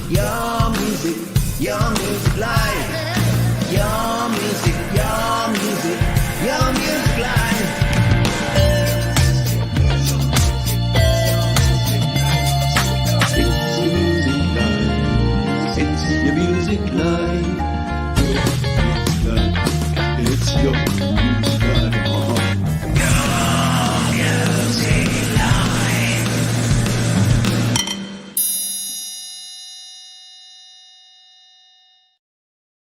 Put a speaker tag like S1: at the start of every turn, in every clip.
S1: your music, your music live. Your music, your music, your music live. It's your music live. It's your music live.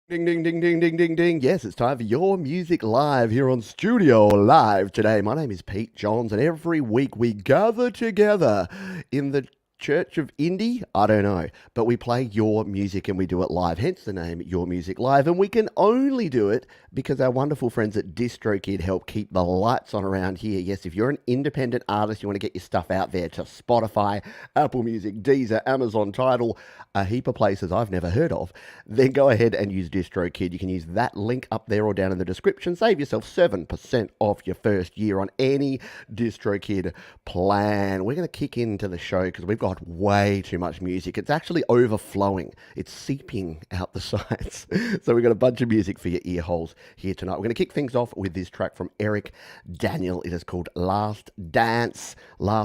S2: Ding, ding, ding, ding, ding, ding, ding. Yes, it's time for Your Music Live here on Studio Live today. My name is Pete Johns, and every week we gather together in the Church of Indie? I don't know. But we play your music and we do it live, hence the name Your Music Live. And we can only do it because our wonderful friends at DistroKid help keep the lights on around here. Yes, if you're an independent artist, you want to get your stuff out there to Spotify, Apple Music, Deezer, Amazon, Tidal, a heap of places I've never heard of, then go ahead and use DistroKid. You can use that link up there or down in the description. Save yourself 7% off your first year on any DistroKid plan. We're going to kick into the show because we've got way too much music. It's actually overflowing. It's seeping out the sides. So we've got a bunch of music for your ear holes here tonight. We're going to kick things off with this track from Eric Daniel. It is called Last Dance, and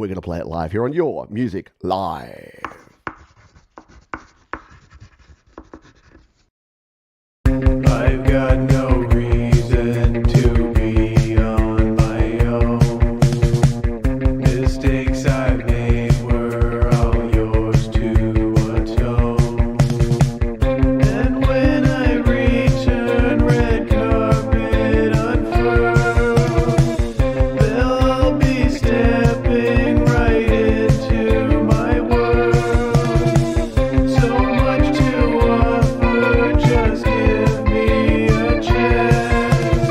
S2: we're going to play it live here on Your Music Live.
S3: I've got no reason to be on my own. Mistakes I've made were all yours to atone. And when I return, red carpet unfurled, they'll all be stepping right into my world. So much to offer, just give me a chance.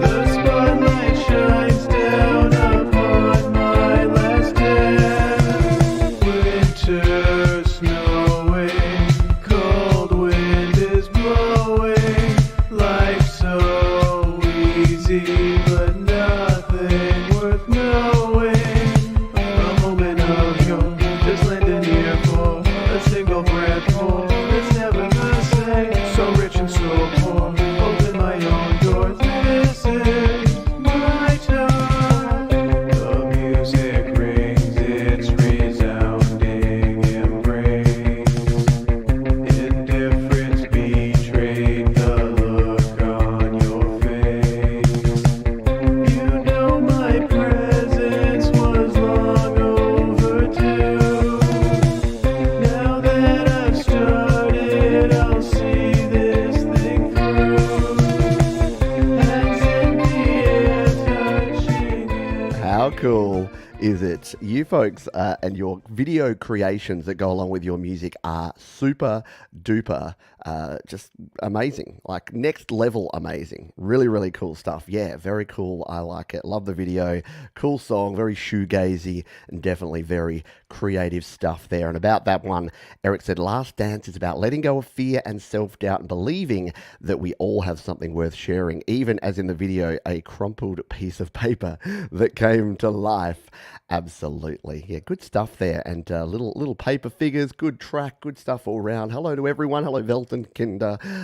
S3: The spotlight shines down upon my last dance. Winter snowing, cold wind is blowing. Life's so easy, but nothing worth knowing. A moment of your just lend an ear for a single breath more. It's never the same, so rich and so poor. Open my own door, this is my time. The music rings its resounding embrace. Indifference betrayed the look on your face. You know my presence was long overdue. Now that I've started, I'll see this thing through. Hands in the air, touching it.
S2: How cool is it? You folks and your video creations that go along with your music are super duper just amazing, like next level amazing. Really, really cool stuff. Yeah, very cool. I like it. Love the video. Cool song, very shoegazy and definitely very creative stuff there. And about that one, Eric said, Last Dance is about letting go of fear and self-doubt and believing that we all have something worth sharing, even as in the video, a crumpled piece of paper that came to life. Absolutely. Yeah, good stuff there. And little paper figures, good track, good stuff all around. Hello to everyone. Hello, Velton. And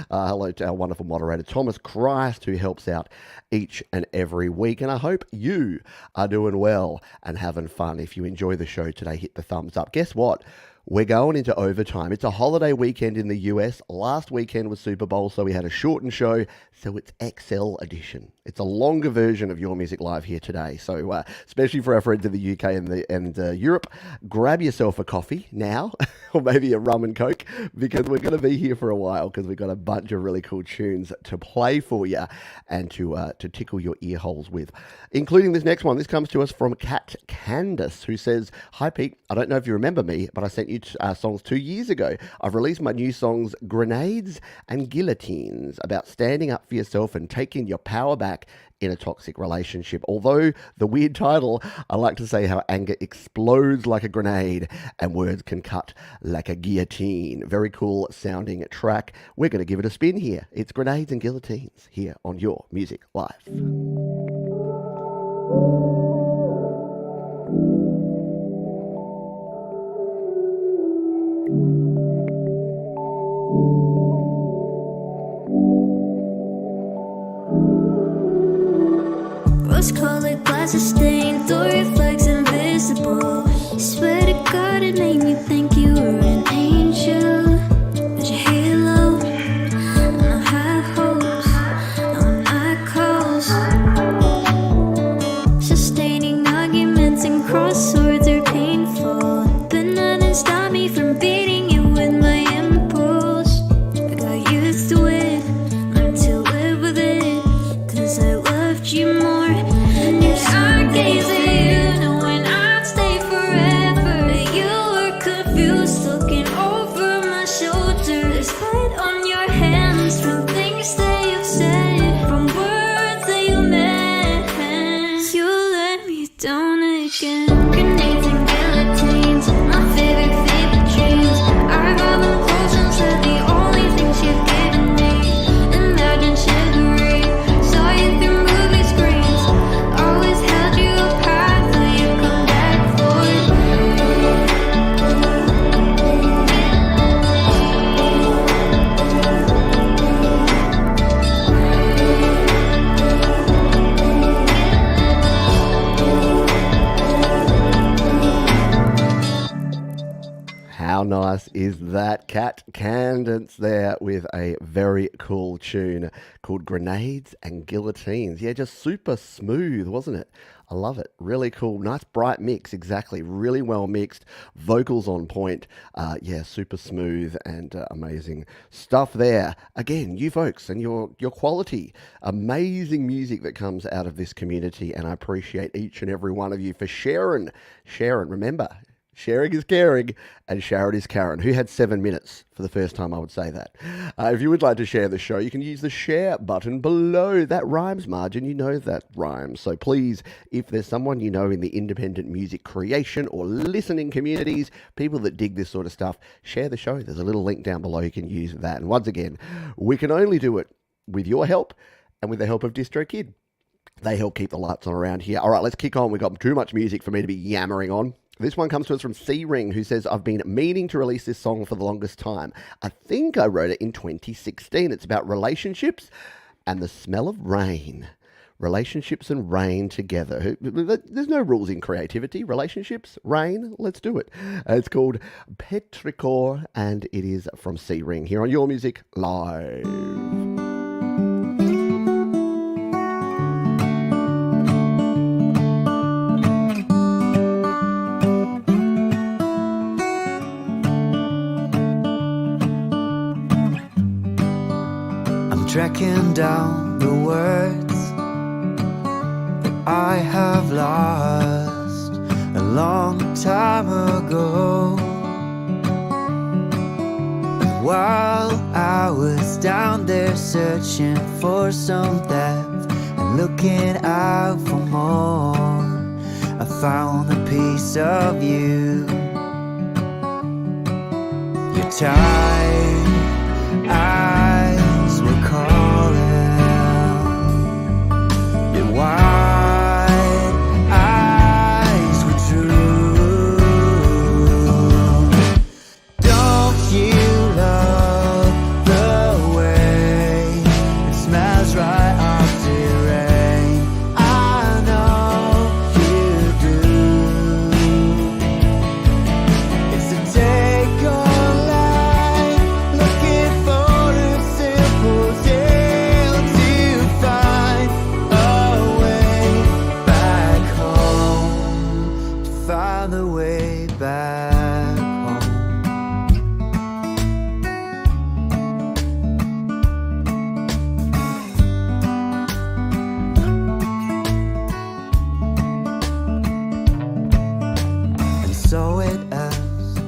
S2: hello to our wonderful moderator, Thomas Christ, who helps out each and every week. And I hope you are doing well and having fun. If you enjoy the show today, hit the thumbs up. Guess what? We're going into overtime. It's a holiday weekend in the US. Last weekend was Super Bowl, so we had a shortened show. So it's XL edition. It's a longer version of Your Music Live here today. So especially for our friends in the UK and Europe, grab yourself a coffee now, or maybe a rum and coke, because we're going to be here for a while because we've got a bunch of really cool tunes to play for you and to tickle your ear holes with, including this next one. This comes to us from Kat Candace, who says, Hi Pete, I don't know if you remember me, but I sent you songs 2 years ago. I've released my new songs Grenades and Guillotines, about standing up for yourself and taking your power back in a toxic relationship. Although the weird title, I like to say how anger explodes like a grenade and words can cut like a guillotine. Very cool sounding track. We're going to give it a spin here. It's Grenades and Guillotines here on Your Music Live.
S4: Rose-colored glasses stained, the reflex invisible. Swear to God, it made me think you were an angel. But your halo, my high hopes, on my calls. Sustaining arguments and crosswords are painful, but nothing stopped me from beating you with my impulse. I got used to it, learned to live with it, 'cause I loved you more. And I gaze at you knowing I'd stay forever, but you were confused, looking over my shoulder. There's blood on your hands from things that you've said, from words that you meant. You let me down again. Grenades and guillotines, my favorite dreams. I got them close and said the only things you've given me. Imagine chivalry, saw you through movie screens. Always held you apart, but you come back for it.
S2: How nice is that? Cat Candance there with a very cool tune called Grenades and Guillotines. Yeah, just super smooth, wasn't it? I love it. Really cool. Nice bright mix, exactly. Really well mixed. Vocals on point. Yeah, super smooth and amazing stuff there. Again, you folks and your quality. Amazing music that comes out of this community, and I appreciate each and every one of you for sharing. Remember, sharing is caring, and Sharon is Karen, who had 7 minutes for the first time. I would say that. If you would like to share the show, you can use the share button below. That rhymes, Margin. You know that rhymes. So please, if there's someone you know in the independent music creation or listening communities, people that dig this sort of stuff, share the show. There's a little link down below. You can use that. And once again, we can only do it with your help and with the help of DistroKid. They help keep the lights on around here. All right, let's kick on. We've got too much music for me to be yammering on. This one comes to us from C-Ring, who says, I've been meaning to release this song for the longest time. I think I wrote it in 2016. It's about relationships and the smell of rain. Relationships and rain together. There's no rules in creativity. Relationships, rain, let's do it. It's called Petrichor, and it is from C-Ring here on Your Music Live.
S5: Tracking down the words that I have lost a long time ago. And while I was down there searching for some depth and looking out for more, I found a piece of you. Your tired eyes were calling, your wide eyes were true. Don't you love the way it smells right after rain? I know you do. It's a take on life, looking for a simple tale to find a way back home, to find the way back home. And so it ends.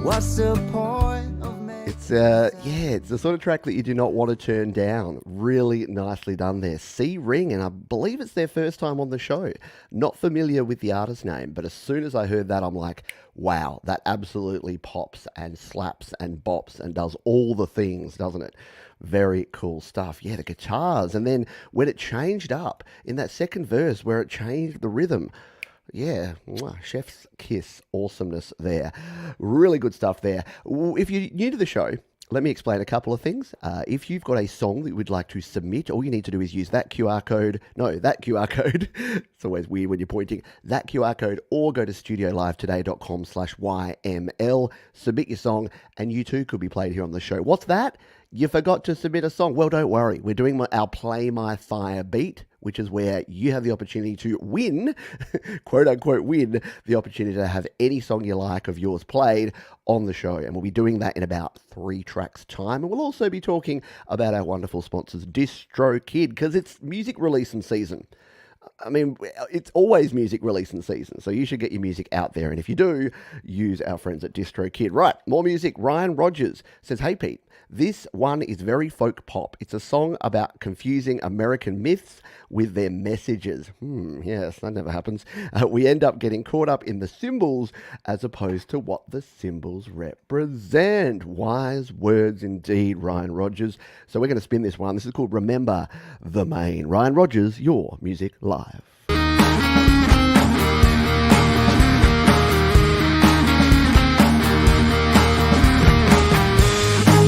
S5: What's the point of making
S2: It's the sort of track that you do not want to turn down. Really nicely done there. C-Ring, and I believe it's their first time on the show. Not familiar with the artist name, but as soon as I heard that, I'm like, wow, that absolutely pops and slaps and bops and does all the things, doesn't it? Very cool stuff. Yeah, the guitars. And then when it changed up in that second verse where it changed the rhythm, yeah, chef's kiss awesomeness there. Really good stuff there. If you're new to the show, let me explain a couple of things. If you've got a song that you would like to submit, all you need to do is use that QR code. No, that QR code. It's always weird when you're pointing. That QR code, or go to studiolivetoday.com/YML. Submit your song, and you too could be played here on the show. What's that? You forgot to submit a song. Well, don't worry. We're doing our Play My Fire beat, which is where you have the opportunity to win, quote unquote win, the opportunity to have any song you like of yours played on the show. And we'll be doing that in about 3 tracks time. And we'll also be talking about our wonderful sponsors, DistroKid, because it's music releasing season. I mean, it's always music releasing season, so you should get your music out there. And if you do, use our friends at DistroKid. Right, more music. Ryan Rogers says, hey, Pete, this one is very folk pop. It's a song about confusing American myths with their messages. Yes, that never happens. We end up getting caught up in the symbols as opposed to what the symbols represent. Wise words indeed, Ryan Rogers. So we're going to spin this one. This is called Remember the Main. Ryan Rogers, your music live.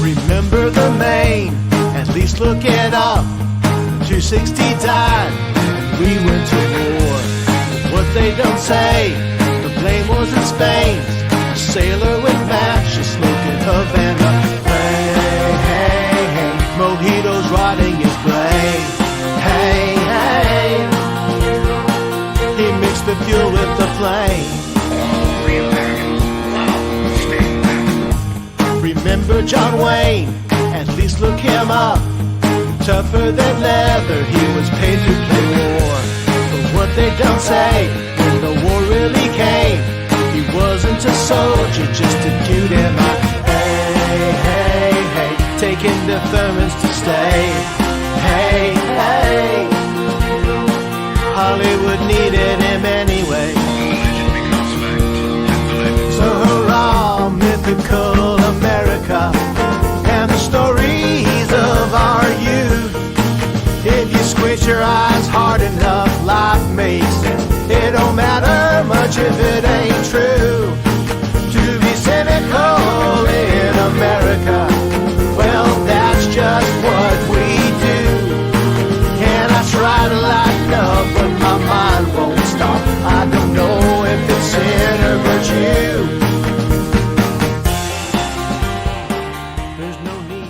S6: Remember the Maine, at least look it up. 260 died, and we went to war. What they don't say, the blame was in Spain. A sailor with matches smoking Havana. Hey, hey, hey, mojitos rotting his brain. Hey, hey, he mixed the fuel with the flame. Remember John Wayne, at least look him up. Tougher than leather, he was paid to play war. But what they don't say, when the war really came, he wasn't a soldier, just a dude in my hey, hey, hey, taking deferments to stay. Hey, hey, Hollywood needed him anyway. So hurrah, mythical America, and the stories of our youth. If you squint your eyes hard enough, life makes sense. It don't matter much if it ain't true. To be cynical in America, well, that's just what we do. And I try to lighten up, but my mind won't stop. I don't know if it's sin or virtue.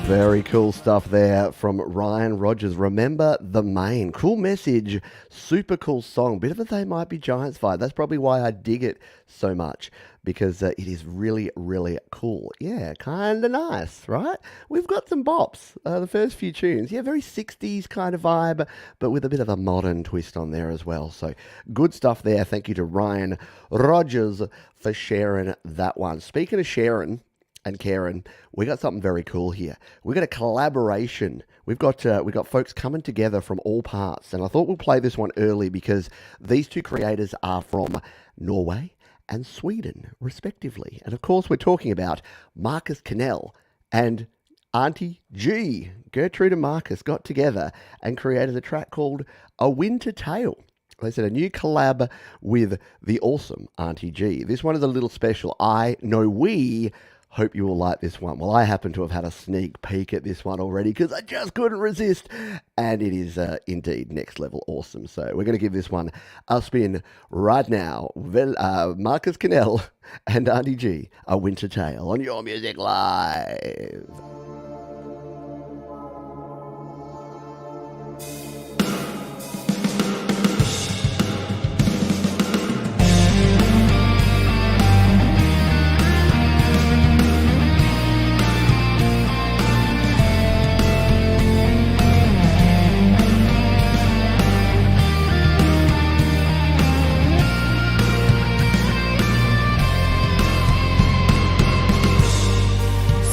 S2: Very cool stuff there from Ryan Rogers. Remember the Main. Cool message. Super cool song. Bit of a They Might Be Giants vibe. That's probably why I dig it so much, because it is really, really cool. Yeah, kind of nice, right? We've got some bops. The first few tunes. Yeah, very 60s kind of vibe, but with a bit of a modern twist on there as well. So good stuff there. Thank you to Ryan Rogers for sharing that one. Speaking of sharing and Karen, we got something very cool here. We got a collaboration. We've got folks coming together from all parts, and I thought we'll play this one early because these two creators are from Norway and Sweden, respectively. And of course, we're talking about Marcus Cannell and Auntie G. Gertrude and Marcus got together and created a track called A Winter Tale. They said a new collab with the awesome Auntie G. This one is a little special. I know we hope you will like this one. Well, I happen to have had a sneak peek at this one already because I just couldn't resist. And it is indeed next level awesome. So we're going to give this one a spin right now. Marcus Cannell and Auntie G, A Winter Tale on Your Music Live.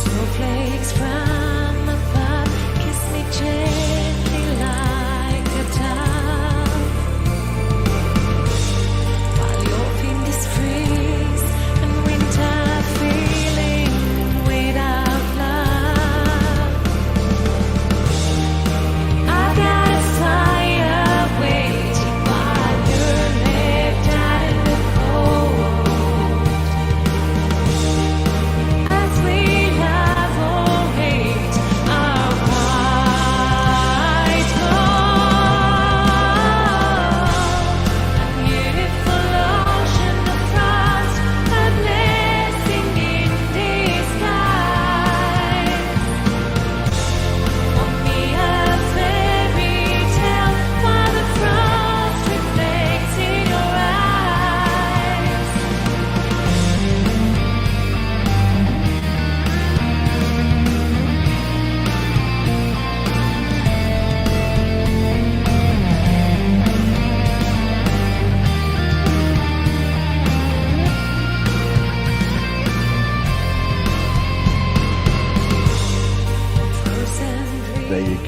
S4: Snowflakes cry.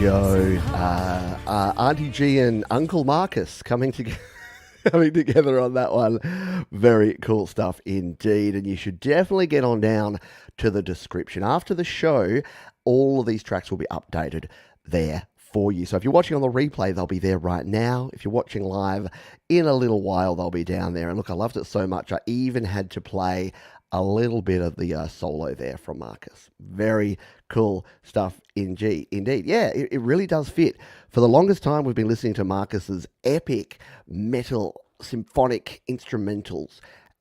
S2: go. Auntie G and Uncle Marcus coming together. Coming together on that one. Very cool stuff indeed. And you should definitely get on down to the description. After the show, all of these tracks will be updated there for you. So if you're watching on the replay, they'll be there right now. If you're watching live in a little while, they'll be down there. And look, I loved it so much, I even had to play a little bit of the solo there from Marcus. Very cool stuff indeed. Yeah, it really does fit. For the longest time, we've been listening to Marcus's epic metal symphonic instrumentals.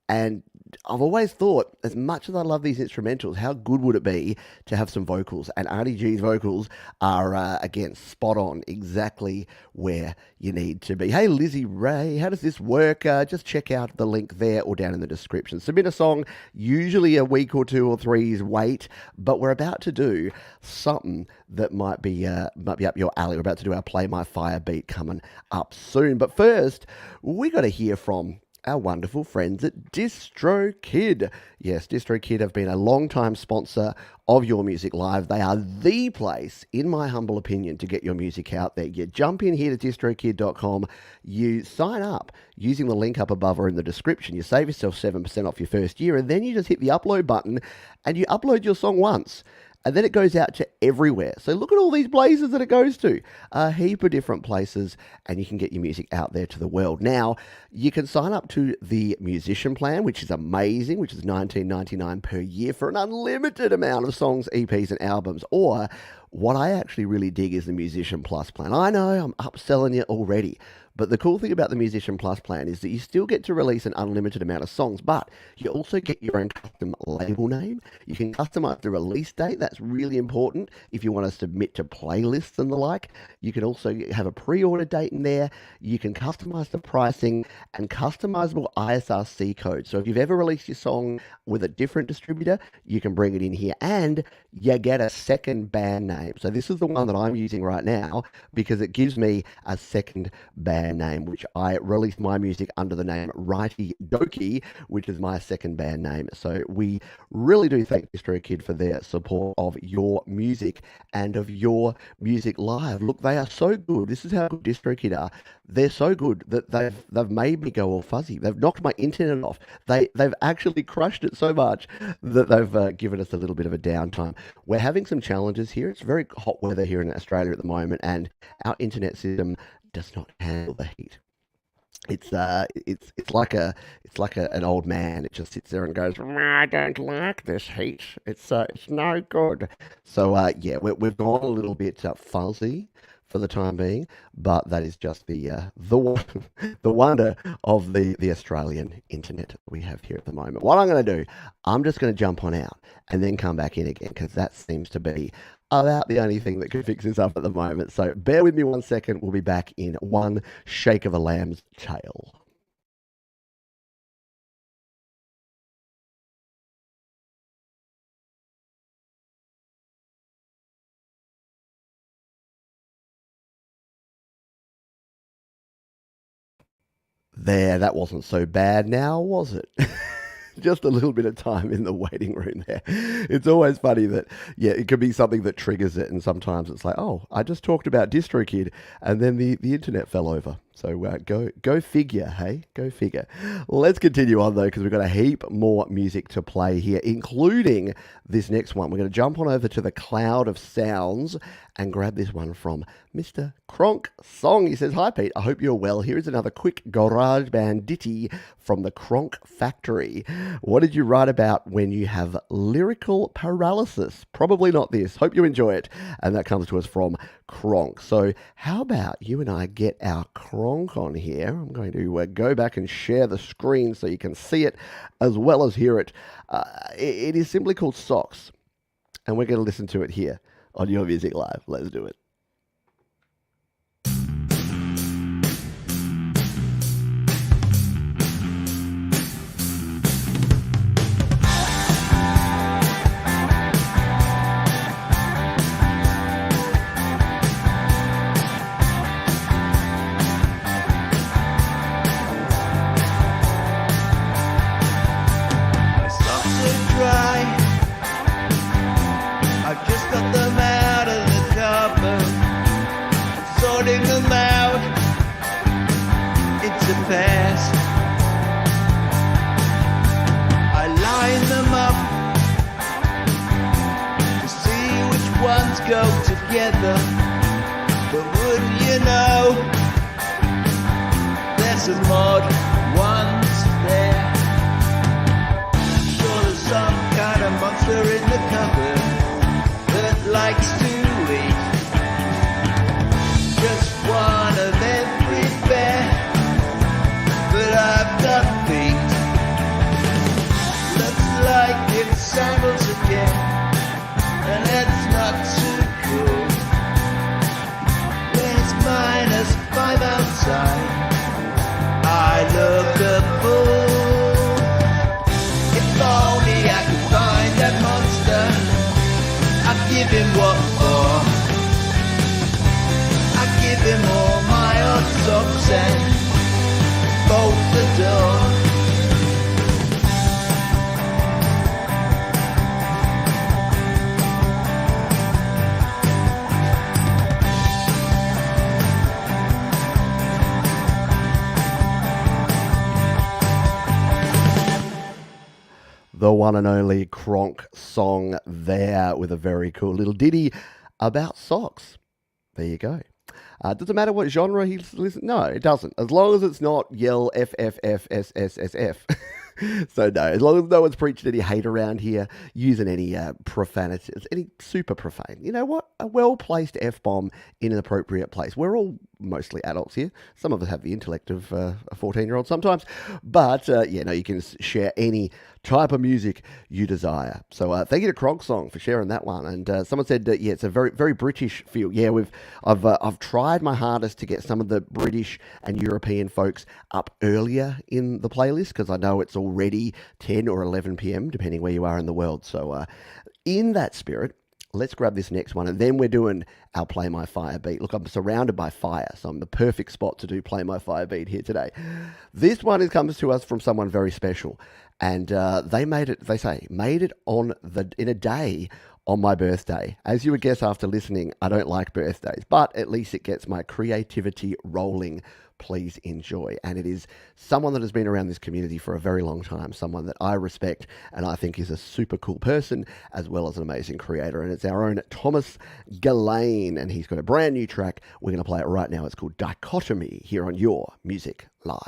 S2: And I've always thought, as much as I love these instrumentals, how good would it be to have some vocals? And Auntie G's vocals are, again, spot on, exactly where you need to be. Hey, Lizzie Ray, how does this work? Just check out the link there or down in the description. Submit a song, usually a week or 2 or 3's wait, but we're about to do something that might be up your alley. We're about to do our Play My Fire beat coming up soon. But first, we got to hear from our wonderful friends at DistroKid. Yes, DistroKid have been a long-time sponsor of Your Music Live. They are the place, in my humble opinion, to get your music out there. You jump in here to distrokid.com, you sign up using the link up above or in the description, you save yourself 7% off your first year, and then you just hit the upload button and you upload your song once. And then it goes out to everywhere. So look at all these places that it goes to. A heap of different places, and you can get your music out there to the world. Now, you can sign up to the musician plan, which is amazing, which is $19.99 per year for an unlimited amount of songs, EPs, and albums. Or what I actually really dig is the Musician Plus plan. I know I'm upselling you already, but the cool thing about the Musician Plus plan is that you still get to release an unlimited amount of songs, but you also get your own custom label name. You can customize the release date. That's really important if you want to submit to playlists and the like. You can also have a pre-order date in there. You can customize the pricing and customizable ISRC code. So if you've ever released your song with a different distributor, you can bring it in here, and you get a second band name. So this is the one that I'm using right now because it gives me a second band name, which I released my music under the name Righty Doki, which is my second band name. So we really do thank DistroKid for their support of your music and of Your Music Live. Look, they are so good. This is how good DistroKid are. They're so good that they've made me go all fuzzy. They've knocked my internet off. They've actually crushed it so much that they've given us a little bit of a downtime. We're having some challenges here. It's very hot weather here in Australia at the moment, and our internet system does not handle the heat. It's like an old man. It just sits there and goes, I don't like this heat. It's no good. So yeah, we've gone a little bit fuzzy for the time being, but that is just the wonder of the Australian internet we have here at the moment. What I'm going to do, I'm just going to jump on out and then come back in again, because that seems to be about the only thing that can fix this up at the moment. So bear with me 1 second. We'll be back in one shake of a lamb's tail. There, that wasn't so bad now, was it? Just a little bit of time in the waiting room there. It's always funny that, yeah, it could be something that triggers it, and sometimes it's like, oh, I just talked about DistroKid, and then the internet fell over. So go figure, hey? Go figure. Let's continue on, though, because we've got a heap more music to play here, including this next one. We're going to jump on over to the cloud of sounds and grab this one from Mr. Crocsong. He says, hi, Pete. I hope you're well. Here is another quick garage band ditty from the Cronk Factory. What did you write about when you have lyrical paralysis? Probably not this. Hope you enjoy it. And that comes to us from Cronk. So how about you and I get our Cronk on here? I'm going to go back and share the screen so you can see it as well as hear it. It is simply called Socks, and we're going to listen to it here on Your Music Live. Let's do it.
S1: I've just got them out of the cupboard. go together. But wouldn't you know, there's some odd ones there. Sure, there's some kind of monster in the cupboard that likes to eat just one of every bear. But I've got feet. Looks like it's sandals again, and that's not too cool. When it's -5 outside, I look a fool. If only I could find that monster, I'd give him what for. I'd give him all my odd socks and bolt the door.
S2: The one and only Crocsong there with a very cool little ditty about socks. There you go. Does it matter what genre he's listening? No, it doesn't. As long as it's not yell FFFSSSF. So no, as long as no one's preaching any hate around here, using any profanity, any super profane. You know what? A well-placed F-bomb in an appropriate place. We're all mostly adults here. Some of us have the intellect of a 14-year-old sometimes. But, you can share any type of music you desire. So thank you to Crocsong for sharing that one. And someone said, it's a very, very British feel. Yeah, I've tried my hardest to get some of the British and European folks up earlier in the playlist because I know it's already 10 or 11 p.m. depending where you are in the world. So in that spirit, let's grab this next one, and then we're doing our Play My Fire beat. Look, I'm surrounded by fire, so I'm the perfect spot to do Play My Fire beat here today. This one comes to us from someone very special, and they made it in a day on my birthday. As you would guess after listening, I don't like birthdays, but at least it gets my creativity rolling. Please enjoy. And it is someone that has been around this community for a very long time, someone that I respect and I think is a super cool person as well as an amazing creator. And it's our own Thomas Gallagher, and he's got a brand new track. We're going to play it right now. It's called Dichotomy here on Your Music Live.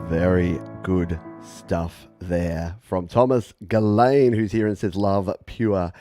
S2: Very good stuff there from Thomas Gallagher, who's here and says, loving pure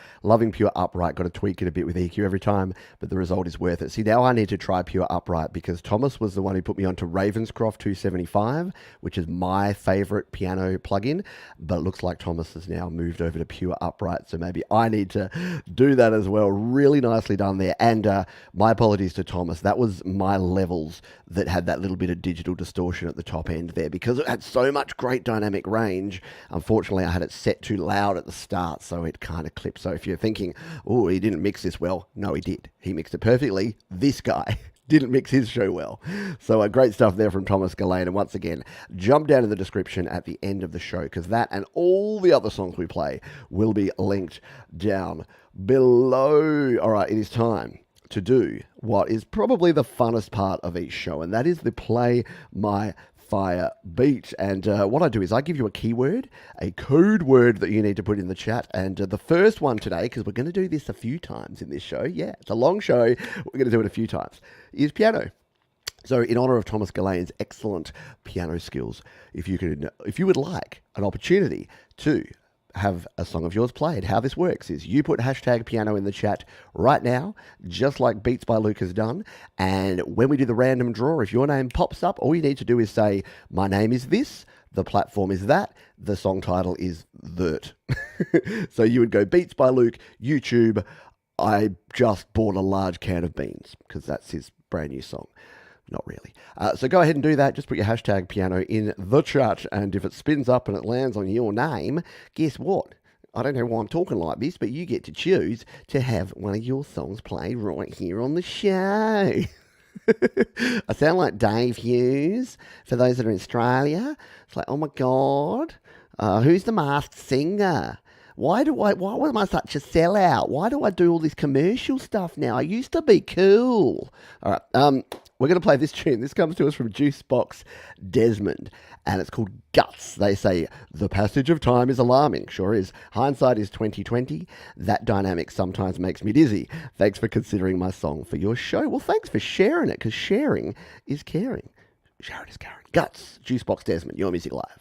S2: upright. Got to tweak it a bit with EQ every time, but the result is worth it. See, now I need to try pure upright because Thomas was the one who put me onto Ravenscroft 275, which is my favorite piano plugin, but it looks like Thomas has now moved over to pure upright, so maybe I need to do that as well. Really nicely done there. And my apologies to Thomas. That was my levels that had that little bit of digital distortion at the top end there because it had so much great dynamic range. Unfortunately, I had it set too loud at the start, so it kind of clipped. So if you're thinking, oh, he didn't mix this well, no, he did. He mixed it perfectly. This guy didn't mix his show well. So great stuff there from Thomas Gallagher. And once again, jump down to the description at the end of the show, because that and all the other songs we play will be linked down below. All right, it is time to do what is probably the funnest part of each show, and that is the Play My Fire beat. And what I do is I give you a keyword, a code word that you need to put in the chat. And the first one today, because we're going to do this a few times in this show, yeah, it's a long show, we're going to do it a few times, is piano. So in honor of Thomas Gallagher's excellent piano skills, if you would like an opportunity to have a song of yours played, how this works is you put hashtag piano in the chat right now, just like Beats by Luke has done. And when we do the random draw, if your name pops up, all you need to do is say, my name is this, the platform is that, the song title is that. So you would go Beats by Luke, YouTube, I just bought a large can of beans, because that's his brand new song. Not really. So go ahead and do that. Just put your hashtag piano in the chat. And if it spins up and it lands on your name, guess what? I don't know why I'm talking like this, but you get to choose to have one of your songs played right here on the show. I sound like Dave Hughes for those that are in Australia. It's like, oh my God, who's the Masked Singer? Why am I such a sellout? Why do I do all this commercial stuff now? I used to be cool. All right, we're going to play this tune. This comes to us from Juicebox Desmond, and it's called Guts. They say, the passage of time is alarming. Sure is. Hindsight is 2020. That dynamic sometimes makes me dizzy. Thanks for considering my song for your show. Well, thanks for sharing it, because sharing is caring. Sharing is caring. Guts, Juicebox Desmond, Your Music Live.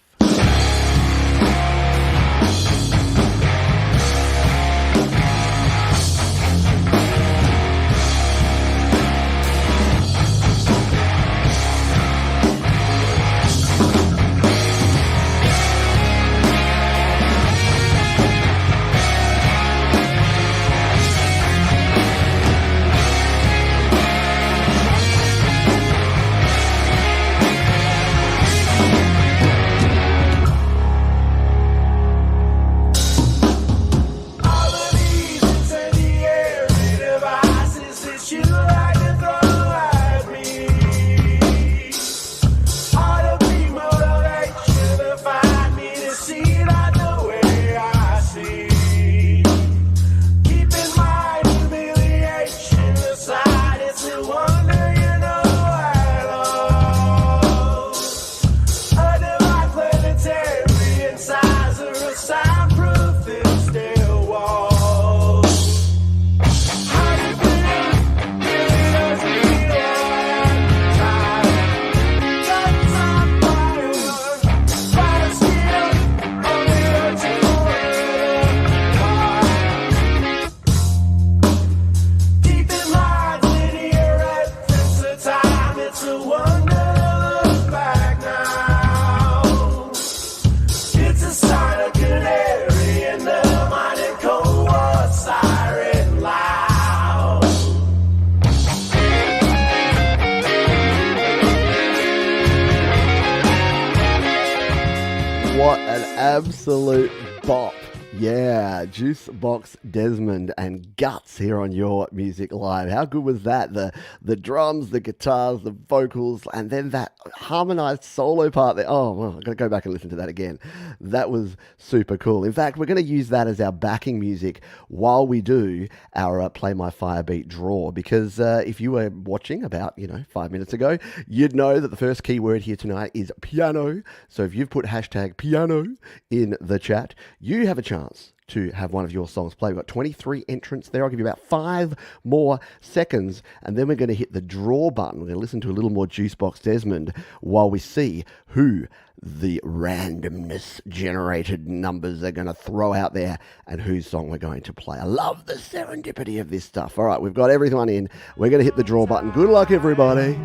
S2: Absolute bop. Yeah, Juicebox Desmond and Guts here on Your Music Live. How good was that? The drums, the guitars, the vocals, and then that harmonized solo part there. Oh, well, I've got to go back and listen to that again. That was super cool. In fact, we're going to use that as our backing music while we do our Play My Fire beat draw, because if you were watching about, 5 minutes ago, you'd know that the first keyword here tonight is piano. So if you've put hashtag piano in the chat, you have a chance to have one of your songs played. We've got 23 entrants there. I'll give you about 5 more seconds, and then we're going to hit the draw button. We're going to listen to a little more Juicebox Desmond while we see who the randomness generated numbers are going to throw out there and whose song we're going to play. I love the serendipity of this stuff. All right, we've got everyone in. We're going to hit the draw button. Good luck, everybody.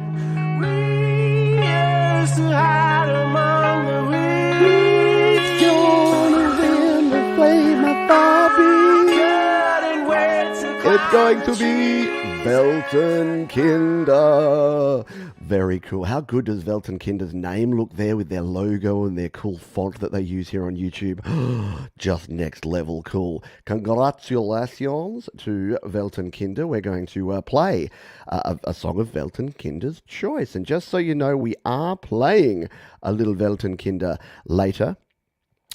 S5: Play my Bobby. Couldn't wait to
S2: It's going to be Weltenkinder. Very cool. How good does Weltenkinder's name look there with their logo and their cool font that they use here on YouTube? Just next level cool. Congratulations to Weltenkinder. We're going to play a song of Weltenkinder's choice. And just so you know, we are playing a little Weltenkinder later.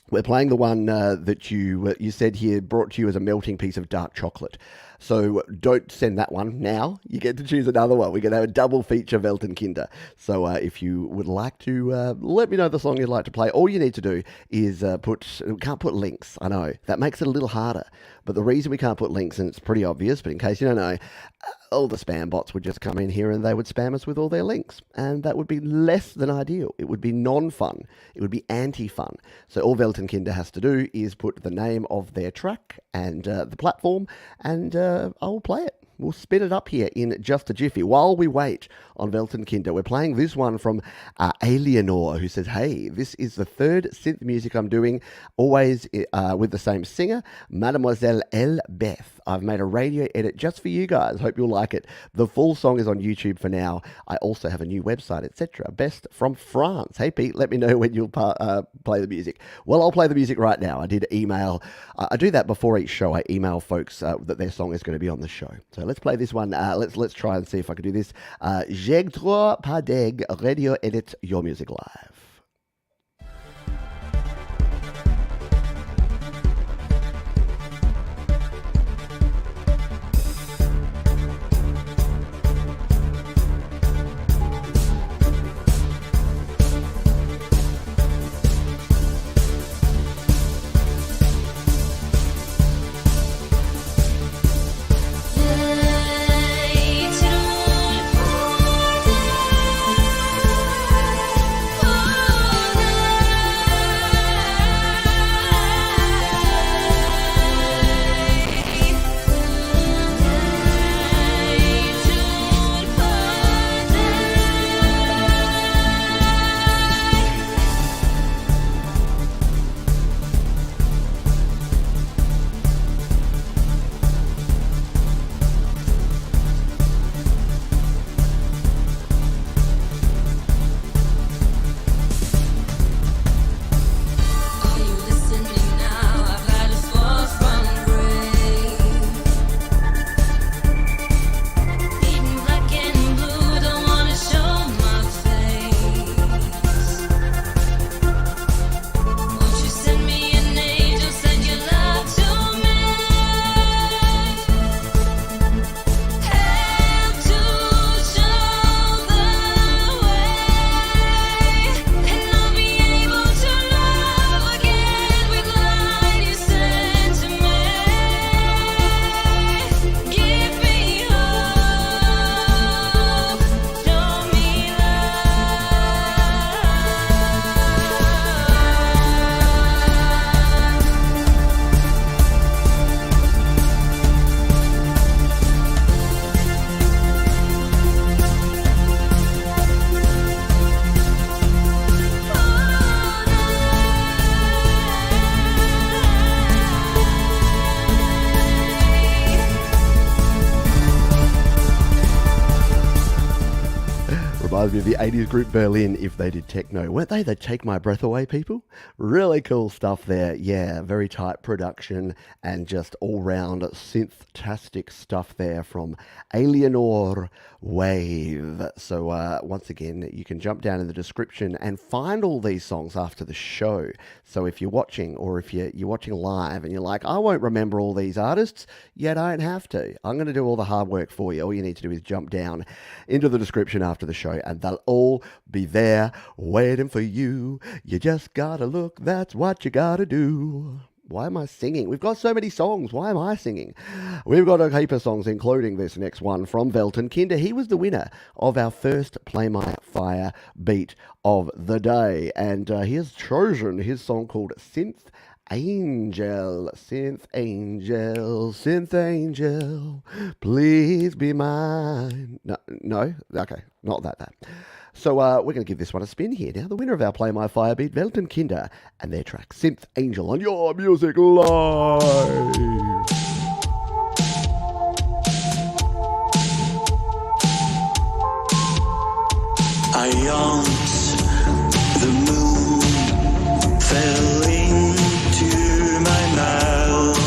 S2: We're playing the one that you said here brought to you as a melting piece of dark chocolate. So don't send that one now. You get to choose another one. We're going to have a double feature Weltenkinder. So if you would like to let me know the song you'd like to play, all you need to do is we can't put links. I know that makes it a little harder. But the reason we can't put links, and it's pretty obvious, but in case you don't know, all the spam bots would just come in here and they would spam us with all their links. And that would be less than ideal. It would be non-fun. It would be anti-fun. So all Weltenkinder has to do is put the name of their track and the platform, and I'll play it. We'll spin it up here in just a jiffy. While we wait on Weltenkinder, we're playing this one from Alienor, who says, hey, this is the third synth music I'm doing, always with the same singer, Mademoiselle L. Beth. I've made a radio edit just for you guys. Hope you'll like it. The full song is on YouTube for now. I also have a new website, etc. Best from France. Hey, Pete, let me know when you'll play the music. Well, I'll play the music right now. I did email. I do that before each show. I email folks that their song is going to be on the show. So let's play this one. Let's try and see if I can do this. J'ai droit pas d'eg, radio edit, your music live. Reminds me of the 80s group Berlin if they did techno. Weren't they? They'd take my breath away, people. Really cool stuff there. Yeah, very tight production and just all-round synth-tastic stuff there from Alienor Wave. So once again, you can jump down in the description and find all these songs after the show. So if you're watching or if you're watching live and you're like, I won't remember all these artists, you don't have to. I'm going to do all the hard work for you. All you need to do is jump down into the description after the show and they'll all be there waiting for you. You just gotta look, that's what you gotta do. Why am I singing? We've got so many songs. Why am I singing? We've got a heap of songs, including this next one from Weltenkinder. He was the winner of our first Play My Fire beat of the day. And he has chosen his song called Synth Angel, Synth Angel, Synth Angel, please be mine. No? Okay, not that. So we're going to give this one a spin here now. The winner of our Play My Fire beat, Weltenkinder, and their track, Synth Angel, on your music live.
S7: beyond. The moon fell into my mouth.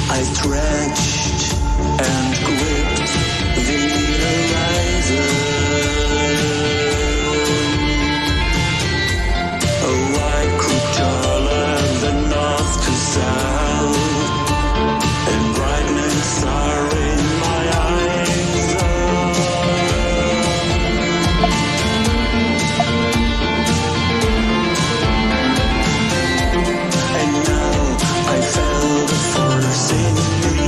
S7: I stretched and gripped the horizon. A white crooked jawline, the north to south, and brightness are in my eyes. And now I felt the force in me.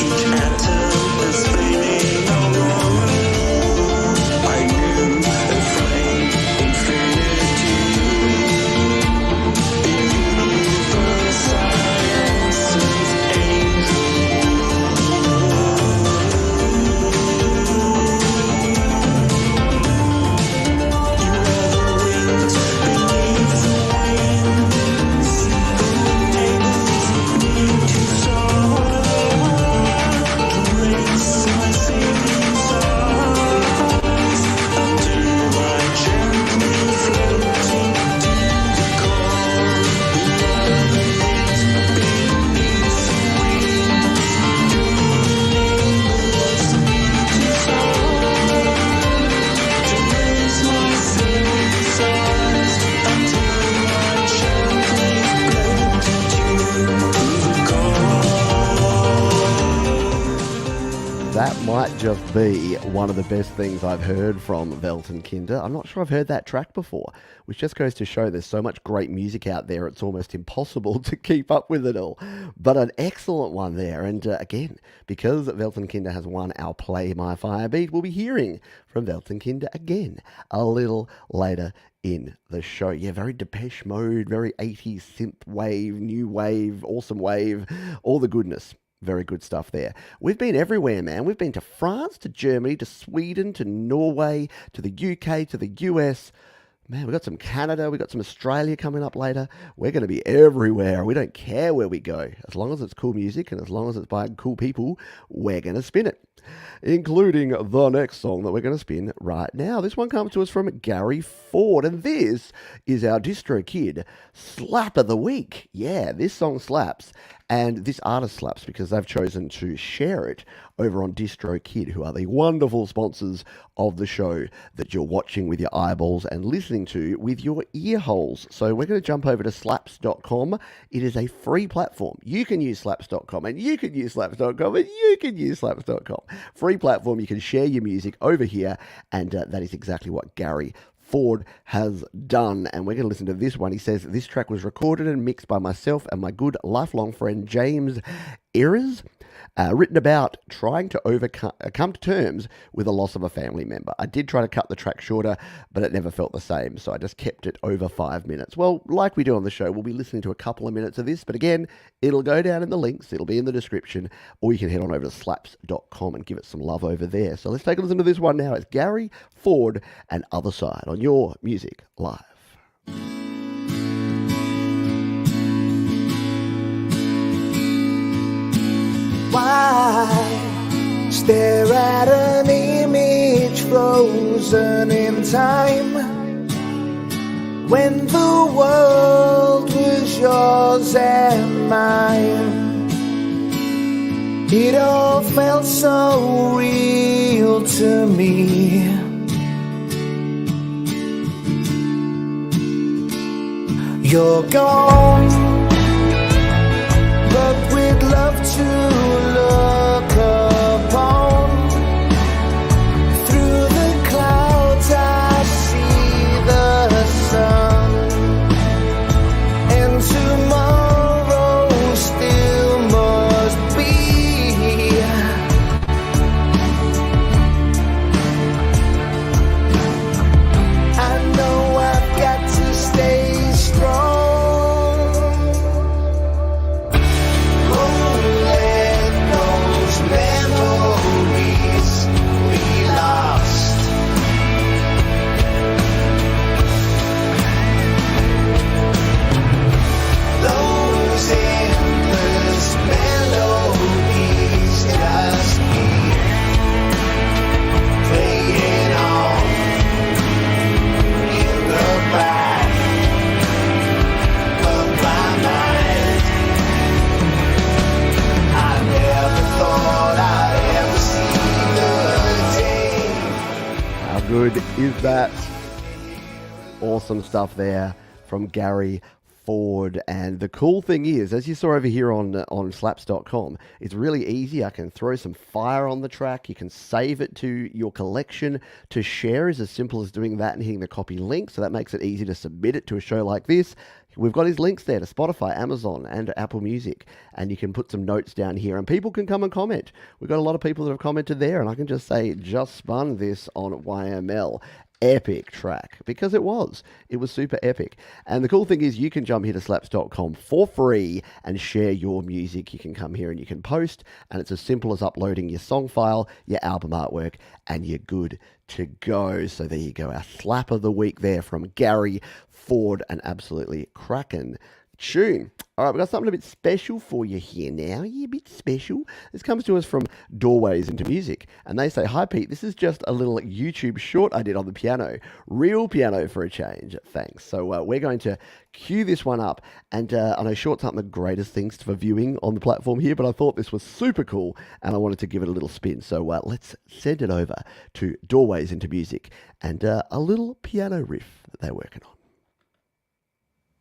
S7: Each atom is fading along. I knew a flame infinity. The silence of
S2: That might just be one of the best things I've heard from Velton Kinder. I'm not sure I've heard that track before, which just goes to show there's so much great music out there, it's almost impossible to keep up with it all. But an excellent one there. And again, because Velton Kinder has won our Play My Fire beat, we'll be hearing from Velton Kinder again a little later in the show. Yeah, very Depeche Mode, very 80s synth wave, new wave, awesome wave, all the goodness. Very good stuff there. We've been everywhere, man. We've been to France, to Germany, to Sweden, to Norway, to the UK, to the US. Man, we've got some Canada, we've got some Australia coming up later. We're going to be everywhere. We don't care where we go. As long as it's cool music and as long as it's by cool people, we're going to spin it. Including the next song that we're going to spin right now. This one comes to us from Gary Ford, and this is our DistroKid Slap of the Week. Yeah, this song slaps, and this artist slaps because they've chosen to share it over on DistroKid, who are the wonderful sponsors of the show that you're watching with your eyeballs and listening to with your ear holes. So we're going to jump over to slaps.com. It is a free platform. You can use slaps.com, and you can use slaps.com, and you can use slaps.com. Free platform. You can share your music over here, and that is exactly what Gary Ford has done. And we're going to listen to this one. He says, this track was recorded and mixed by myself and my good lifelong friend James Ayres. Written about trying to come to terms with the loss of a family member. I did try to cut the track shorter, but it never felt the same, so I just kept it over 5 minutes. Well, like we do on the show, we'll be listening to a couple of minutes of this, but again, it'll go down in the links, it'll be in the description, or you can head on over to slaps.com and give it some love over there. So let's take a listen to this one now. It's Gary Ford and Other Side on Your Music Live.
S5: Why stare at an image frozen in time when the world was yours and mine? It all felt so real to me. You're gone, but we'd love to look upon. Through the clouds I see the sun, and tomorrow still must be. I know I've got to stay strong.
S2: good is that? Awesome stuff there from Gary Ford. And the cool thing is, as you saw over here on slaps.com, it's really easy. I can throw some fire on the track. You can save it to your collection. To share is as simple as doing that and hitting the copy link. So that makes it easy to submit it to a show like this. We've got his links there to Spotify, Amazon, and Apple Music. And you can put some notes down here and people can come and comment. We've got a lot of people that have commented there, and I can just say, just spun this on YML. Epic track, because it was super epic. And the cool thing is you can jump here to slaps.com for free and share your music. You can come here and you can post, and it's as simple as uploading your song file, your album artwork, and you're good to go. So there you go, our slap of the week there from Gary Ford, an absolutely cracking tune. All right, we've got something a bit special for you here now. Yeah, a bit special. This comes to us from Doorways into Music. And they say, hi, Pete, this is just a little YouTube short I did on the piano. Real piano for a change. Thanks. So we're going to cue this one up. And I know shorts aren't the greatest things for viewing on the platform here, but I thought this was super cool and I wanted to give it a little spin. So let's send it over to Doorways into Music and a little piano riff that they're working on.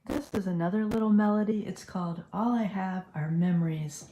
S8: This is another little melody. It's called All I Have Are Memories.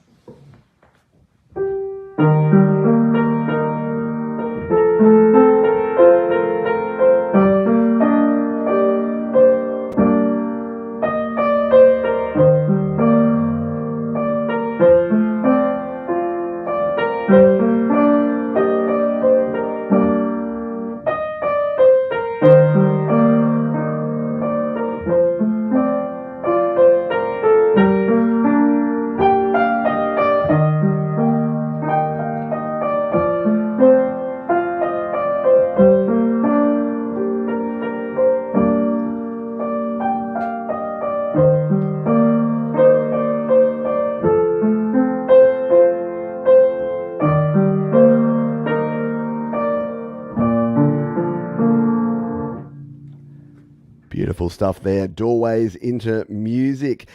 S2: Beautiful stuff there. Doorways into Music.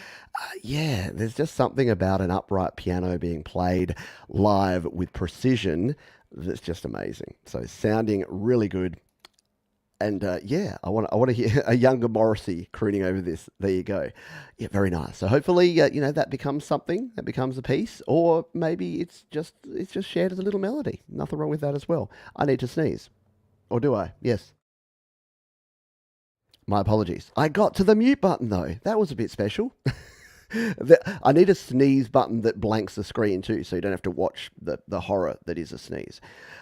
S2: Yeah, there's just something about an upright piano being played live with precision that's just amazing. So sounding really good. And yeah, I want to hear a younger Morrissey crooning over this. There you go. Yeah, very nice. So hopefully, that becomes something, that becomes a piece, or maybe it's just shared as a little melody. Nothing wrong with that as well. I need to sneeze. Or do I? Yes. My apologies. I got to the mute button though. That was a bit special. I need a sneeze button that blanks the screen too, so you don't have to watch the horror that is a sneeze.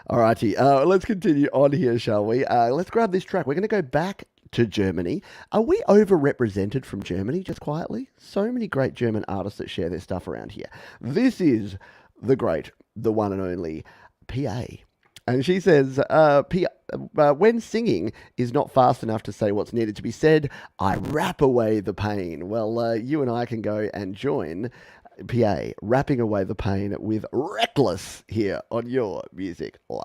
S2: Alrighty, let's continue on here, shall we? Let's grab this track. We're going to go back to Germany. Are we overrepresented from Germany, just quietly? So many great German artists that share their stuff around here. This is the great, the one and only PA. And she says, when singing is not fast enough to say what's needed to be said, I rap away the pain. Well, you and I can go and join PA, rapping away the pain with Reckless here on Your Music Live.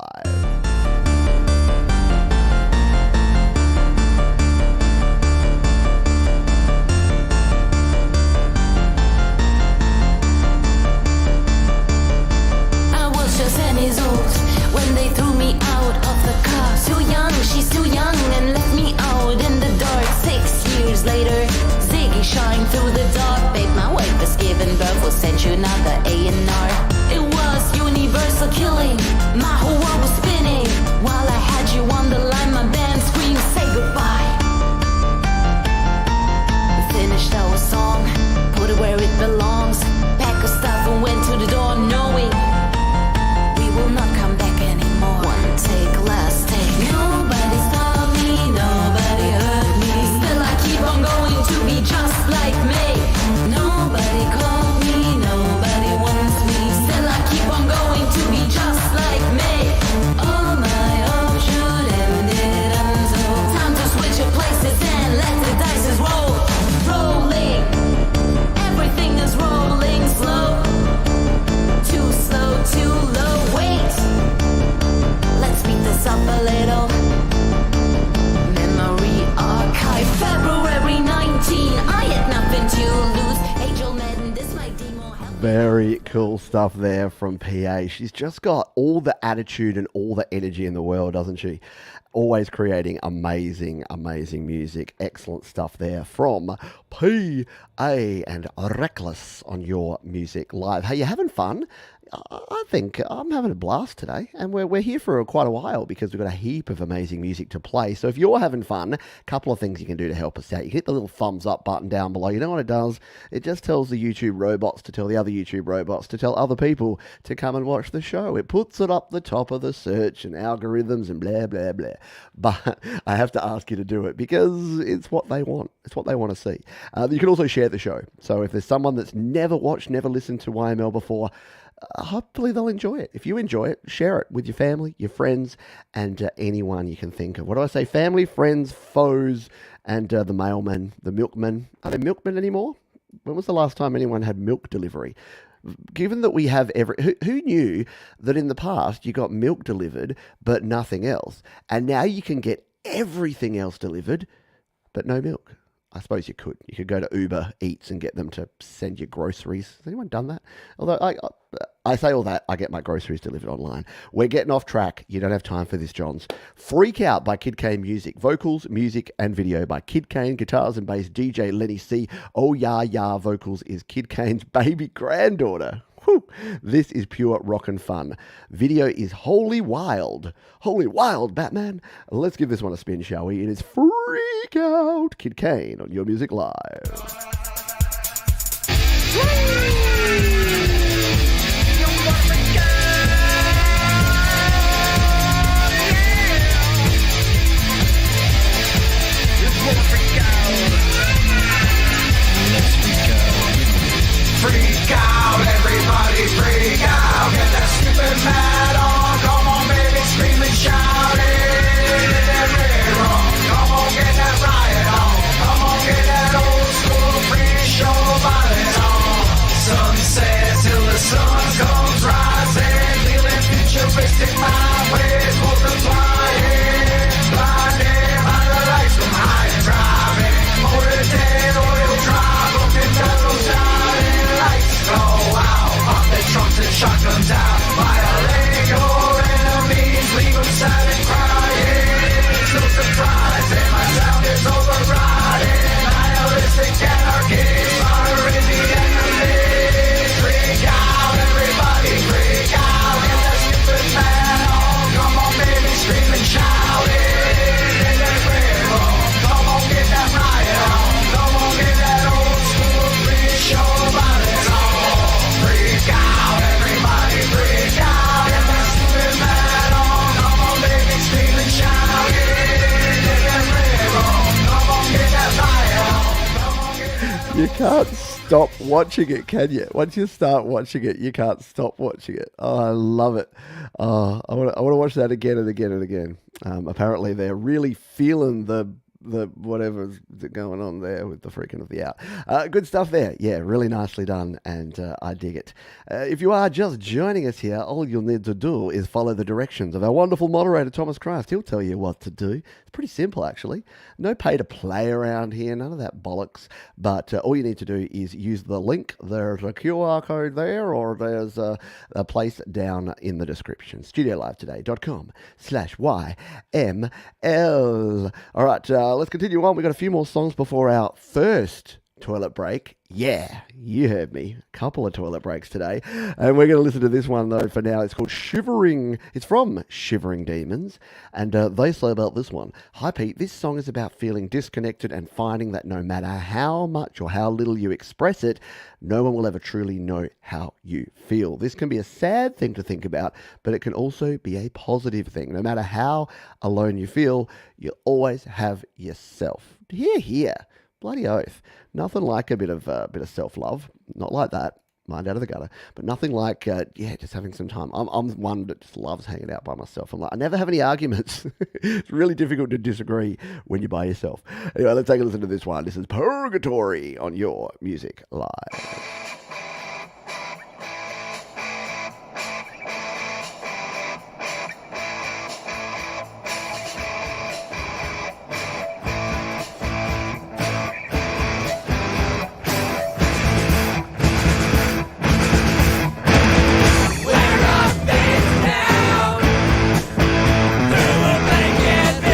S9: When they threw me out of the car, too young, she's too young, and left me out in the dark. 6 years later, Ziggy shine through the dark. Babe, my wife is giving birth, we'll send you another A&R. It was universal killing, my whole world was spinning. While I had you on the line, my band screamed, say goodbye. We finished our song, put it where it belongs. Pack our stuff and went to the door, knowing we will not come back anymore. One take, last take. Nobody stopped me, nobody hurt me. Still I keep on going to be just like me. Nobody called me, nobody wants me. Still I keep on going to be just like me. All my hopes should end it untold. Time to switch your places and let the dice roll. Rolling, everything is rolling slow. Too slow, too low, wait. Let's speed this up a little. Memory archive, February 19. I had nothing to lose. Angel Madden, this might demo help.
S2: Very cool stuff there from PA. She's just got all the attitude and all the energy in the world, doesn't she? always creating amazing, amazing music. Excellent stuff there from P.A. and Reckless on Your Music Live. Hey, you having fun? I think I'm having a blast today, and we're here for quite a while because we've got a heap of amazing music to play. So if you're having fun, a couple of things you can do to help us out. You hit the little thumbs up button down below. You know what it does? It just tells the YouTube robots to tell the other YouTube robots to tell other people to come and watch the show. It puts it up the top of the search and algorithms and blah, blah, blah. But I have to ask you to do it because it's what they want. It's what they want to see. You can also share the show. So if there's someone that's never watched, never listened to YML before, hopefully they'll enjoy it. If you enjoy it, share it with your family, your friends, and anyone you can think of. What do I say? Family, friends, foes, and the mailman, the milkman. Are there milkmen anymore? When was the last time anyone had milk delivery? Given that we have who knew that in the past you got milk delivered but nothing else, and now you can get everything else delivered but no milk? I suppose you could. You could go to Uber Eats and get them to send you groceries. Has anyone done that? Although I say all that, I get my groceries delivered online. We're getting off track. You don't have time for this, Johns. Freak Out by Kid Kane Music. Vocals, music, and video by Kid Kane. Guitars and bass, DJ Lenny C. Oh, yeah. Vocals is Kid Kane's baby granddaughter. Whew. This is pure rock and fun. Video is Holy Wild. Holy Wild, Batman. Let's give this one a spin, shall we? It is Freak Out, Kid Kane on Your Music Live.
S6: Freak out, everybody freak out. Get that stupid mad on. Come on, baby, scream and shout it. Every wrong. Come on, get that riot on. Come on, get that old school free show violence on. Sunset till the sun comes rising. Feeling futuristic, my ways multiplying. Blinded by the lights from high and driving. Motorhead, oil drive, broken down those shining lights go out. Pop their trunks and shotguns out. Violate your enemies, leave them sad and crying. It's no surprise that my sound is overriding. Nihilistic anarchy, slaughtering the enemy. Freak out, everybody freak out. Get that stupid man on. Come on, baby, scream and shout it. Get that river, come on, get that riot on. Come on, get that old school free show violence on. Freak out, everybody freak out. Get that stupid man on. Come on, baby, scream and shout it. Get that river, come on, get that riot on. Come on, get that.
S2: You can't stop watching it, can you? Once you start watching it, you can't stop watching it. Oh, I love it. Oh, I want to watch that again and again and again. Apparently, they're really feeling the whatever's going on there with the freaking of the out. Good stuff there. Yeah, really nicely done, and I dig it. If you are just joining us here, all you'll need to do is follow the directions of our wonderful moderator, Thomas Craft. He'll tell you what to do. It's pretty simple, actually. No pay to play around here, none of that bollocks. But all you need to do is use the link. There's a QR code there, or there's a place down in the description. StudioLiveToday.com/YML. All right, let's continue on. We've got a few more songs before our first toilet break. Yeah, you heard me. A couple of toilet breaks today. And we're going to listen to this one, though, for now. It's called Shivering. It's from Shivering Demons. And they say about this one, hi, Pete, this song is about feeling disconnected and finding that no matter how much or how little you express it, no one will ever truly know how you feel. This can be a sad thing to think about, but it can also be a positive thing. No matter how alone you feel, you'll always have yourself. Hear, hear. Bloody oath. Nothing like a bit of self-love. Not like that. Mind out of the gutter. But nothing like, just having some time. I'm one that just loves hanging out by myself. I never have any arguments. It's really difficult to disagree when you're by yourself. Anyway, let's take a listen to this one. This is Purgatory on Your Music Live.
S1: We're up and down. Through a blanket.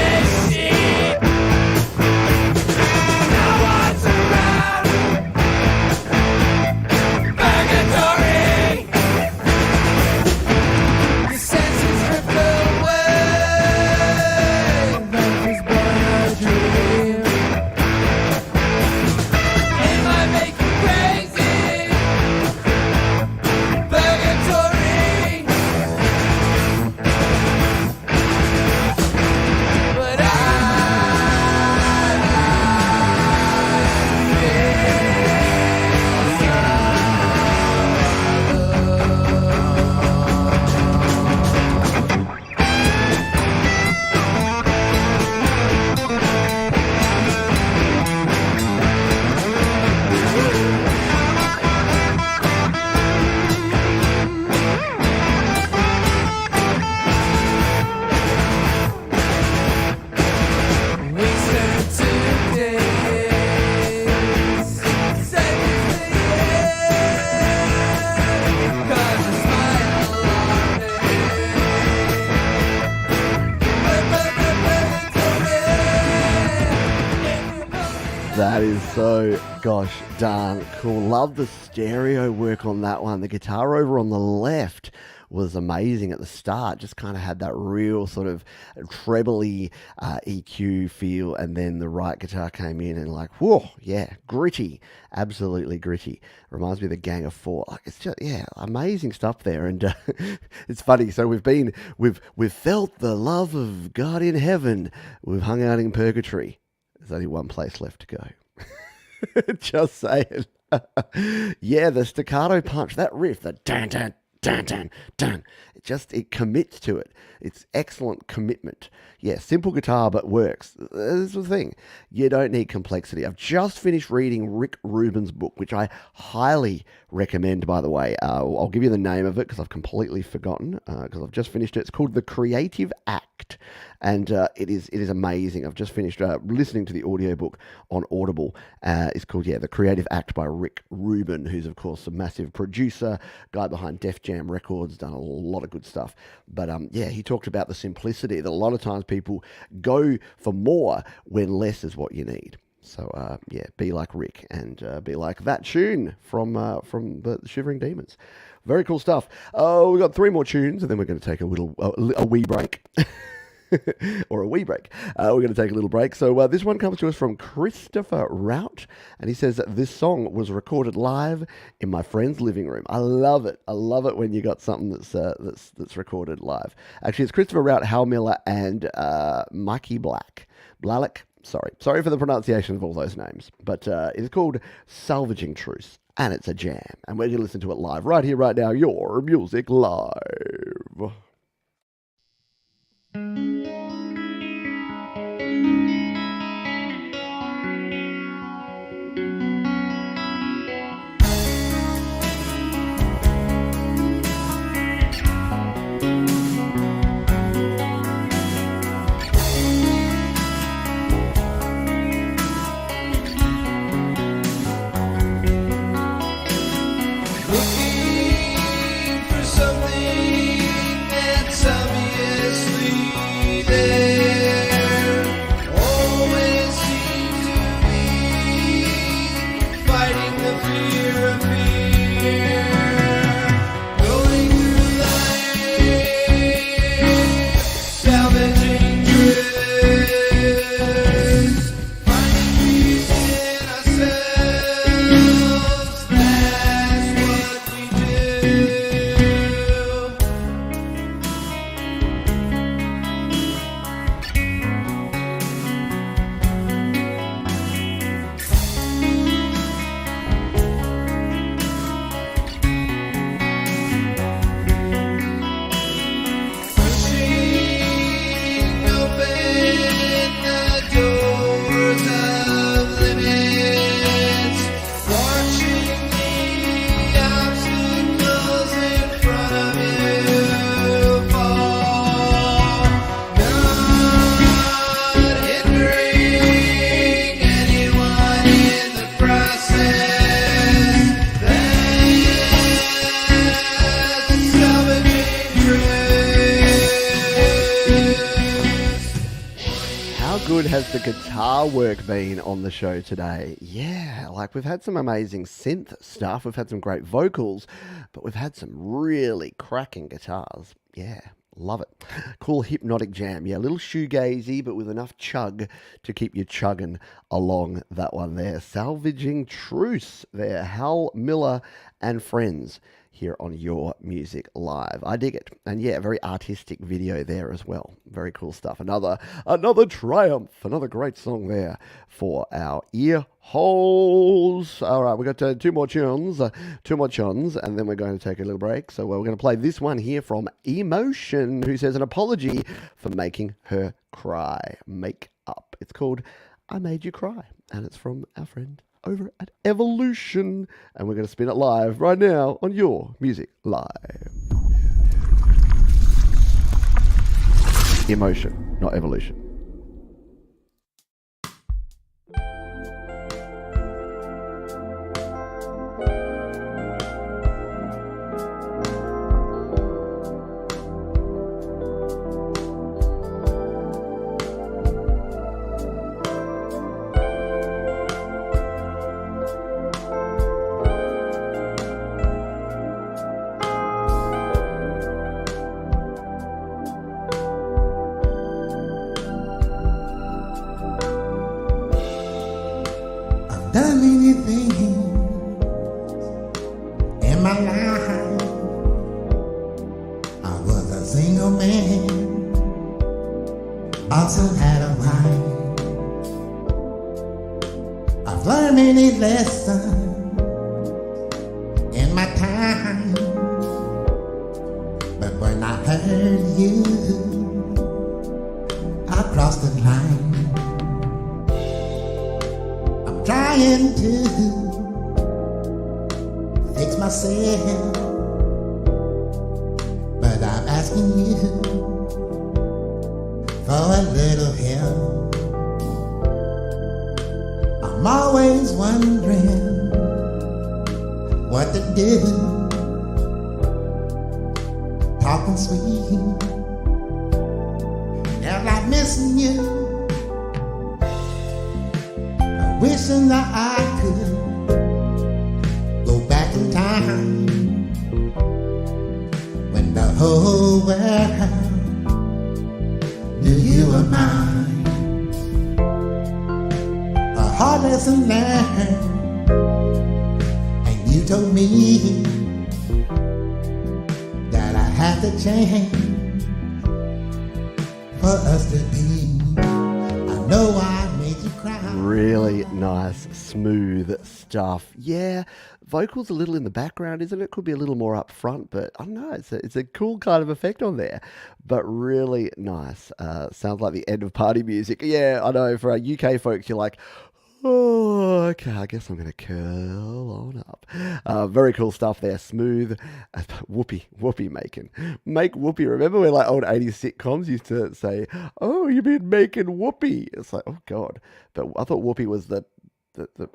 S2: That is so gosh darn cool. Love the stereo work on that one. The guitar over on the left was amazing at the start. Just kind of had that real sort of trebly EQ feel, and then the right guitar came in and like, whoa, yeah, gritty, absolutely gritty. Reminds me of the Gang of Four. Like, it's just, yeah, amazing stuff there. And it's funny. So we've felt the love of God in heaven. We've hung out in Purgatory. There's only one place left to go. Just saying. Yeah, the staccato punch, that riff, the dun dun dun dun dun. It commits to it. It's excellent commitment. Yeah, simple guitar, but works. This is the thing. You don't need complexity. I've just finished reading Rick Rubin's book, which I highly recommend, by the way. I'll give you the name of it because I've completely forgotten because I've just finished it. It's called The Creative Act, and it is amazing. I've just finished listening to the audiobook on Audible. It's called, The Creative Act by Rick Rubin, who's, of course, a massive producer, guy behind Def Jam Records, done a lot of good stuff. But he talked about the simplicity that a lot of times people go for more when less is what you need. So be like Rick and be like that tune from the Shivering Demons. Very cool stuff. We've got 3 more tunes, and then we're going to take a wee break. Or a wee break. We're going to take a little break. So this one comes to us from Christopher Rout, and he says that this song was recorded live in my friend's living room. I love it. I love it when you got something that's recorded live. Actually, it's Christopher Rout, Hal Miller, and Mikey Blalik. Sorry for the pronunciation of all those names, but it's called Salvaging Truce, and it's a jam, and we're going to listen to it live right here, right now. Your Music Live.
S1: Looking for something that's obviously there. Always seem to be fighting the fear of fear. Going through life, salvaging truth, finding peace in ourselves. That's what we do. Pushing open the doors of limits, watching the obstacles in front of you fall, not hindering anyone in the process. That's salvaging truth.
S2: How good has the guitar work been on the show today? Yeah, like we've had some amazing synth stuff, we've had some great vocals, but we've had some really cracking guitars. Yeah, love it. Cool hypnotic jam. Yeah, a little shoegazy, but with enough chug to keep you chugging along that one there. Salvaging Truce there. Hal Miller and friends here on Your Music Live. I dig it. And yeah, very artistic video there as well. Very cool stuff. Another triumph. Another great song there for our ear holes. All right, we've got 2 more tunes, and then we're going to take a little break. So we're going to play this one here from Emotion, who says an apology for making her cry. Make up. It's called I Made You Cry, and it's from our friend over at Evolution, and we're going to spin it live right now on Your Music Live. Emotion, not evolution.
S10: many things in my life. I was a single man, also had a wife. I've learned many lessons in my time, but when I heard you, I crossed the line. I'm trying to fix myself, but I'm asking you for a little help. I'm always wondering what to do. Talking sweet, and I'm missing you. I'm wishing that I could go back in time when the whole world knew you were mine. A hard lesson learned, and you told me that I had to change for us to be. I know I made you cry.
S2: Really nice, smooth stuff. Yeah, vocals a little in the background, isn't it? Could be a little more up front, but I don't know. It's a cool kind of effect on there, but really nice. Sounds like the end of party music. Yeah, I know. For our UK folks, you're like, oh, okay, I guess I'm going to curl on up. Very cool stuff there. Smooth. Whoopee making. Make whoopee. Remember when like old 80s sitcoms used to say, oh, you've been making whoopee. It's like, oh, God. But I thought whoopee was the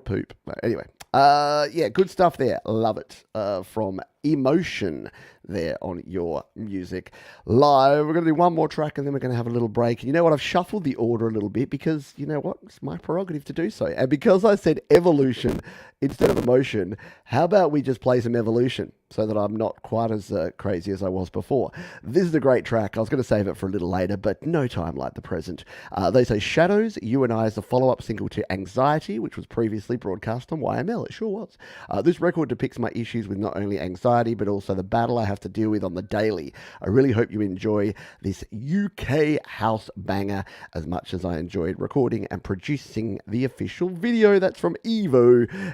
S2: poop. Anyway, yeah, good stuff there. Love it. From Emotion there on Your Music Live. We're going to do one more track and then we're going to have a little break. And you know what? I've shuffled the order a little bit because, you know what? It's my prerogative to do so. And because I said evolution instead of emotion, how about we just play some evolution so that I'm not quite as crazy as I was before. This is a great track. I was going to save it for a little later, but no time like the present. They say Shadows, You and I is the follow-up single to Anxiety, which was previously broadcast on YML. It sure was. This record depicts my issues with not only anxiety, but also the battle I have to deal with on the daily. I really hope you enjoy this UK house banger as much as I enjoyed recording and producing the official video. That's from Evolution.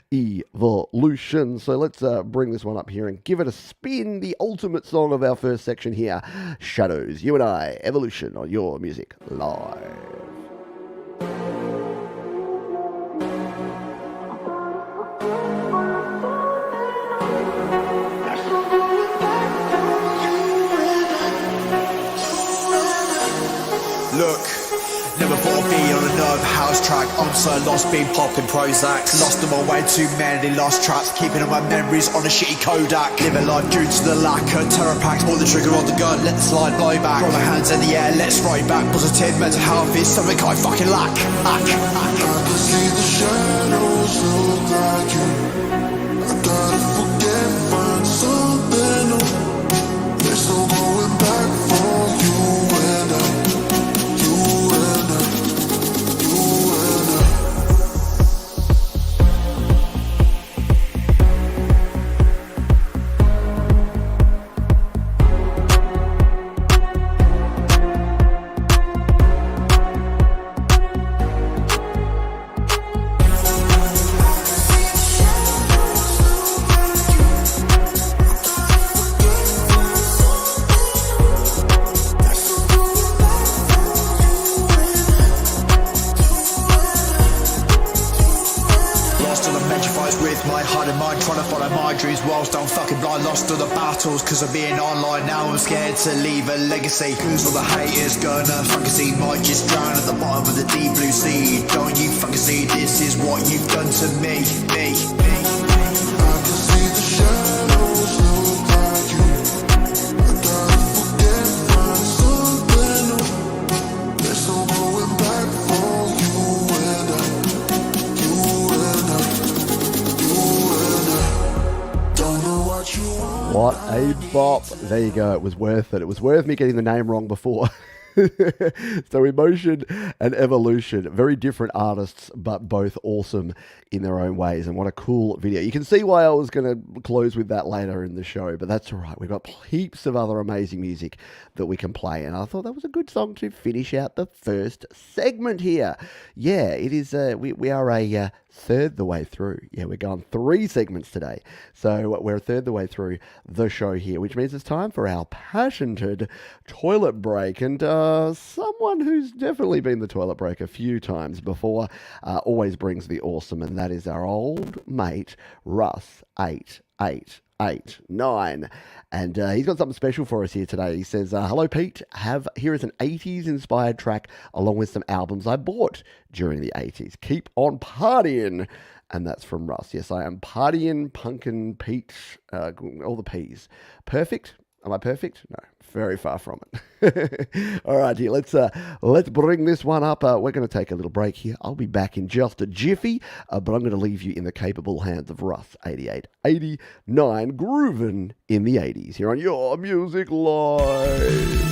S2: So let's bring this one up here and give it a spin. The ultimate song of our first section here, Shadows, You and I, Evolution on Your Music Live.
S11: Look, never thought I'd be on another house track. I'm so lost, been popping Prozacs. Lost on my way, too many lost tracks. Keeping all my memories on a shitty Kodak. Living life due to the lack of terror packs. Pull the trigger on the gun, let the slide blow back. Throw my hands in the air, let's spray back. Positive mental health is something I fucking lack. I can see the shadows look like you. I gotta forget, find something new. There's no going back for you and I. Cause I'm being online now, I'm scared to leave a legacy. Cause all the haters gonna fucking see might just drown at the bottom of the deep blue sea. Don't you fucking see this is what you've done to me, me. I can see the shadows look like you. I gotta forget, find something new. There's no going back for you and I. You and I. You and I. Don't know what you want.
S2: What a bop. There you go. It was worth it. It was worth me getting the name wrong before. So Emotion and Evolution, very different artists, but both awesome in their own ways. And what a cool video. You can see why I was going to close with that later in the show, but that's all right. We've got heaps of other amazing music that we can play. And I thought that was a good song to finish out the first segment here. Yeah, it is. We are a third the way through. Yeah, we're going 3 segments today. So we're a third the way through the show here, which means it's time for our patented toilet break. And someone who's definitely been the toilet break a few times before always brings the awesome, and that is our old mate, Russ 889. And he's got something special for us here today. He says, hello, Pete. Here is an 80s inspired track along with some albums I bought during the 80s. Keep on partying. And that's from Russ. Yes, I am partying, punkin', Pete, all the P's. Perfect? Am I perfect? No, very far from it. All right, here, let's bring this one up. We're going to take a little break here. I'll be back in just a jiffy, but I'm going to leave you in the capable hands of Russ 8889, grooving in the 80s here on Your Music Live.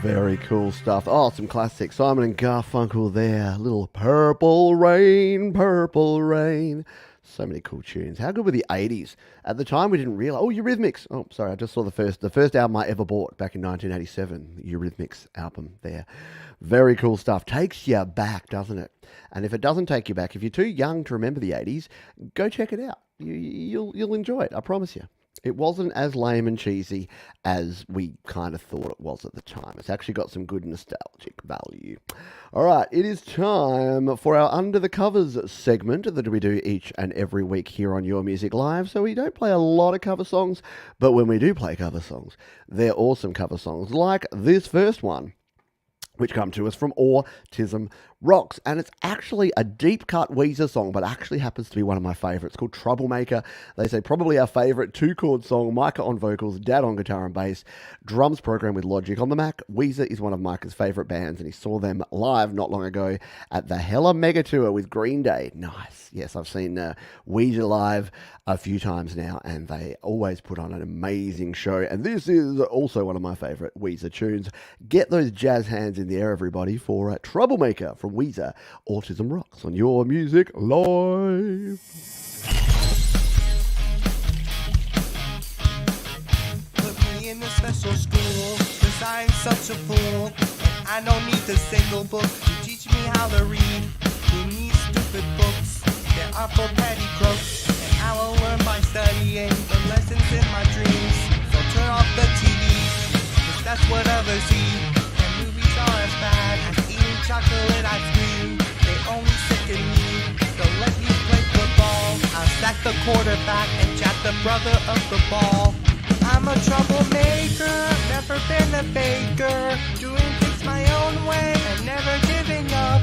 S2: Very cool stuff. Oh, some classics. Simon and Garfunkel there. Little Purple Rain, Purple Rain. So many cool tunes. How good were the 80s? At the time, we didn't realize. Oh, Eurythmics. Oh, sorry, I just saw the first album I ever bought back in 1987. The Eurythmics album there. Very cool stuff. Takes you back, doesn't it? And if it doesn't take you back, if you're too young to remember the 80s, go check it out. You'll enjoy it, I promise you. It wasn't as lame and cheesy as we kind of thought it was at the time. It's actually got some good nostalgic value. All right, it is time for our Under the Covers segment that we do each and every week here on Your Music Live. So we don't play a lot of cover songs, but when we do play cover songs, they're awesome cover songs, like this first one, which come to us from Autism Rocks. And it's actually a deep cut Weezer song, but actually happens to be one of my favorites, called Troublemaker. They say probably our favorite 2-chord song, Micah on vocals, Dad on guitar and bass, drums programmed with Logic on the Mac. Weezer is one of Micah's favorite bands, and he saw them live not long ago at the Hella Mega Tour with Green Day. Nice. Yes, I've seen Weezer live a few times now, and they always put on an amazing show. And this is also one of my favorite Weezer tunes. Get those jazz hands in the air, everybody, for Troublemaker from Weezer, Autism Rocks on Your Music Live.
S12: Put me in a special school, 'cause I'm such a fool. And I don't need a single book to teach me how to read. Who needs stupid books? There are for petty crooks. And I will learn by studying the lessons in my dreams. So turn off the TVs, 'cause that's what others see. And movies are as bad as eating chocolate ice cream. They only sicken me, so let me play football. I'll sack the quarterback and jack the brother of the ball. I'm a troublemaker, never been a baker, doing things my own way and never giving up.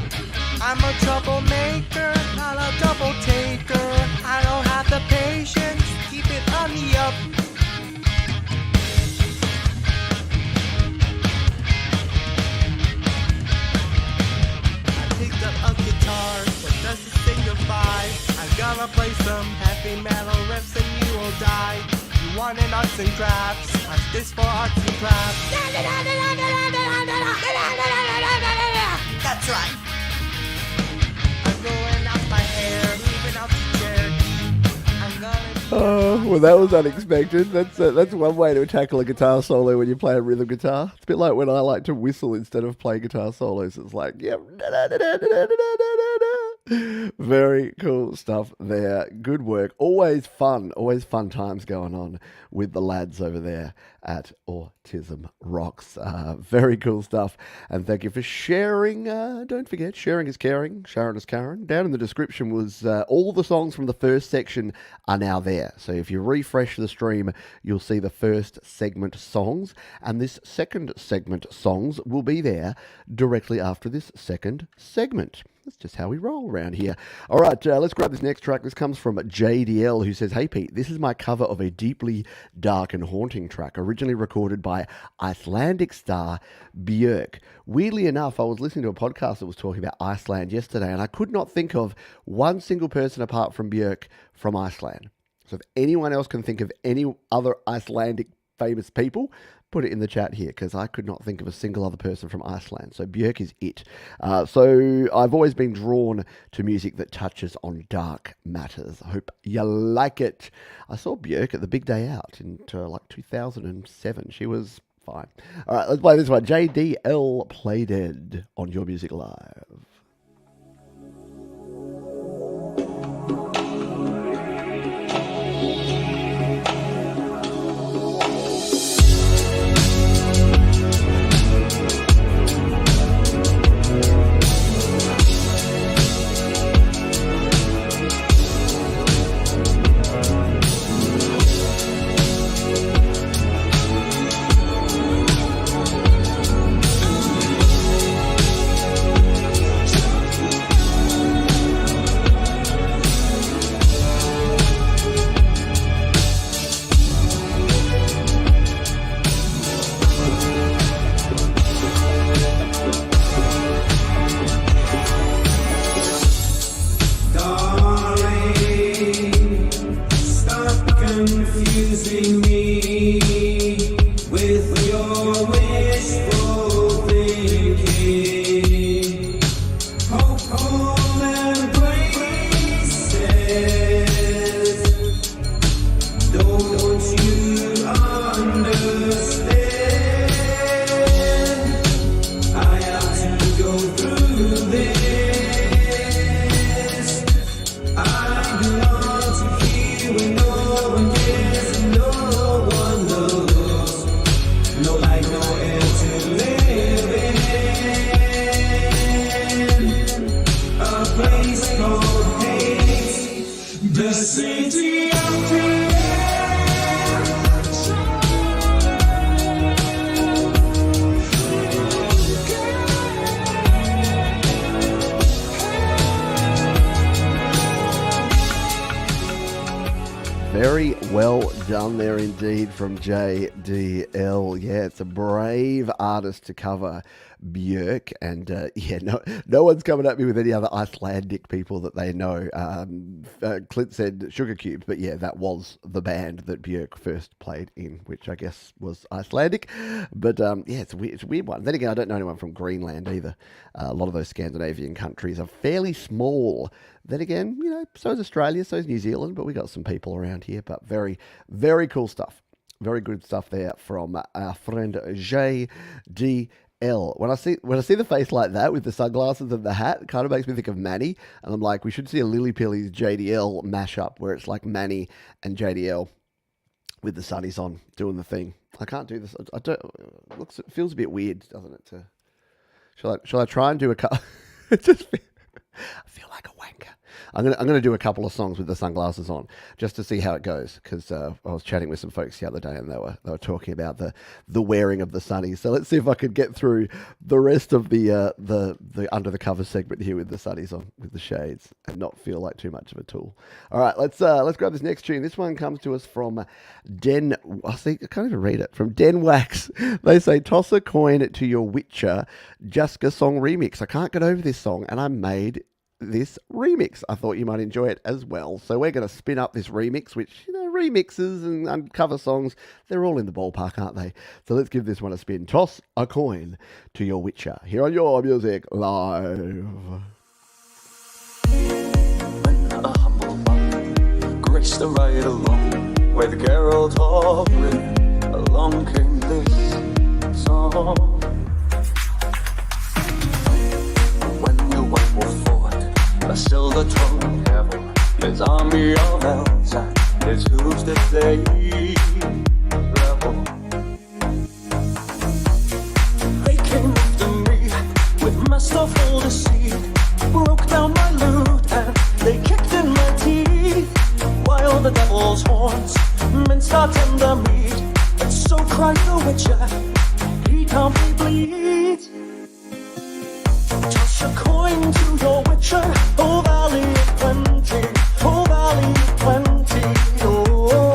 S12: I'm a troublemaker, not a double taker. I don't have the patience, keep it on the up. Picked up a guitar, what does it signify? I'm gonna play some heavy metal riffs and you will die. You want an arts and crafts, watch this for arts and crafts. That's right. I'm going out my hair, moving out the chair. I'm gonna be
S2: Oh, well, that was unexpected. That's one way to tackle a guitar solo when you play a rhythm guitar. It's a bit like when I like to whistle instead of play guitar solos. It's like, yep. Very cool stuff there. Good work. Always fun times going on with the lads over there at Autism Rocks. Very cool stuff. And thank you for sharing. Don't forget, sharing is caring. Sharon is Karen. Down in the description was all the songs from the first section are now there. So if you refresh the stream, you'll see the first segment songs. And this second segment songs will be there directly after this second segment. That's just how we roll around here. All right, let's grab this next track. This comes from JDL, who says, "Hey Pete, this is my cover of a deeply dark and haunting track, originally recorded by Icelandic star Björk. Weirdly enough, I was listening to a podcast that was talking about Iceland yesterday, and I could not think of one single person apart from Björk from Iceland. So if anyone else can think of any other Icelandic famous people, put it in the chat here, because I could not think of a single other person from Iceland. So Björk is it. So I've always been drawn to music that touches on dark matters. I hope you like it. I saw Björk at the Big Day Out in like 2007. She was fine. All right, let's play this one. JDL Play Dead on Your Music Live.
S13: Home and places
S2: Very well done there indeed from JDL. Yeah, it's a brave artist to cover Björk, and no one's coming at me with any other Icelandic people that they know. Clint said Sugar Cubes, but yeah, that was the band that Björk first played in, which I guess was Icelandic. But it's a weird one. Then again, I don't know anyone from Greenland either. A lot of those Scandinavian countries are fairly small. Then again, so is Australia, so is New Zealand, but we got some people around here. But very, very cool stuff. Very good stuff there from our friend JDL. When I see the face like that with the sunglasses and the hat, it kind of makes me think of Manny. And I'm like, we should see a Lily Pilly's JDL mashup where it's like Manny and JDL with the sunnies on doing the thing. I can't do this. I don't. It feels a bit weird, doesn't it? Shall I try and do a cut? I feel like a wanker. I'm gonna do a couple of songs with the sunglasses on just to see how it goes, because I was chatting with some folks the other day and they were talking about the wearing of the sunnies. So let's see if I could get through the rest of the under the cover segment here with the sunnies on, with the shades, and not feel like too much of a tool. All right, let's grab this next tune. This one comes to us from I can't even read it. From Den Wax. They say, toss a coin to your Witcher Juska song remix. I can't get over this song, and I made this remix. I thought you might enjoy it as well. So we're going to spin up this remix, which, remixes and cover songs, they're all in the ballpark, aren't they? So let's give this one a spin. Toss a coin to your Witcher here on Your Music Live.
S13: When a humble one graced the ride along with Geralt of Rivia, along came this song. When you walk forward, a silver-tongued devil, his army of elves and his hooves that they revel. They came after me with masterful deceit, broke down my lute and they kicked in my teeth, while the devil's horns minced our tender meat, and so cried the Witcher, he can't be bleed. Toss a coin to your Witcher, oh valley of plenty, oh valley of plenty, oh.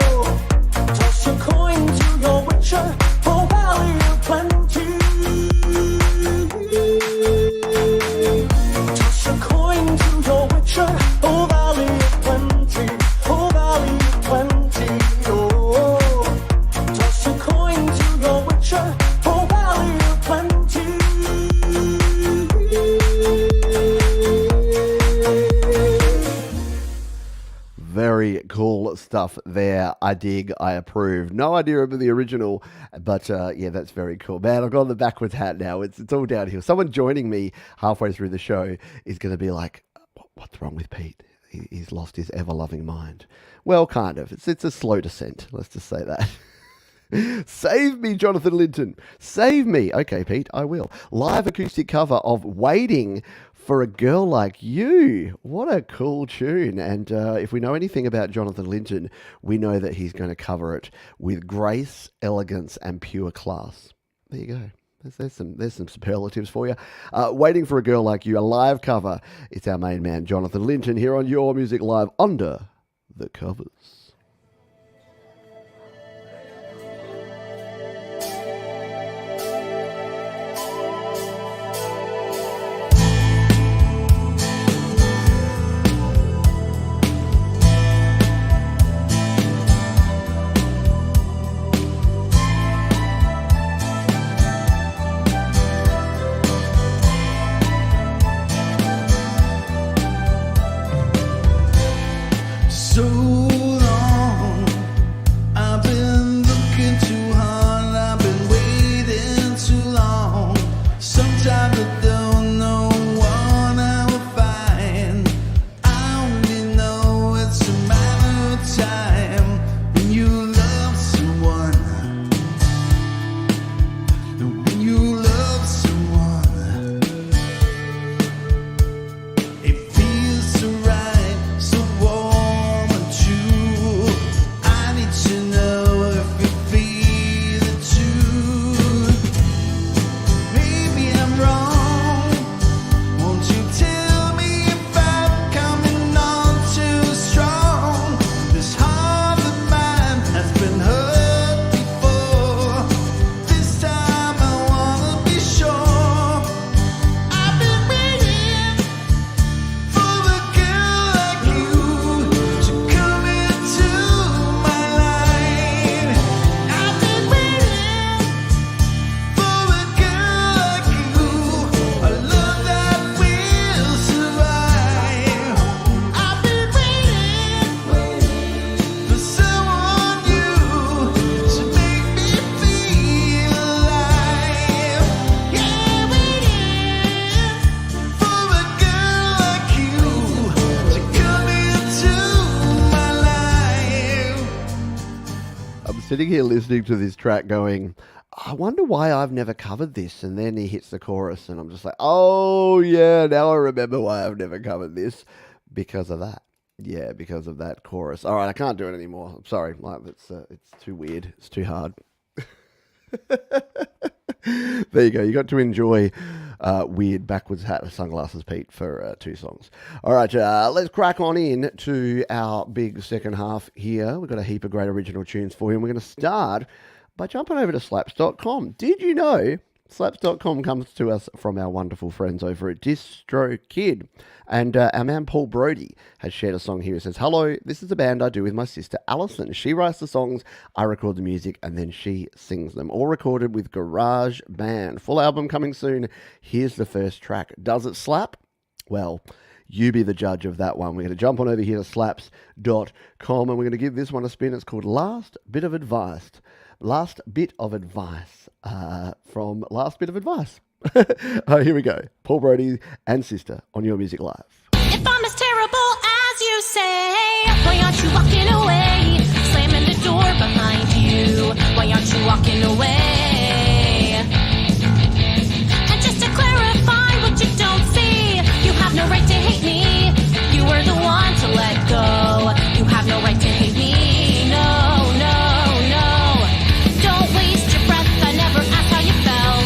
S13: Toss a coin to your Witcher, oh valley of plenty. Toss a coin to your Witcher, oh valley of plenty, oh valley of plenty, oh. Toss a coin to your Witcher, oh valley of plenty.
S2: Very cool stuff there. I dig. I approve. No idea of the original, but yeah, that's very cool. Man, I've got the backwards hat now. It's all downhill. Someone joining me halfway through the show is going to be like, what's wrong with Pete? He's lost his ever-loving mind. Well, kind of. It's a slow descent. Let's just say that. Save me, Jonathan Linton. Save me. Okay, Pete, I will. Live acoustic cover of Waiting for a Girl Like You. What a cool tune. And if we know anything about Jonathan Linton, we know that he's going to cover it with grace, elegance, and pure class. There you go. There's some superlatives for you. Waiting for a Girl Like You, a live cover. It's our main man, Jonathan Linton, here on Your Music Live under the covers.
S10: So long.
S2: sitting here listening to this track going, I wonder why I've never covered this. And then he hits the chorus and I'm just like, oh yeah, now I remember why I've never covered this. Because of that. Yeah, because of that chorus. All right, I can't do it anymore. I'm sorry. Like, it's too weird. It's too hard. There you go. You got to enjoy Weird Backwards Hat of Sunglasses Pete for 2 songs. All right, let's crack on in to our big second half here. We've got a heap of great original tunes for you. And we're going to start by jumping over to slaps.com. Did you know slaps.com comes to us from our wonderful friends over at DistroKid? And our man Paul Brody has shared a song here. He says, hello, this is a band I do with my sister Alison. She writes the songs, I record the music, and then she sings them. All recorded with Garage Band. Full album coming soon. Here's the first track. Does it slap? Well, you be the judge of that one. We're going to jump on over here to slaps.com and we're going to give this one a spin. It's called Last Bit of Advice. Last Bit of Advice from Last Bit of Advice. Here we go. Paul Brody and Sister on Your Music Live.
S9: If I'm as terrible as you say, why aren't you walking away? Slamming the door behind you, why aren't you walking away? And just to clarify what you don't see, you have no right to hate me. You were the one to let go. You have no right to hate me. No, no, no. Don't waste your breath. I never asked how you felt.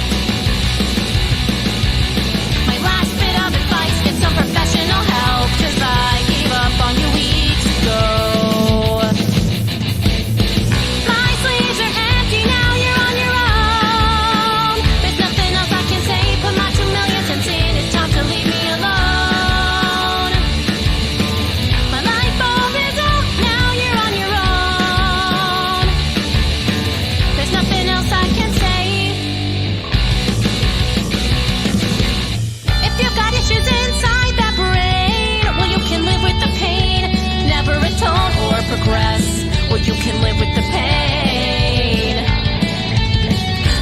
S9: My last bit of advice, get some professional help, 'cause I gave up on you weeks ago. My sleeves are empty, now you're on your own. There's nothing else I can say, put my 2 million cents in, it's time to leave me alone. My light bulb is out, now you're on your own. There's nothing else I can say. If you've got issues inside that brain, well, you can live with the pain. Never atone or progress, or you can live with the pain.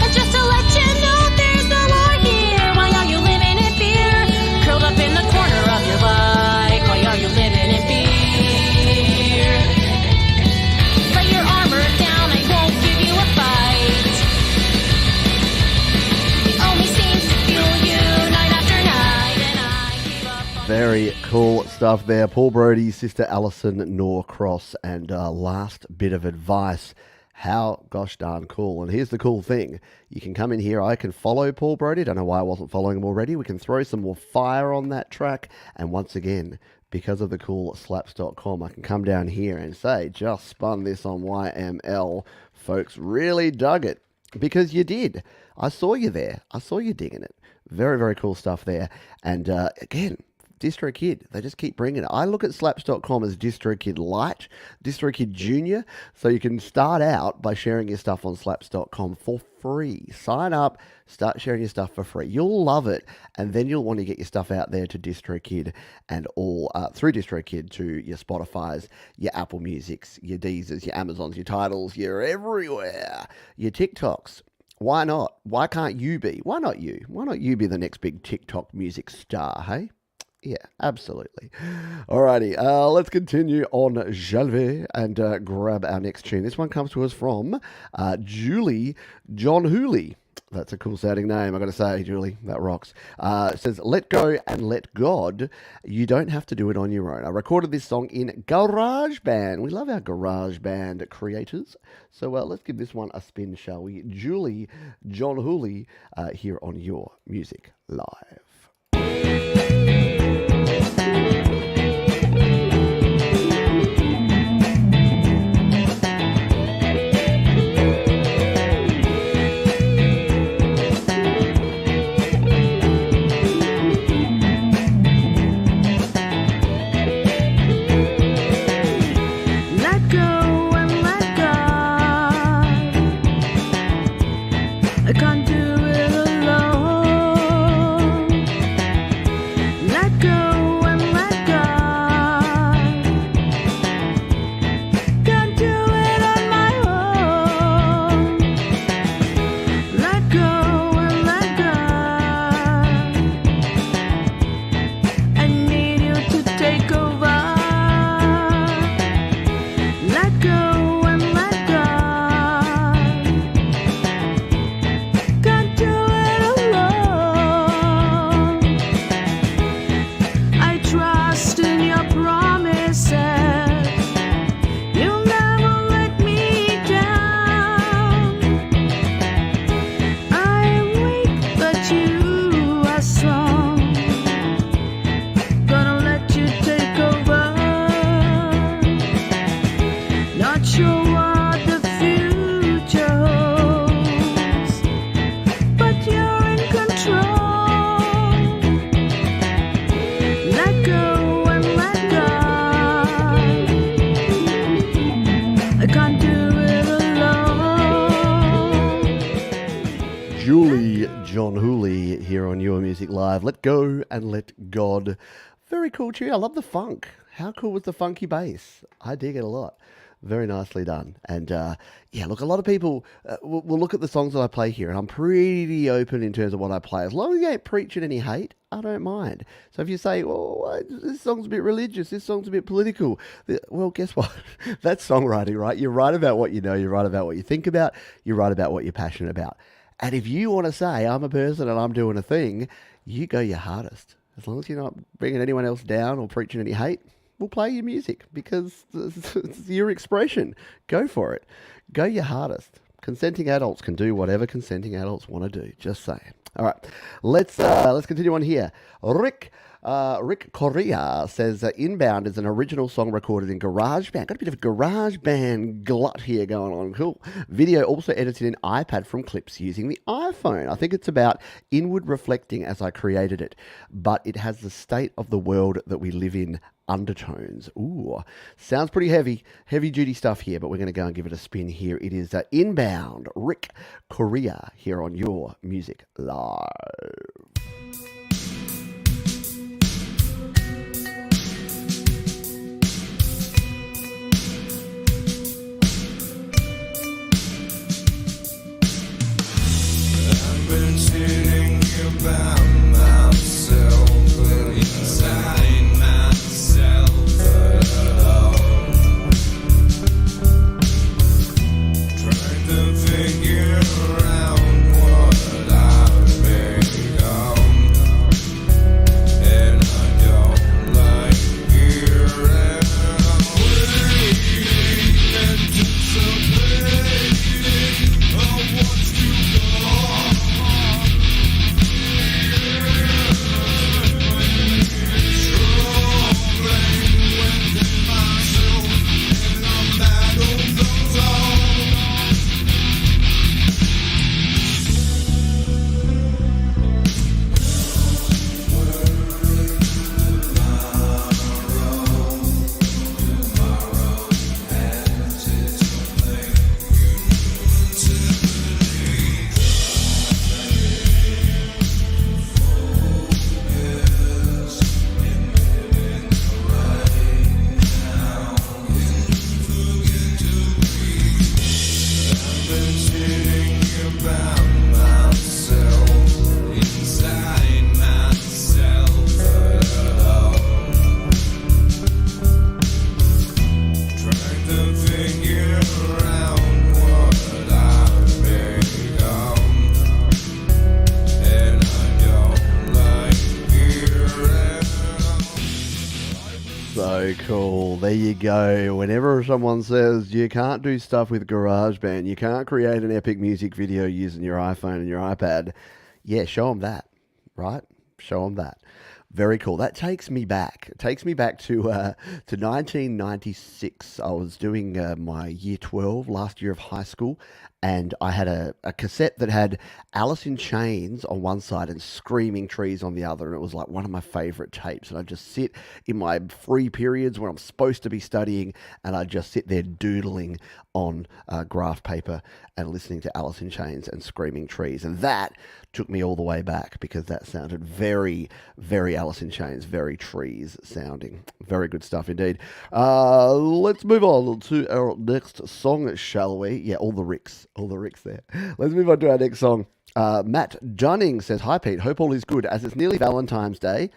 S9: And just to let you know, there's no more here. Why are you living in fear? Curled up in the corner of your bike, why are you living in fear? Lay your armor down, I won't give you a fight. It only seems to fuel you night after night, and I give up on
S2: Very cool stuff there. Paul Brody, Sister Alison Norcross, and Last Bit of Advice. How gosh darn cool. And here's the cool thing. You can come in here. I can follow Paul Brody. Don't know why I wasn't following him already. We can throw some more fire on that track. And once again, because of the cool slaps.com, I can come down here and say, just spun this on YML. Folks really dug it. Because you did. I saw you there. I saw you digging it. Very, very cool stuff there. And again, DistroKid, they just keep bringing it. I look at slaps.com as DistroKid Lite, DistroKid Junior, so you can start out by sharing your stuff on slaps.com for free. Sign up, start sharing your stuff for free. You'll love it, and then you'll want to get your stuff out there to DistroKid and all, through DistroKid to your Spotifys, your Apple Musics, your Deezers, your Amazons, your Tidals, you're everywhere, your TikToks. Why not? Why can't you be? Why not you? Why not you be the next big TikTok music star, hey? Yeah, absolutely. Alrighty, let's continue on Jalve and grab our next tune. This one comes to us from Julie John Hooley. That's a cool sounding name, I gotta say, Julie. That rocks. It says, let go and let God. You don't have to do it on your own. I recorded this song in Garage Band. We love our Garage Band creators. So let's give this one a spin, shall we? Julie John Hooley here on Your Music Live.
S4: Let go and let God. I can't do it alone.
S2: here on Your Music Live. Let Go and Let God. Very cool tune. I love the funk. How cool was the funky bass? I dig it a lot. Very nicely done. And yeah, look, a lot of people will look at the songs that I play here, and I'm pretty open in terms of what I play. As long as you ain't preaching any hate, I don't mind. So if you say, oh, this song's a bit religious, this song's a bit political, well, guess what? That's songwriting, right? You write about what you know, you write about what you think about, you write about what you're passionate about. And if you want to say, I'm a person and I'm doing a thing, you go your hardest. As long as you're not bringing anyone else down or preaching any hate, we'll play your music because it's your expression. Go for it. Go your hardest. Consenting adults can do whatever consenting adults want to do. Just saying. All right, let's continue on here. Rick Correa says Inbound is an original song recorded in GarageBand. Got a bit of GarageBand glut here going on. Cool. Video also edited in iPad from clips using the iPhone. I think it's about inward reflecting as I created it, but it has the state of the world that we live in undertones. Ooh, sounds pretty heavy duty stuff here, but we're going to go and give it a spin here. It is Inbound, Rick Correa here on Your Music Live.
S7: I've been sitting here by myself, inside myself alone, trying to figure out what I've become, and I don't like hearing anticipating of what's to come.
S2: So cool. There you go. Whenever someone says you can't do stuff with GarageBand, you can't create an epic music video using your iPhone and your iPad, yeah, show them that, right? Show them that. Very cool. That takes me back. It takes me back to 1996. I was doing my year 12, last year of high school, and I had a cassette that had Alice in Chains on one side and Screaming Trees on the other, and it was like one of my favorite tapes. And I'd just sit in my free periods when I'm supposed to be studying, and I'd just sit there doodling on graph paper and listening to Alice in Chains and Screaming Trees. And that took me all the way back because that sounded very, very Alice in Chains, very Trees sounding. Very good stuff indeed. Let's move on to our next song, shall we? Yeah, all the Ricks there. Let's move on to our next song. Matt Dunning says, "Hi Pete, hope all is good as it's nearly Valentine's Day."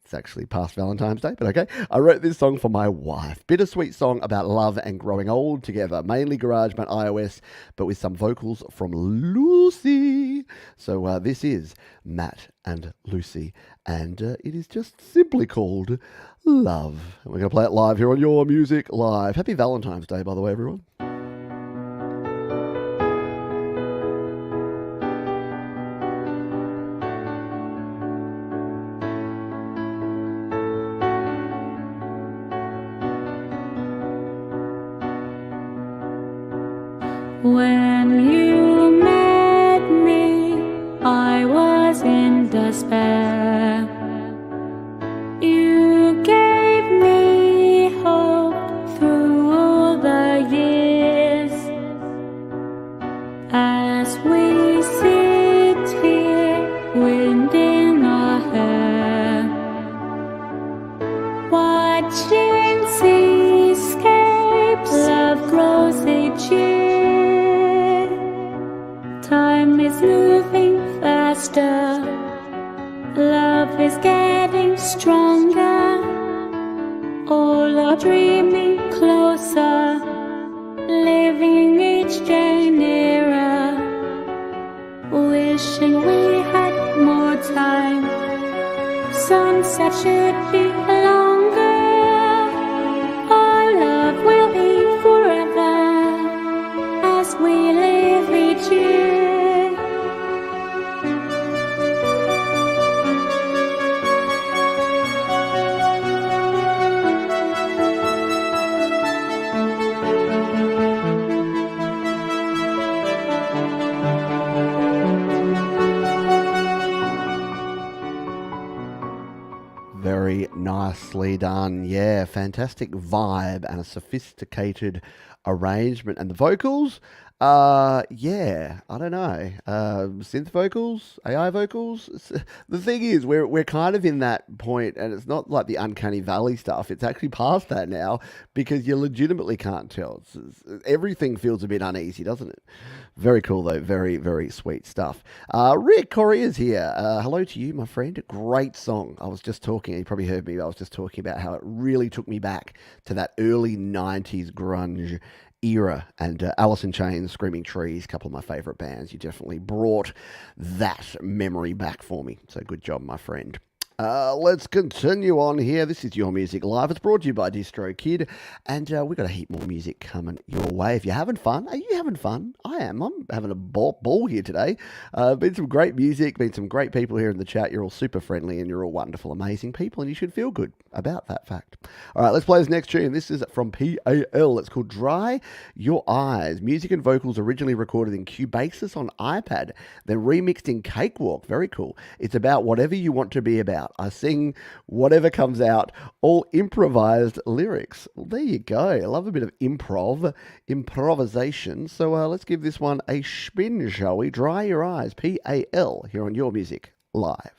S2: It's actually past Valentine's Day, but okay. I wrote this song for my wife. Bittersweet song about love and growing old together. Mainly GarageBand iOS, but with some vocals from Lucy. So this is Matt and Lucy, and it is just simply called Love. And we're going to play it live here on Your Music Live. Happy Valentine's Day, by the way, everyone.
S4: When you met me, I was in despair. You gave me hope through all the years. As we sit here, wind in getting closer, living each day nearer, wishing we had more time. Sunset should be longer. Our love will be forever as we live each year.
S2: Very nicely done. Yeah, fantastic vibe and a sophisticated arrangement. And the vocals, yeah, I don't know. Synth vocals, AI vocals. The thing is, we're kind of in that point, and it's not like the Uncanny Valley stuff. It's actually past that now because you legitimately can't tell. Everything feels a bit uneasy, doesn't it? Very cool, though. Very, very sweet stuff. Rick Corrier's here. Hello to you, my friend. Great song. I was just talking, you probably heard me, I was just talking about how it really took me back to that early 90s grunge era, and Alice in Chains, Screaming Trees, a couple of my favourite bands. You definitely brought that memory back for me. So good job, my friend. Let's continue on here. This is Your Music Live. It's brought to you by DistroKid, and we've got a heap more music coming your way. If you're having fun, are you having fun? I am. I'm having a ball here today. Been some great music, been some great people here in the chat. You're all super friendly, and you're all wonderful, amazing people, and you should feel good about that fact. All right, let's play this next tune. This is from PAL. It's called Dry Your Eyes. Music and vocals originally recorded in Cubasis on iPad, then remixed in Cakewalk. Very cool. It's about whatever you want to be about. I sing whatever comes out, all improvised lyrics. Well, there you go. I love a bit of improvisation. So let's give this one a spin, shall we? Dry Your Eyes, PAL, here on Your Music Live.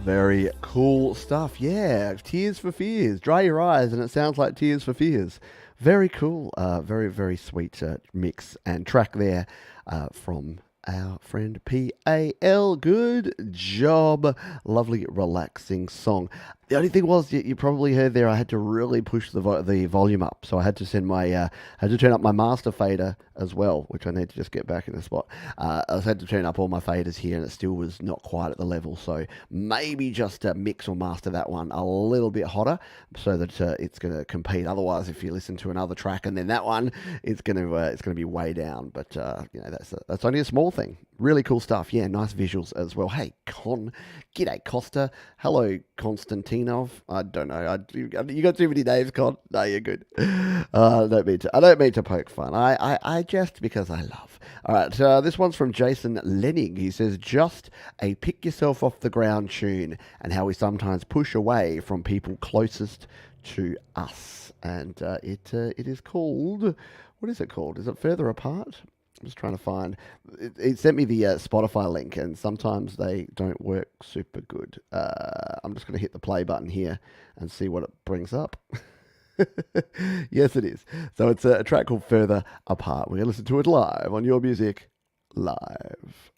S2: Very cool stuff. Yeah, Tears for Fears. Dry Your Eyes, and it sounds like Tears for Fears. Very cool. Very, very sweet mix and track there from our friend PAL. Good job. Lovely, relaxing song. The only thing was, you probably heard there, I had to really push the volume up. So I had to send my, had to turn up my master fader as well, which I need to just get back in the spot. I had to turn up all my faders here, and it still was not quite at the level. So maybe just mix or master that one a little bit hotter so that it's going to compete. Otherwise, if you listen to another track and then that one, it's going to be way down. But you know, that's only a small thing. Really cool stuff. Yeah, nice visuals as well. Hey, G'day, Costa. Hello, Konstantinov. I don't know. You got too many names, Con. No, you're good. I don't mean to poke fun. I jest because I love. All right, this one's from Jason Lenning. He says, just a pick yourself off the ground tune, and how we sometimes push away from people closest to us. And it is called, what is it called? Is it Further Apart? I'm just trying to find. It sent me the Spotify link, and sometimes they don't work super good. I'm just going to hit the play button here and see what it brings up. Yes, it is. So it's a track called Further Apart. We're going to listen to it live on Your Music Live.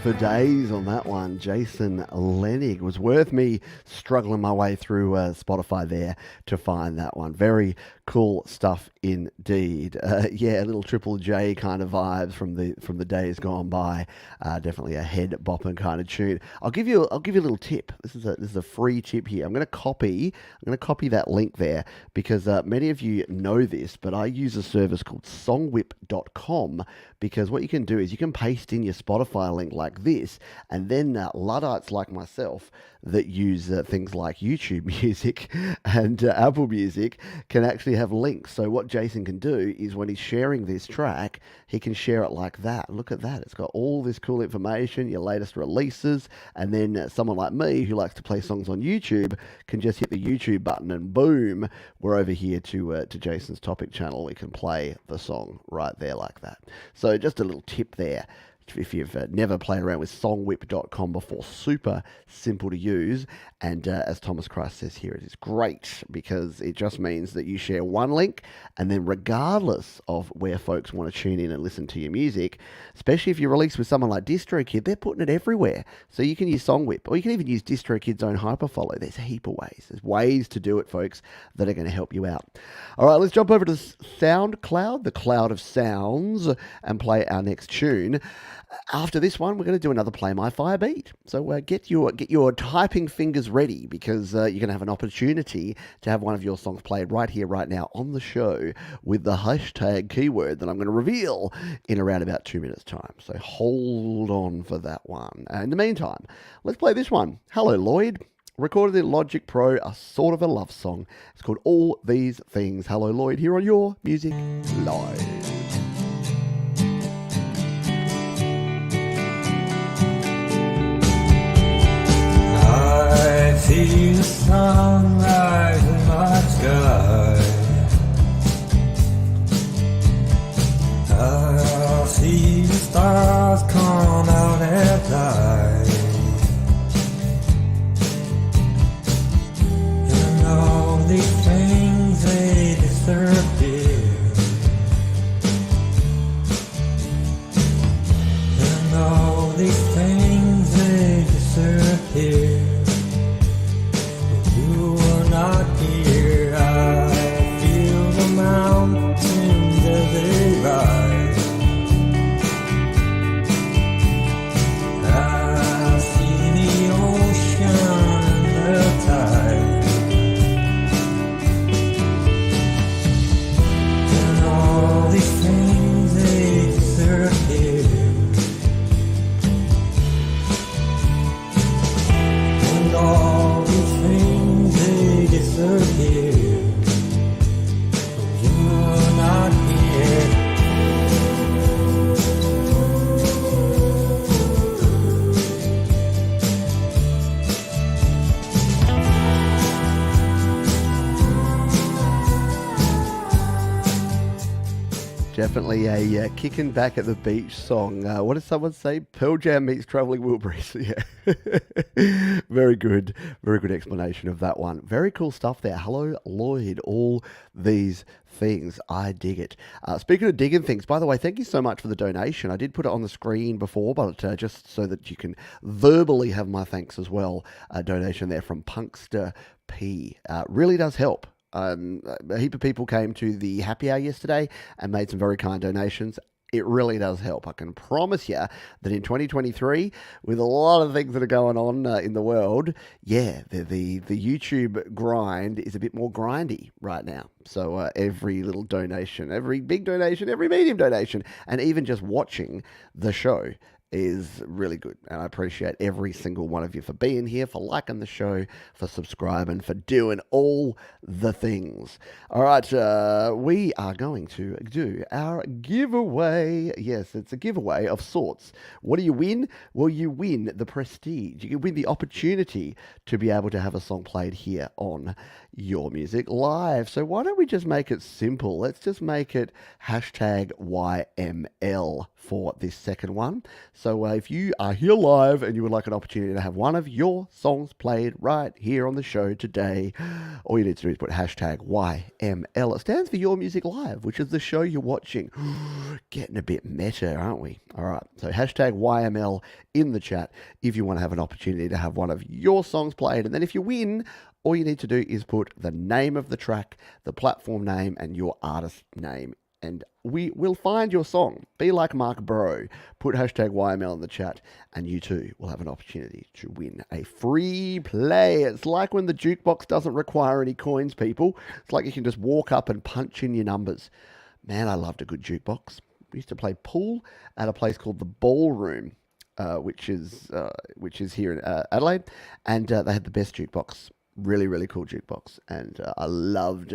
S2: For days on that one. Jason Lenig. Was worth me struggling my way through Spotify there to find that one. Very cool stuff indeed. Yeah, a little Triple J kind of vibes from the days gone by. Definitely a head bopping kind of tune. I'll give you a little tip. This is a free tip here. I'm going to copy that link there because many of you know this, but I use a service called songwhip.com, because what you can do is you can paste in your Spotify link like this, and then Luddites like myself that use things like YouTube Music and Apple Music can actually have links. So what Jason can do is when he's sharing this track, he can share it like that. Look at that. It's got all this cool information, your latest releases, and then someone like me who likes to play songs on YouTube can just hit the YouTube button and boom, we're over here to Jason's topic channel. We can play the song right there like that. So just a little tip there. If you've never played around with songwhip.com before, super simple to use. And as Thomas Christ says here, it is great because it just means that you share one link, and then regardless of where folks want to tune in and listen to your music, especially if you release with someone like DistroKid, they're putting it everywhere. So you can use Songwhip, or you can even use DistroKid's own hyperfollow. There's a heap of ways. There's ways to do it, folks, that are going to help you out. All right, let's jump over to SoundCloud, the cloud of sounds, and play our next tune. After this one, we're going to do another Play My Fire beat. So get your typing fingers ready, because you're going to have an opportunity to have one of your songs played right here, right now on the show with the hashtag keyword that I'm going to reveal in around about 2 minutes' time. So hold on for that one. In the meantime, let's play this one. Hello, Lloyd. Recorded in Logic Pro, a sort of a love song. It's called All These Things. Hello, Lloyd, here on Your Music Live.
S3: I see the sunrise in my sky. I see the stars come out at night. And all these things, they disappear. And all these things, they disappear. Not here, I
S2: Definitely a kicking back at the beach song. What does someone say? Pearl Jam meets Traveling Wilburys. Yeah. Very good explanation of that one. Very cool stuff there. Hello, Lloyd. All these things. I dig it. Speaking of digging things, by the way, thank you so much for the donation. I did put it on the screen before, but just so that you can verbally have my thanks as well. A donation there from Punkster P. Really does help. A heap of people came to the happy hour yesterday and made some very kind donations. It really does help. I can promise you that in 2023, with a lot of things that are going on in the world, yeah, the YouTube grind is a bit more grindy right now. So every little donation, every big donation, every medium donation, and even just watching the show is really good. And I appreciate every single one of you for being here, for liking the show, for subscribing, for doing all the things. All right, we are going to do our giveaway. Yes, it's a giveaway of sorts. What do you win? Well, you win the prestige. You win the opportunity to be able to have a song played here on Your Music Live. So why don't we just make it simple? Let's just make it hashtag YML for this second one. So if you are here live and you would like an opportunity to have one of your songs played right here on the show today, all you need to do is put hashtag YML. It stands for Your Music Live, which is the show you're watching. Getting a bit meta, aren't we? All right, so hashtag YML in the chat if you want to have an opportunity to have one of your songs played. And then if you win, all you need to do is put the name of the track, the platform name, and your artist name, and we will find your song. Be like Mark Bro. Put hashtag YML in the chat, and you too will have an opportunity to win a free play. It's like when the jukebox doesn't require any coins, people. It's like you can just walk up and punch in your numbers. Man, I loved a good jukebox. We used to play pool at a place called the Ballroom, which is here in Adelaide, and they had the best jukebox. Really, really cool jukebox. And I loved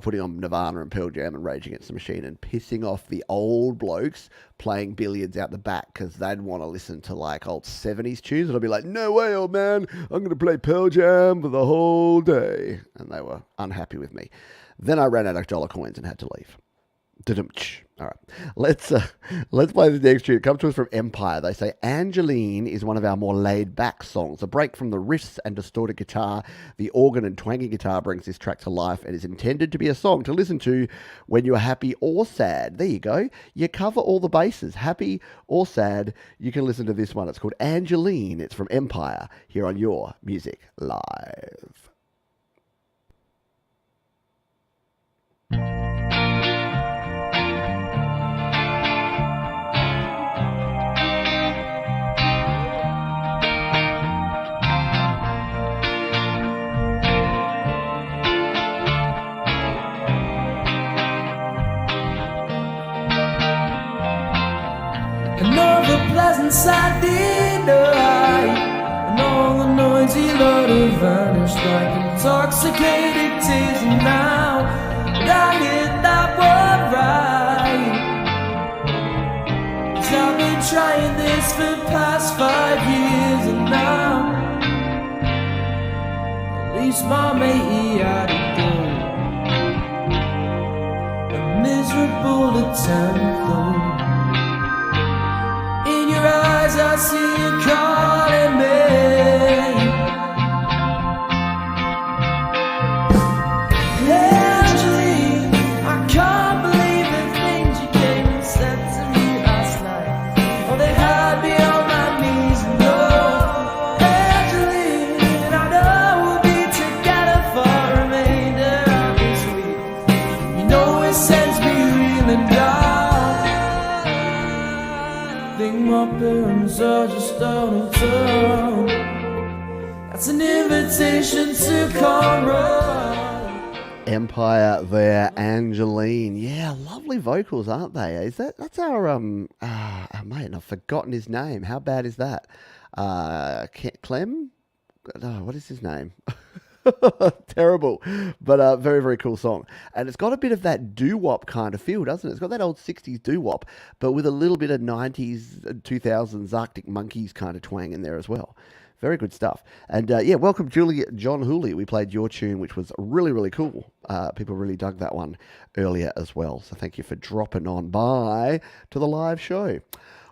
S2: putting on Nirvana and Pearl Jam and Rage Against the Machine and pissing off the old blokes playing billiards out the back because they'd want to listen to like old 70s tunes. And I'd be like, no way, old man. I'm going to play Pearl Jam for the whole day. And they were unhappy with me. Then I ran out of dollar coins and had to leave. All right, let's play the next tune. It comes to us from Empire. They say, Angeline is one of our more laid-back songs. A break from the riffs and distorted guitar, the organ and twangy guitar brings this track to life and is intended to be a song to listen to when you're happy or sad. There you go. You cover all the bases, happy or sad. You can listen to this one. It's called Angeline. It's from Empire here on Your Music Live.
S3: Another pleasant Saturday night, and all the noisy laughter vanished like intoxicated tears. And now that I hit that one right, 'cause I've been trying this for the past 5 years, and now at least my matey had to go. A miserable attempt though. In your eyes I see you calling me. Angeline, I can't believe the things you came and said to me last night. Oh, they had me on my knees and oh, Angeline, I know we'll be together for the remainder of this week. You know it sends me reeling down. Think my parents are just out of town. That's an invitation to come round.
S2: Empire there, Angeline. Yeah, lovely vocals, aren't they? That's our mate, and I've forgotten his name. How bad is that? Clem? Oh, what is his name? Terrible, but very, very cool song. And it's got a bit of that doo-wop kind of feel, doesn't it? It's got that old 60s doo-wop, but with a little bit of 90s, 2000s Arctic Monkeys kind of twang in there as well. Very good stuff. And yeah, welcome Julie John Hooley. We played your tune, which was really, really cool. People really dug that one earlier as well. So thank you for dropping on by to the live show.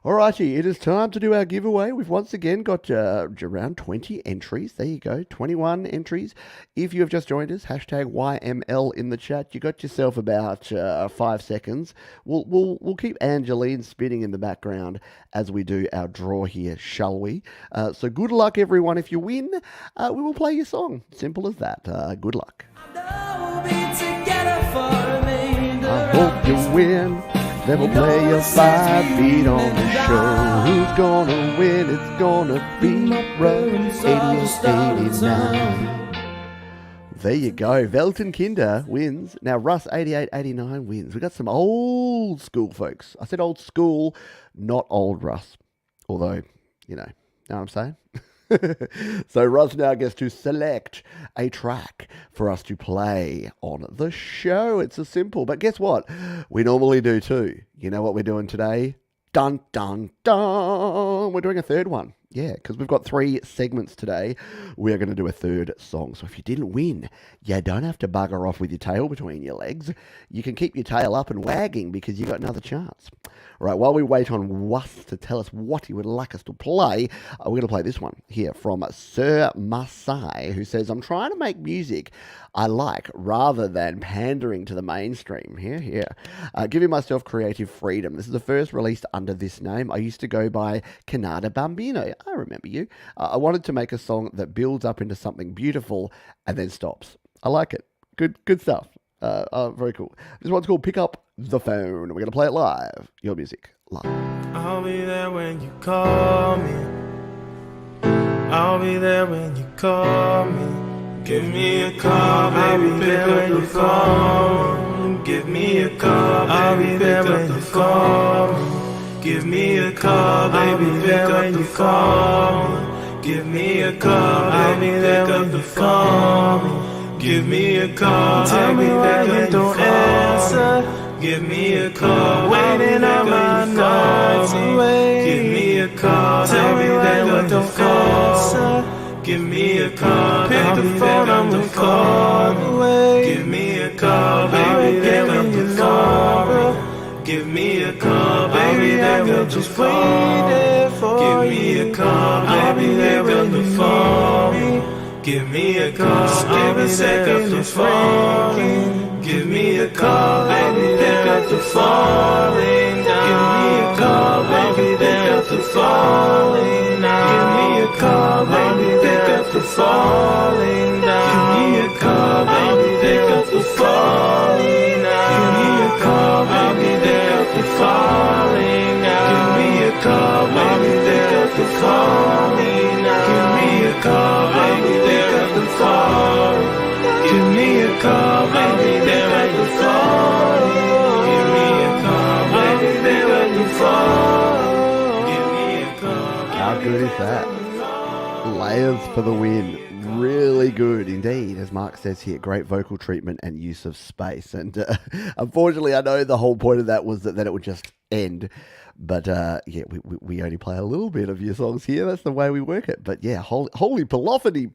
S2: Alrighty, it is time to do our giveaway. We've once again got around 20 entries. There you go, 21 entries. If you have just joined us, hashtag YML in the chat. You got yourself about 5 seconds. We'll keep Angeline spinning in the background as we do our draw here, shall we? So good luck, everyone. If you win, we will play your song. Simple as that. Good luck. I hope you win. Then we'll play a 5 beat on the show. Who's gonna win? It's gonna be Russ 8889. There you go. Velton Kinder wins. Now Russ 8889 wins. We got some old school folks. I said old school, not old Russ. Although, you know what I'm saying? So Russ now gets to select a track for us to play on the show. It's as simple, but guess what? We normally do too. You know what we're doing today? Dun, dun, dun. We're doing a third one. Yeah, because we've got 3 segments today. We are going to do a third song. So if you didn't win, you don't have to bugger off with your tail between your legs. You can keep your tail up and wagging because you got another chance. All right, while we wait on Wuss to tell us what he would like us to play, we're going to play this one here from Sir Masai, who says, I'm trying to make music I like rather than pandering to the mainstream. Here. Giving myself creative freedom. This is the first released under this name. I used to go by Canada Bambino. I remember you. I wanted to make a song that builds up into something beautiful and then stops. I like it. Good stuff. Very cool. This one's called Pick Up the Phone. We're going to play it live. Your music live.
S3: I'll be there when you call me. I'll be there when you call me. Give me a call, baby, pick up the phone. Give me a call, I'll be there when you call me. Give me a call, baby, pick up the phone. Give me a call, I'll be there when you call me. Give me a call, tell me why you don't answer. Give me a call, waiting on my nights away. Give me a call, tell me why you don't answer. Give me a call, pick the phone, I'm gonna call away. Give me a call, baby, pick up the phone. Give me a call, baby, I'm just waiting for you. Give me a call, baby, pick up the phone. Give me a call, baby, pick up the phone. Give me a call, baby, pick up the phone. Give me a call, baby, pick up the phone. Give me a call, baby, pick up the falling down. Give me a call, baby, pick up the falling down. Give me a call, baby, pick up the falling down. Give me a call, baby, pick up the falling down. Give me a call, baby, pick up the falling. Give me a call, baby, pick up the falling. Give me a call, baby, pick up the falling. Give me a call.
S2: How good is that? Layers for the win. Really good indeed, as Mark says here. Great vocal treatment and use of space. And unfortunately, I know the whole point of that was that it would just end. But yeah, we only play a little bit of your songs here. That's the way we work it. But yeah, holy polyphony.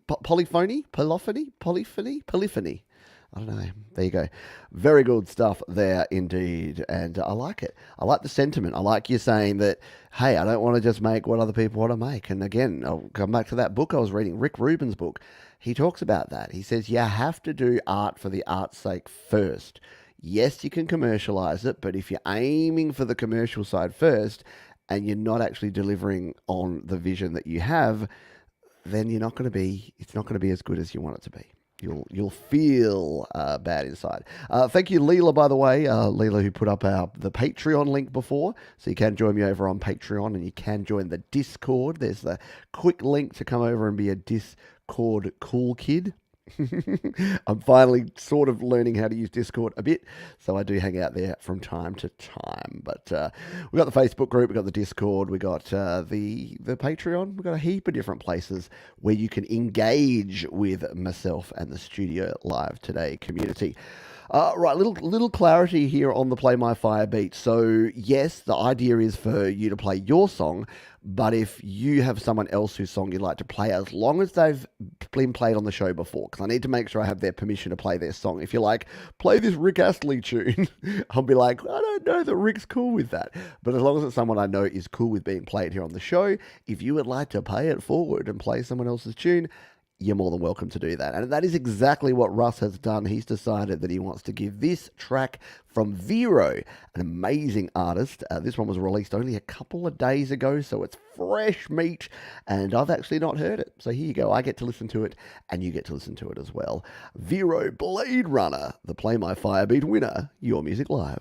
S2: I don't know. There you go. Very good stuff there indeed. And I like it. I like the sentiment. I like you saying that, hey, I don't want to just make what other people want to make. And again, I'll come back to that book I was reading, Rick Rubin's book. He talks about that. He says you have to do art for the art's sake first. Yes, you can commercialize it, but if you're aiming for the commercial side first and you're not actually delivering on the vision that you have, then it's not going to be as good as you want it to be. You'll feel bad inside. Thank you, Leela, by the way. Leela, who put up the Patreon link before. So you can join me over on Patreon and you can join the Discord. There's the quick link to come over and be a Discord cool kid. I'm finally sort of learning how to use Discord a bit, so I do hang out there from time to time. But we got the Facebook group, we got the Discord, we got the Patreon, we got a heap of different places where you can engage with myself and the Studio Live Today community. Right, little clarity here on the Play My Fire beat. So yes, the idea is for you to play your song, but if you have someone else whose song you'd like to play, as long as they've been played on the show before, because I need to make sure I have their permission to play their song. If you're like, play this Rick Astley tune, I'll be like, I don't know that Rick's cool with that. But as long as it's someone I know is cool with being played here on the show, if you would like to pay it forward and play someone else's tune, you're more than welcome to do that. And that is exactly what Russ has done. He's decided that he wants to give this track from Vero, an amazing artist. This one was released only a couple of days ago, so it's fresh meat, and I've actually not heard it. So here you go. I get to listen to it, and you get to listen to it as well. Vero Blade Runner, the Play My Firebeat winner, Your Music Live.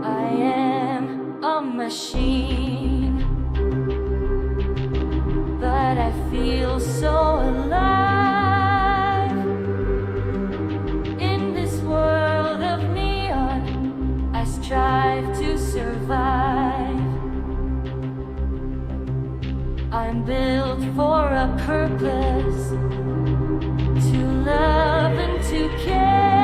S4: I am a machine, but I feel so alive in this world of neon. I strive to survive. I'm built for a purpose, to love and to care.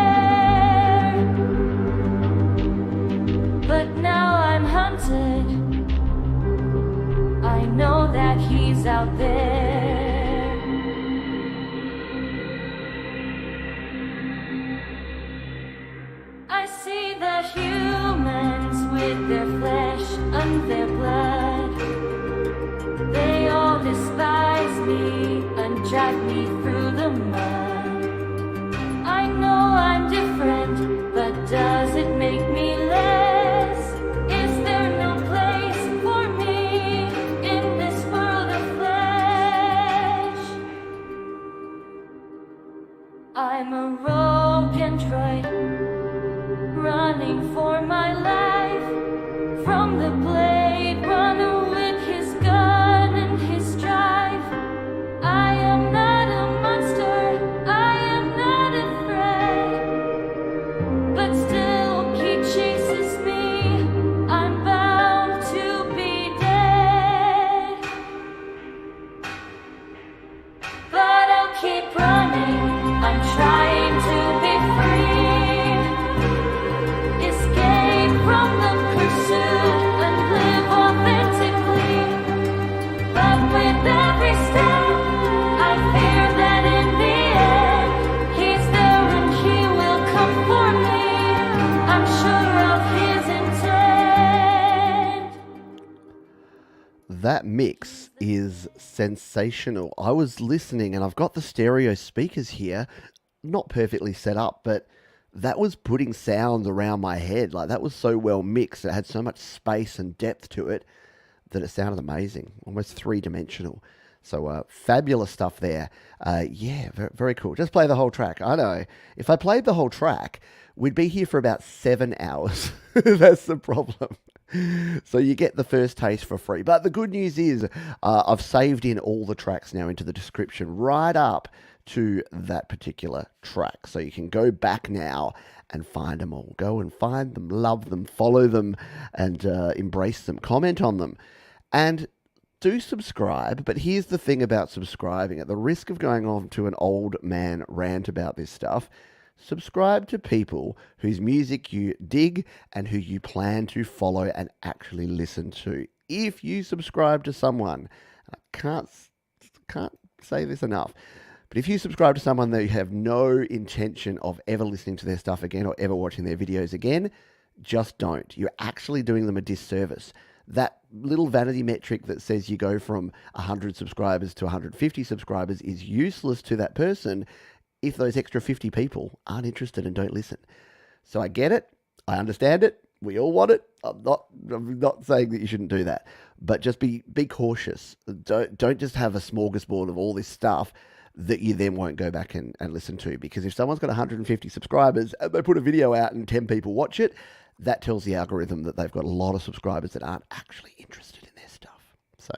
S4: But now I'm hunted. I know that he's out there. I see the humans with their flesh and their blood. They all despise me and drag me through the mud. I know I'm different, but does it make me less? Is there no place for me in this world of flesh? I'm a rogue android, running for my life from the Blade Runner with his gun and his drive. I am not a monster, I am not afraid, but still he chases me. I'm bound to be dead, but I'll keep running. I'm trying to be free, escape from the pursuit and live authentically. But with every step, I fear that in the end, he's there and he will come for me. I'm sure of his intent.
S2: That mix is sensational. I was listening, and I've got the stereo speakers here, not perfectly set up, but that was putting sounds around my head. Like, that was so well mixed. It had so much space and depth to it that it sounded amazing, almost three-dimensional. So fabulous stuff there. Yeah, very, very cool. Just play the whole track. I know. If I played the whole track, we'd be here for about 7 hours. That's the problem. So you get the first taste for free. But the good news is I've saved in all the tracks now into the description right up to that particular track. So you can go back now and find them all. Go and find them, love them, follow them, and embrace them. Comment on them. And do subscribe. But here's the thing about subscribing. At the risk of going on to an old man rant about this stuff, subscribe to people whose music you dig and who you plan to follow and actually listen to. If you subscribe to someone, I can't say this enough, but if you subscribe to someone that you have no intention of ever listening to their stuff again or ever watching their videos again, just don't. You're actually doing them a disservice. That little vanity metric that says you go from 100 subscribers to 150 subscribers is useless to that person if those extra 50 people aren't interested and don't listen. So I get it. I understand it. We all want it. I'm not saying that you shouldn't do that, but just be cautious. Don't just have a smorgasbord of all this stuff that you then won't go back and listen to. Because if someone's got 150 subscribers and they put a video out and 10 people watch it, that tells the algorithm that they've got a lot of subscribers that aren't actually interested in their stuff. So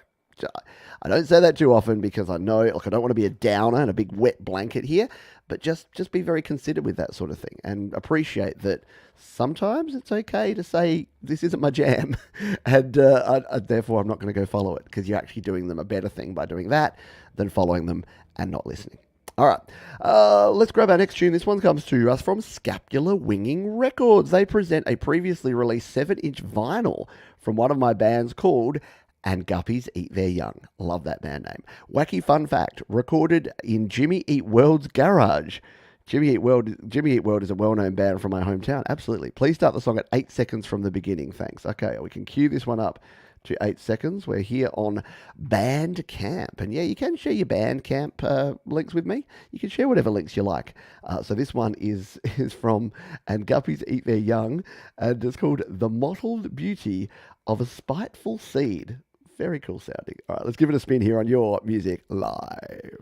S2: I don't say that too often because I know, like, I don't want to be a downer and a big wet blanket here, but just be very considered with that sort of thing and appreciate that sometimes it's okay to say, this isn't my jam, and therefore I'm not going to go follow it, because you're actually doing them a better thing by doing that than following them and not listening. All right, let's grab our next tune. This one comes to us from Scapular Winging Records. They present a previously released 7-inch vinyl from one of my bands called And Guppies Eat Their Young. Love that band name. Wacky fun fact, recorded in Jimmy Eat World's garage. Jimmy Eat World is a well-known band from my hometown. Absolutely. Please start the song at 8 seconds from the beginning. Thanks. Okay, we can cue this one up to 8 seconds. We're here on Bandcamp. And yeah, you can share your Bandcamp links with me. You can share whatever links you like. So this one is from And Guppies Eat Their Young, and it's called The Mottled Beauty of a Spiteful Seed. Very cool sounding. All right, let's give it a spin here on Your Music Live.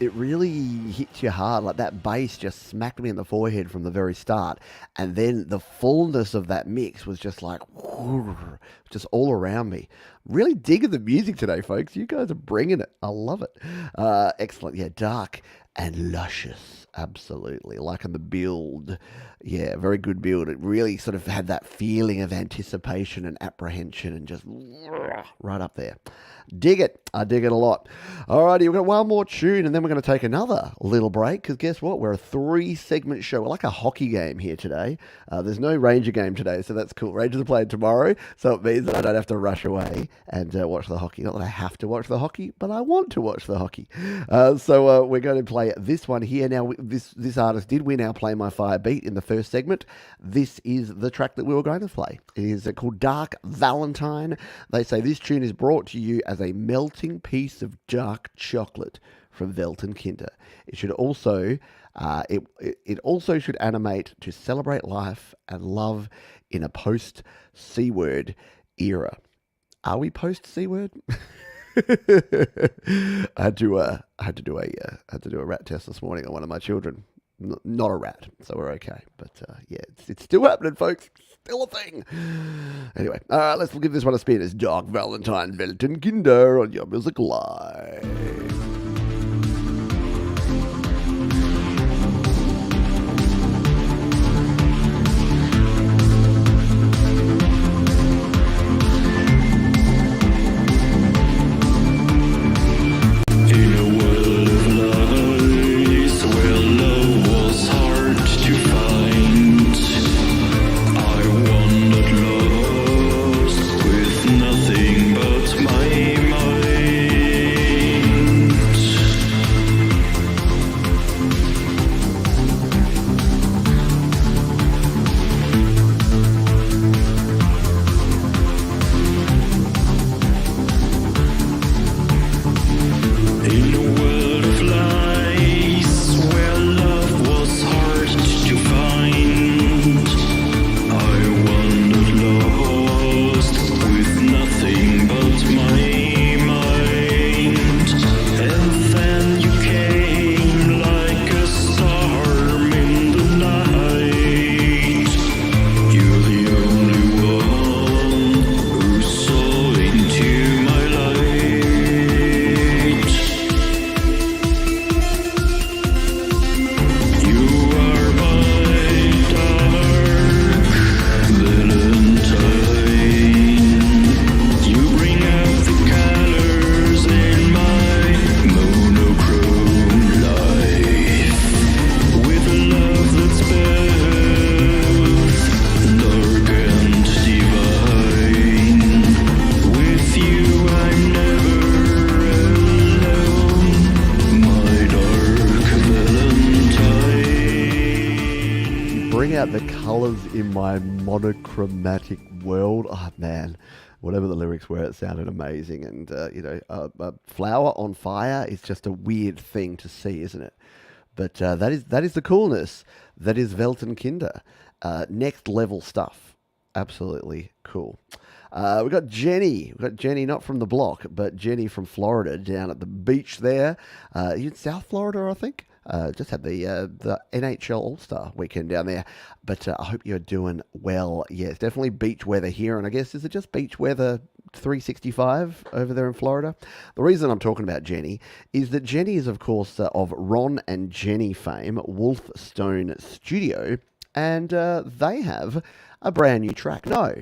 S2: It really hits you hard. Like, that bass just smacked me in the forehead from the very start, and then the fullness of that mix was just like just all around me. Really digging the music today, folks. You guys are bringing it. I love it. Excellent. Yeah, dark and luscious. Absolutely. Liking the build. Yeah, very good build. It really sort of had that feeling of anticipation and apprehension, and just right up there. Dig it. I dig it a lot. Alrighty, we've got one more tune, and then we're going to take another little break, because guess what? We're a 3-segment show. We're like a hockey game here today. There's no Ranger game today, so that's cool. Rangers are playing tomorrow, so it means that I don't have to rush away and watch the hockey. Not that I have to watch the hockey, but I want to watch the hockey. So we're going to play this one here. Now, this artist did win our Play My Fire beat in the first segment. This is the track that we were going to play. It is called Dark Valentine. They say this tune is brought to you as a melting piece of dark chocolate from Velton Kinder. It should also it also should animate to celebrate life and love in a post C-word era. Are we post C-word? I had to do a rat test this morning on one of my children. Not a rat, so we're okay. But yeah, it's still happening, folks. Still a thing. Anyway, let's give this one a spin. It's Dark Valentine, Velton Kinder on Your Music Live.
S7: In a world
S2: bring out the colours in my monochromatic world. Oh, man. Whatever the lyrics were, it sounded amazing. And, a flower on fire is just a weird thing to see, isn't it? But that is the coolness. That is Weltenkinder. Next level stuff. Absolutely cool. We've got Jenny. We've got Jenny, not from the block, but Jenny from Florida, down at the beach there. In South Florida, I think. Just had the NHL All-Star weekend down there. But I hope you're doing well. Yeah, it's definitely beach weather here. And I guess, is it just beach weather 365 over there in Florida? The reason I'm talking about Jenny is that Jenny is, of course, of Ron and Jenny fame, Wolf Stone Studio. And they have a brand new track. No.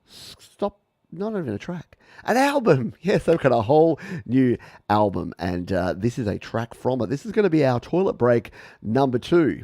S2: Stop, not even a track. An album. Yes, they've got a whole new album. And this is a track from it. This is going to be our toilet break number 2.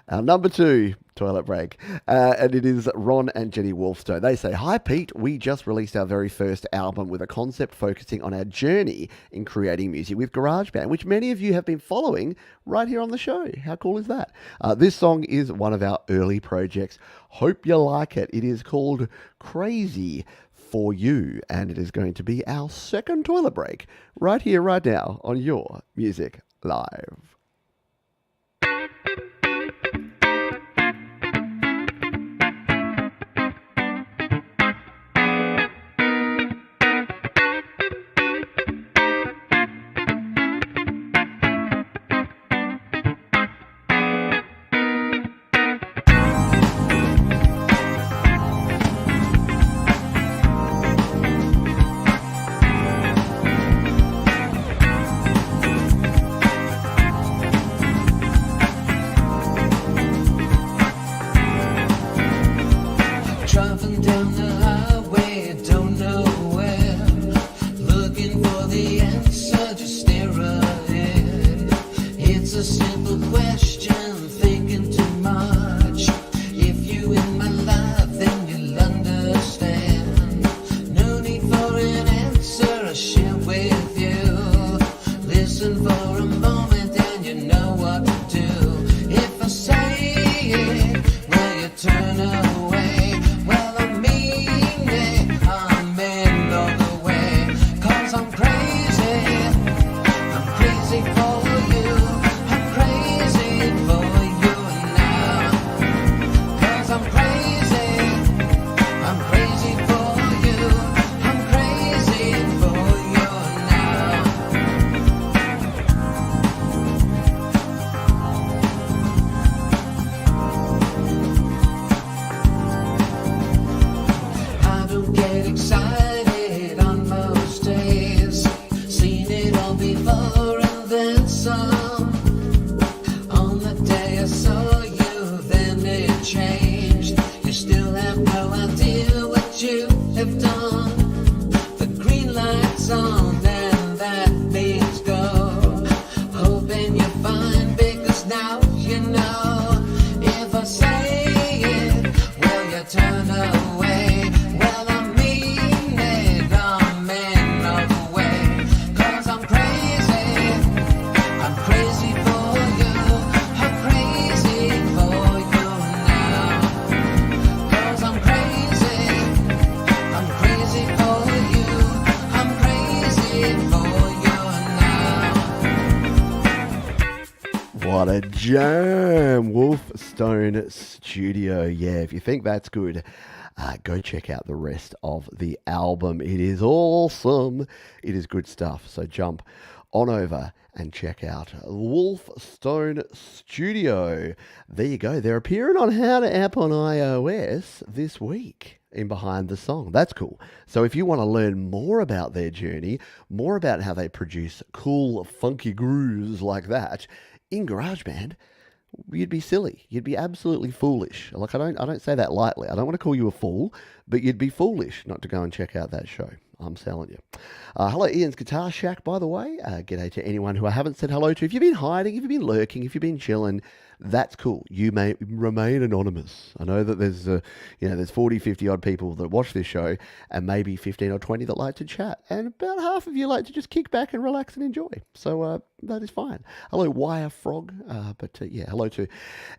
S2: Our number 2 toilet break. And it is Ron and Jenny Wolfstone. They say, "Hi Pete, we just released our very first album with a concept focusing on our journey in creating music with GarageBand, which many of you have been following right here on the show. How cool is that? This song is one of our early projects. Hope you like it. It is called Crazy for You, and it is going to be our second toilet break right here, right now on Your Music Live."
S3: Driving down the highway, don't know where. Looking for the answer, just stare ahead. It's a simple question, thinking too much. If you in my life, then you'll understand. No need for an answer, I share with you. Listen for a moment and you know what to do. If I say it, will you turn away?
S2: What a jam! Wolfstone Studio. Yeah, if you think that's good, go check out the rest of the album. It is awesome. It is good stuff. So jump on over and check out Wolfstone Studio. There you go. They're appearing on How to App on iOS this week in Behind the Song. That's cool. So if you want to learn more about their journey, more about how they produce cool, funky grooves like that in GarageBand, you'd be silly. You'd be absolutely foolish. Like, I don't say that lightly. I don't want to call you a fool, but you'd be foolish not to go and check out that show. I'm telling you. Hello, Ian's Guitar Shack, by the way. G'day to anyone who I haven't said hello to. If you've been hiding, if you've been lurking, if you've been chilling, that's cool. You may remain anonymous. I know that there's 40, 50 odd people that watch this show, and maybe 15 or 20 that like to chat, and about half of you like to just kick back and relax and enjoy. So that is fine. Hello, Wire Frog. Hello to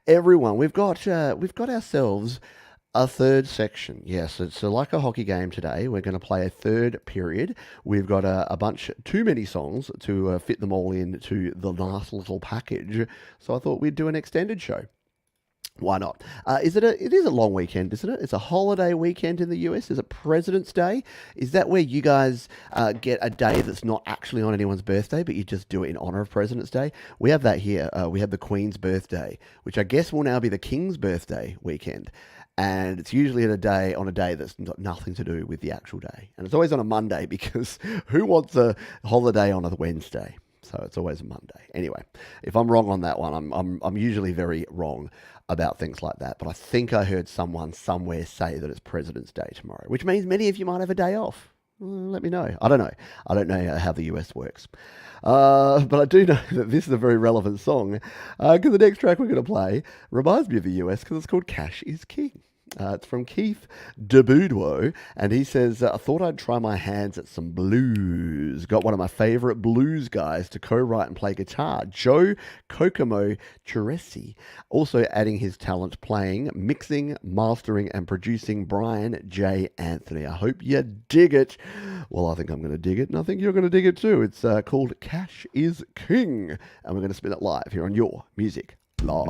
S2: everyone. We've got ourselves a third section. Yes, it's like a hockey game today. We're going to play a third period. We've got a bunch, too many songs to fit them all into the nice little package. So I thought we'd do an extended show. Why not? It is a long weekend, isn't it? It's a holiday weekend in the US. Is it President's Day? Is that where you guys get a day that's not actually on anyone's birthday, but you just do it in honor of President's Day? We have that here. We have the Queen's birthday, which I guess will now be the King's birthday weekend. And it's usually on a day that's got nothing to do with the actual day. And it's always on a Monday, because who wants a holiday on a Wednesday? So it's always a Monday. Anyway, if I'm wrong on that one, I'm usually very wrong about things like that. But I think I heard someone somewhere say that it's President's Day tomorrow, which means many of you might have a day off. Let me know. I don't know. I don't know how the US works. But I do know that this is a very relevant song, because the next track we're going to play reminds me of the US, because it's called Cash is King. It's from Keith DeBoudreau, and he says, I thought I'd try my hands at some blues. Got one of my favorite blues guys to co-write and play guitar, Joe Kokomo Chiresi, also adding his talent playing, mixing, mastering, and producing, Brian J. Anthony. I hope you dig it. Well, I think I'm going to dig it, and I think you're going to dig it too. It's called Cash is King, and we're going to spin it live here on Your Music Live.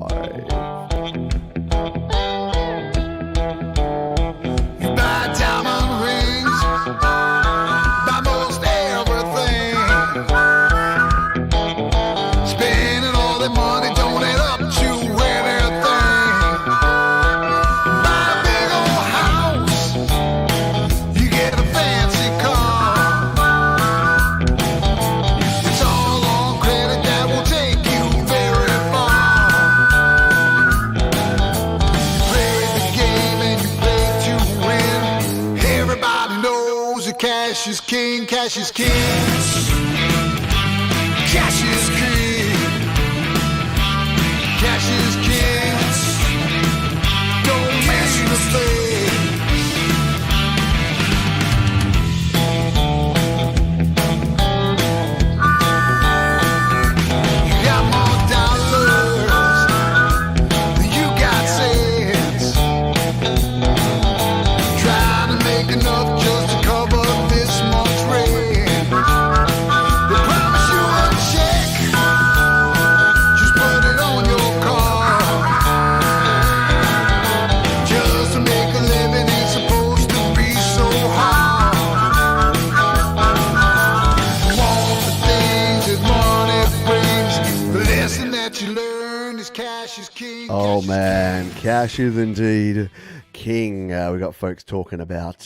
S11: Buy diamond rings, buy most everything. Spending all that money, don't add up to anything. Buy a big old house, you get a fancy car. It's all on credit, that will take you very far. You play the game and you play to win. Everybody knows that cash is king, cash is king. Cash is king. Cash is king. Don't mess with the thing. You got more dollars than you got cents. Trying to make enough just to cover this month's rent. They promise you a check, just put it on your card. Just to make a living ain't supposed to be so hard. All the things that money brings, the lesson that you learn is cash is king.
S2: Oh man, cash is indeed king. We got folks talking about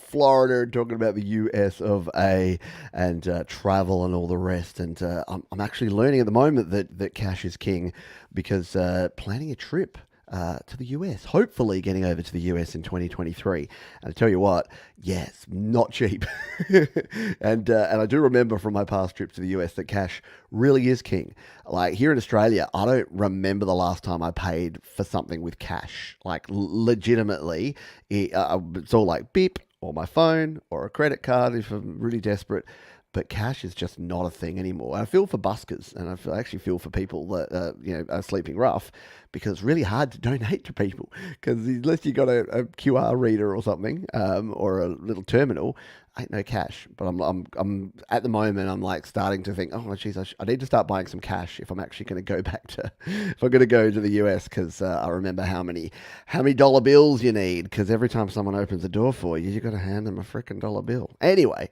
S2: Florida, talking about the US of A, and travel and all the rest. And I'm actually learning at the moment that cash is king, because planning a trip to the US, hopefully getting over to the US in 2023. And I tell you what, yes, not cheap. and I do remember from my past trip to the US that cash really is king. Like here in Australia, I don't remember the last time I paid for something with cash. Like legitimately, it's all like beep, or my phone, or a credit card if I'm really desperate. But cash is just not a thing anymore. I feel for buskers, and I actually feel for people that are sleeping rough, because it's really hard to donate to people. Because unless you got a QR reader or something, or a little terminal, ain't no cash. But I'm at the moment, I'm like starting to think, oh geez, I need to start buying some cash if I'm actually going to go back to, if I'm going to go to the US, because I remember how many dollar bills you need. Because every time someone opens a door for you, you got to hand them a freaking dollar bill. Anyway.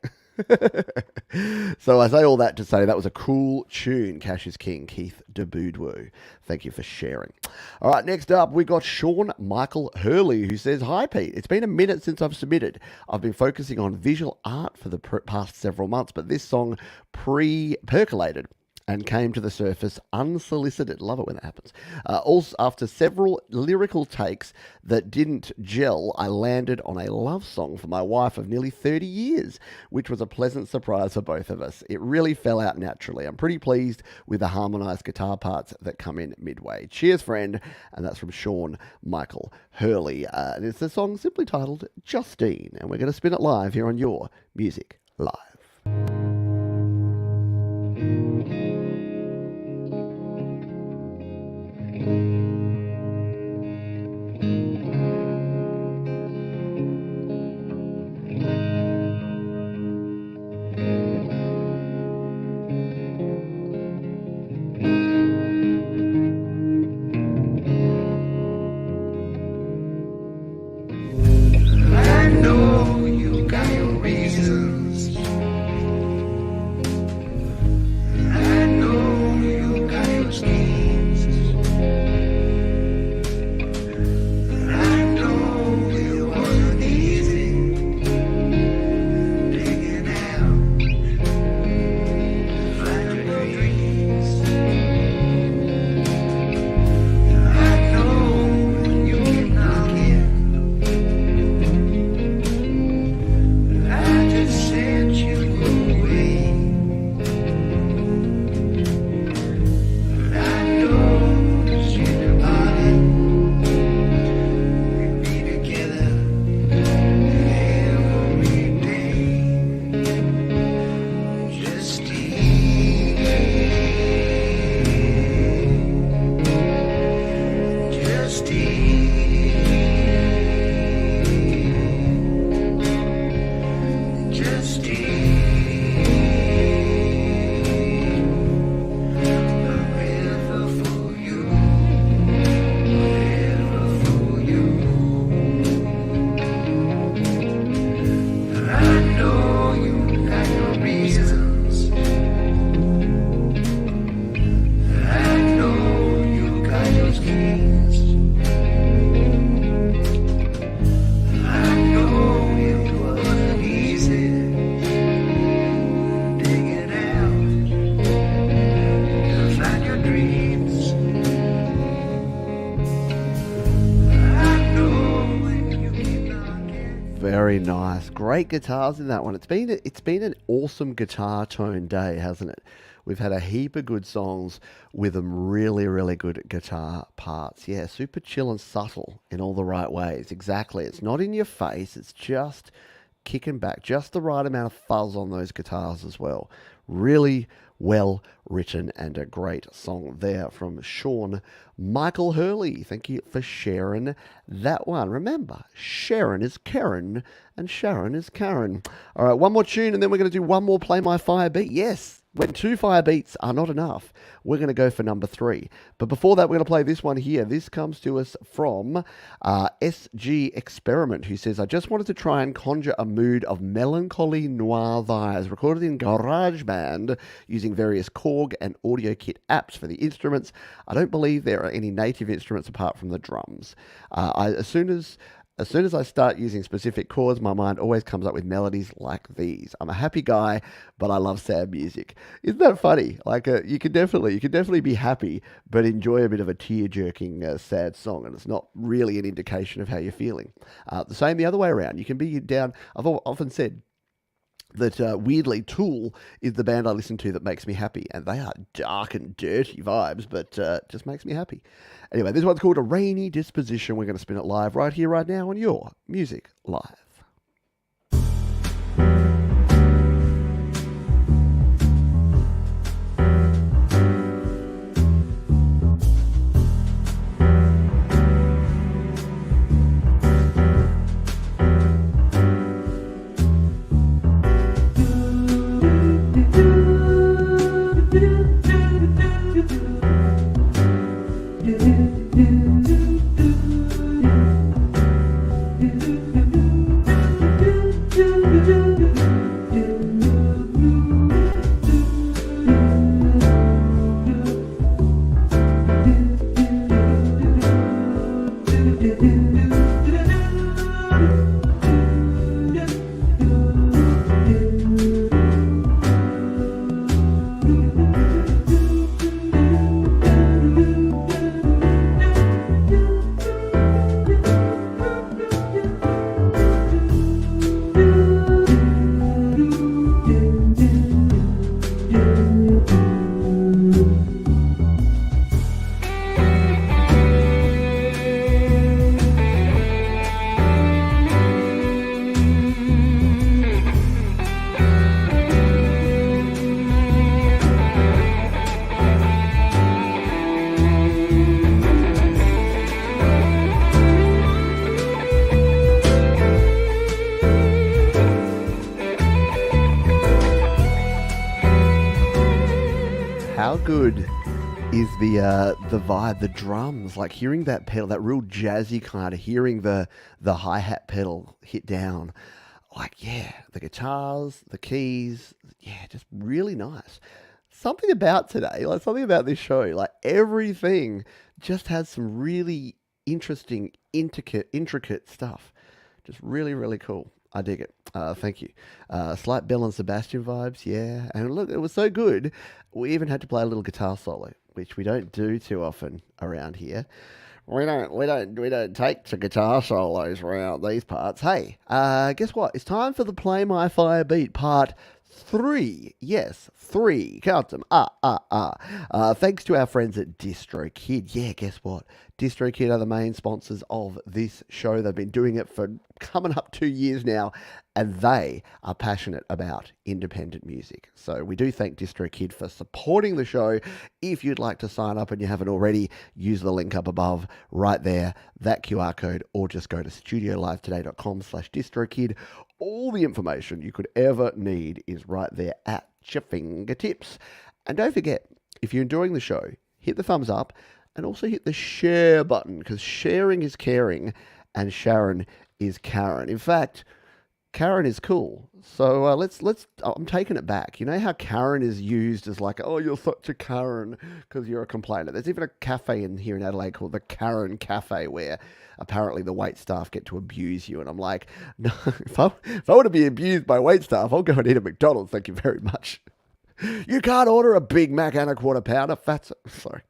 S2: So I say all that to say that was a cool tune, Cash is King, Keith DeBoudreau. Thank you for sharing. All right, next up, we got Sean Michael Hurley, who says, hi, Pete. It's been a minute since I've submitted. I've been focusing on visual art for the past several months, but this song percolated and came to the surface unsolicited. Love it when that happens. Also, after several lyrical takes that didn't gel, I landed on a love song for my wife of nearly 30 years, which was a pleasant surprise for both of us. It really fell out naturally. I'm pretty pleased with the harmonised guitar parts that come in midway. Cheers, friend. And that's from Sean Michael Hurley. And it's a song simply titled Justine. And we're going to spin it live here on Your Music Live.
S1: I know you got your reasons. I know you got your schemes. I know it wasn't easy digging out find your dreams. I know when you keep knocking. I just sent you away. I know that you're mine. We'll be together every day. Forever for you, forever for you. I know you got your reasons. I know you got your schemes. I know it wasn't easy digging out to find your dreams. I know when you keep knocking.
S2: Very nice. Great guitars in that one. It's been an awesome guitar tone day, hasn't it? We've had a heap of good songs with them really, really good guitar parts. Yeah, super chill and subtle in all the right ways. Exactly. It's not in your face. It's just kicking back. Just the right amount of fuzz on those guitars as well. Really well written and a great song there from Sean Michael Hurley. Thank you for sharing that one. Remember, Sharon is Karen and Sharon is Karen. All right, one more tune and then we're going to do one more Play My Fire beat. Yes, when 2 fire beats are not enough, we're going to go for number 3. But before that, we're going to play this one here. This comes to us from SG Experiment, who says, I just wanted to try and conjure a mood of melancholy noir vibes, recorded in GarageBand using various Korg and Audio Kit apps for the instruments. I don't believe there are any native instruments apart from the drums. As soon as I start using specific chords, my mind always comes up with melodies like these. I'm a happy guy, but I love sad music. Isn't that funny? Like you can definitely be happy, but enjoy a bit of a tear-jerking sad song, and it's not really an indication of how you're feeling. The same the other way around. You can be down. I've often said that weirdly Tool is the band I listen to that makes me happy, and they are dark and dirty vibes, but just makes me happy. Anyway, this one's called A Rainy Disposition. We're going to spin it live right here, right now on Your Music Live. How good is the vibe, the drums, like hearing that pedal, that real jazzy kind of, hearing the hi-hat pedal hit down, like, yeah, the guitars, the keys, yeah, just really nice. Something about today, like something about this show, like everything just has some really interesting, intricate stuff. Just really, really cool. I dig it. Thank you. Slight Bell and Sebastian vibes, yeah. And look, it was so good, we even had to play a little guitar solo, which we don't do too often around here. We don't take to guitar solos around these parts. Hey, guess what? It's time for the Play My Fire Beat part 3. Yes, 3. Count them. Thanks to our friends at DistroKid. Yeah, guess what? DistroKid are the main sponsors of this show. They've been doing it for coming up 2 years now, and they are passionate about independent music. So we do thank DistroKid for supporting the show. If you'd like to sign up and you haven't already, use the link up above right there, that QR code, or just go to studiolivetoday.com/DistroKid. All the information you could ever need is right there at your fingertips. And don't forget, if you're enjoying the show, hit the thumbs up and also hit the share button, because sharing is caring and Sharon is Karen. In fact, Karen is cool. So I'm taking it back. You know how Karen is used as like, oh, you're such a Karen because you're a complainer. There's even a cafe here in Adelaide called the Karen Cafe where apparently the wait staff get to abuse you. And I'm like, no, if I want to be abused by wait staff, I'll go and eat at McDonald's. Thank you very much. You can't order a Big Mac and a quarter pounder. Sorry.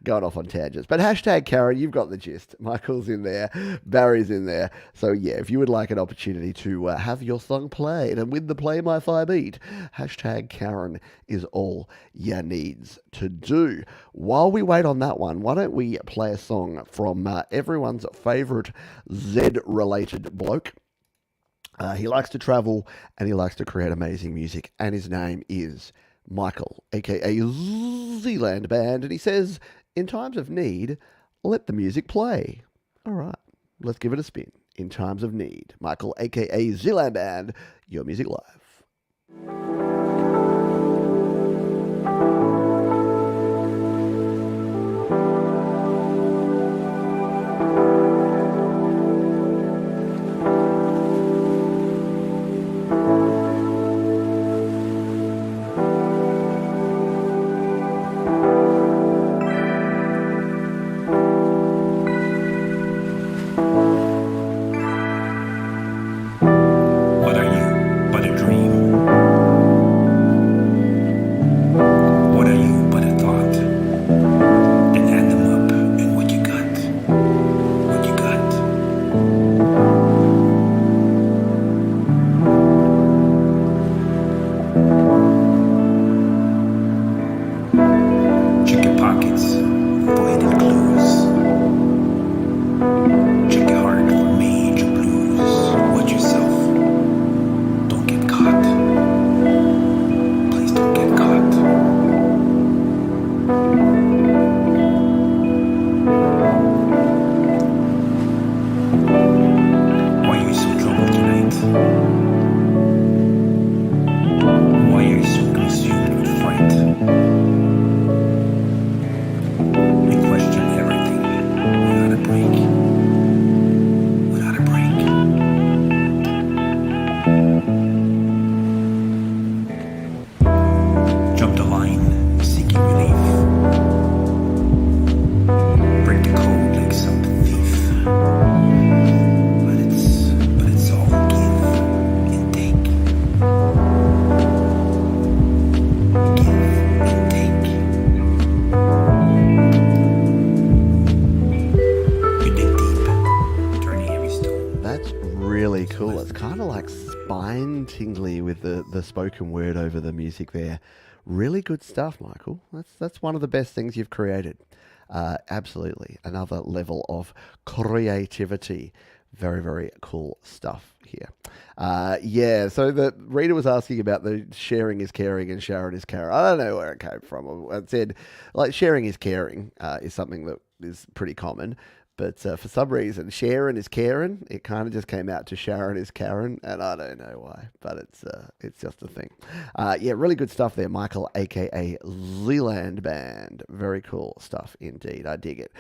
S2: Going off on tangents. But hashtag Karen, you've got the gist. Michael's in there. Barry's in there. So yeah, if you would like an opportunity to have your song played and win the Play My Fire Beat, hashtag Karen is all you needs to do. While we wait on that one, why don't we play a song from everyone's favourite Z-related bloke. He likes to travel and he likes to create amazing music, and his name is Michael, aka Zealand Band, and he says, in times of need, let the music play. All right, let's give it a spin. In times of need, Michael, aka Zealand Band, your music live. The spoken word over the music there. Really good stuff, Michael. That's one of the best things you've created. Absolutely. Another level of creativity. Very, very cool stuff here. Yeah, so the reader was asking about the sharing is caring and Sharon is Karen. I don't know where it came from. I said, like, sharing is caring is something that is pretty common. But for some reason, Sharon is Karen. It kind of just came out to Sharon is Karen, and I don't know why, but it's just a thing. Yeah, really good stuff there, Michael, aka Zealand Band. Very cool stuff indeed. I dig it.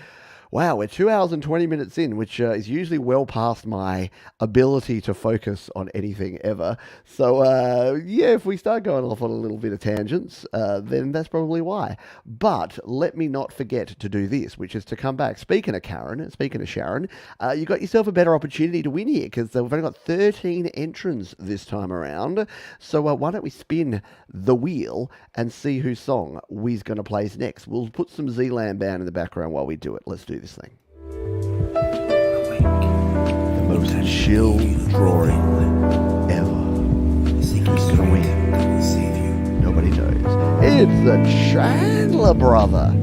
S2: Wow, we're 2 hours and 20 minutes in, which is usually well past my ability to focus on anything ever. So, yeah, if we start going off on a little bit of tangents, then that's probably why. But let me not forget to do this, which is to come back. Speaking of Sharon, you got yourself a better opportunity to win here, because we've only got 13 entrants this time around. So why don't we spin the wheel and see whose song we's going to play next. We'll put some Zealand Band in the background while we do it. Let's do this thing. The most chill drawing ever. Who's gonna win? Nobody knows. It's the Chandler brother.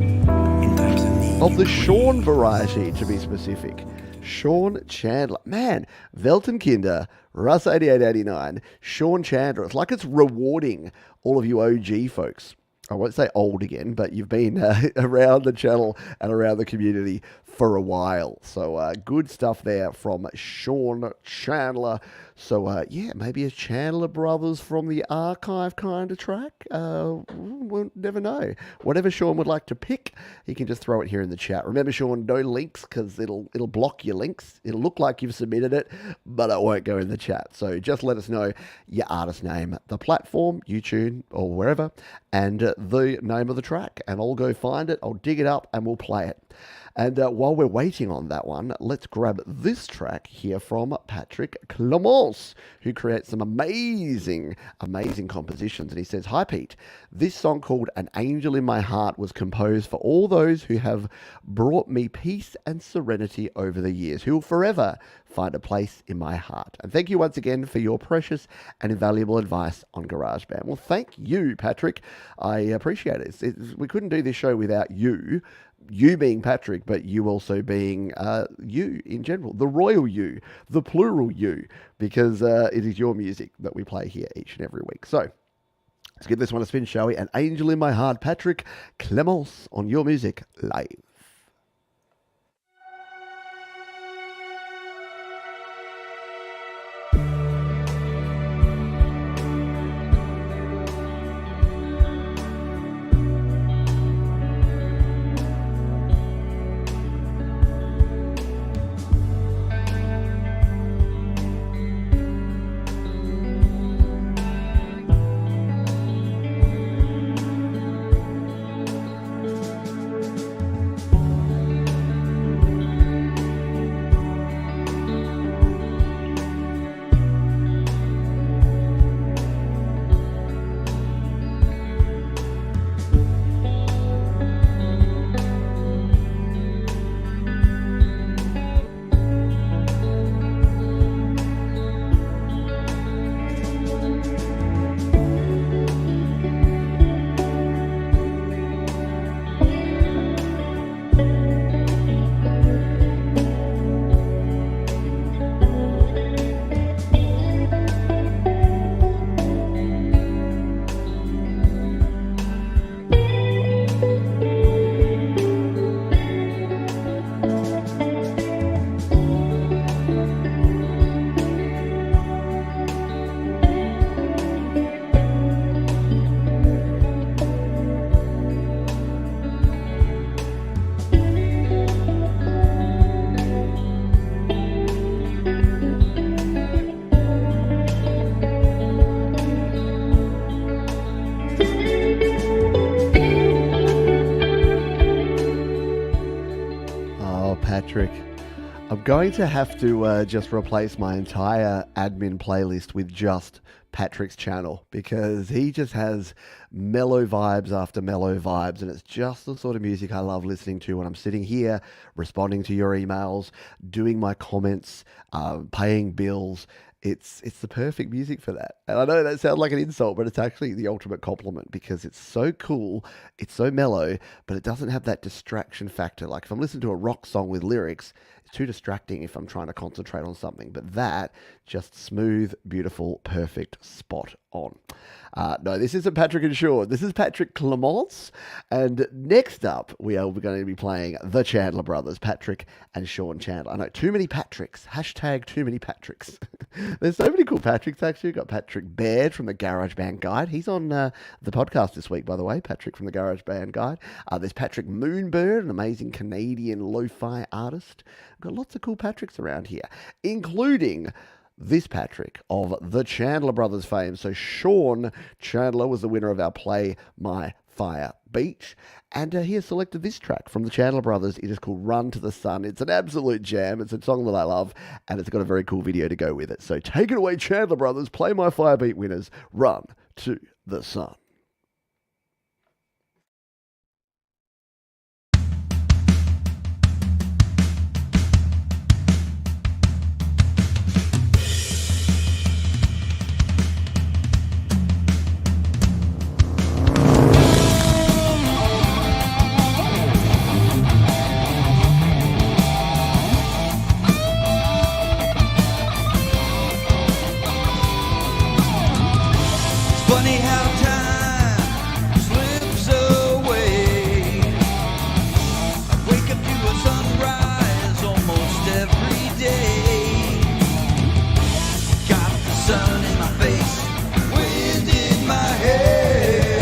S2: Of the Sean variety, to be specific. Sean Chandler. Man, Weltenkinder, Russ 8889, Sean Chandler. It's like it's rewarding all of you OG folks. I won't say old again, but you've been around the channel and around the community for a while. So good stuff there from Sean Chandler. So yeah, maybe a Chandler Brothers from the archive kind of track. We'll never know. Whatever Sean would like to pick, he can just throw it here in the chat. Remember, Sean, no links, because it'll block your links. It'll look like you've submitted it, but it won't go in the chat. So just let us know your artist name, the platform, YouTube or wherever, and the name of the track, and I'll go find it. I'll dig it up and we'll play it. And while we're waiting on that one, let's grab this track here from Patrick Clemence, who creates some amazing, amazing compositions. And he says, "Hi Pete, this song called An Angel in My Heart was composed for all those who have brought me peace and serenity over the years, who will forever find a place in my heart. And thank you once again for your precious and invaluable advice on GarageBand." Well, thank you, Patrick. I appreciate it. We couldn't do this show without you being Patrick, but you also being you in general, the royal you, the plural you, because it is your music that we play here each and every week. So let's give this one a spin, shall we? An Angel in My Heart, Patrick Clemence on Your Music Live. I'm going to have to just replace my entire admin playlist with just Patrick's channel, because he just has mellow vibes after mellow vibes, and it's just the sort of music I love listening to when I'm sitting here responding to your emails, doing my comments, paying bills. It's the perfect music for that. And I know that sounds like an insult, but it's actually the ultimate compliment, because it's so cool, it's so mellow, but it doesn't have that distraction factor. Like if I'm listening to a rock song with lyrics, it's too distracting if I'm trying to concentrate on something. But that, just smooth, beautiful, perfect, spot on. No, this isn't Patrick and Sean. This is Patrick Clements. And next up, we are going to be playing the Chandler Brothers, Patrick and Sean Chandler. I know, too many Patricks. Hashtag too many Patricks. There's so many cool Patricks, actually. We've got Patrick Baird from the Garage Band Guide. He's on the podcast this week, by the way, Patrick from the Garage Band Guide. There's Patrick Moonbird, an amazing Canadian lo-fi artist. We've got lots of cool Patricks around here, including this Patrick of the Chandler Brothers fame. So Sean Chandler was the winner of our Play My Fire Beach, and he has selected this track from the Chandler Brothers. It is called Run to the Sun. It's an absolute jam. It's a song that I love, and it's got a very cool video to go with it. So take it away, Chandler Brothers. Play My Fire Beat winners. Run to the Sun.
S1: Funny how time slips away. I wake up to a sunrise almost every day. Got the sun in my face, wind in my hair.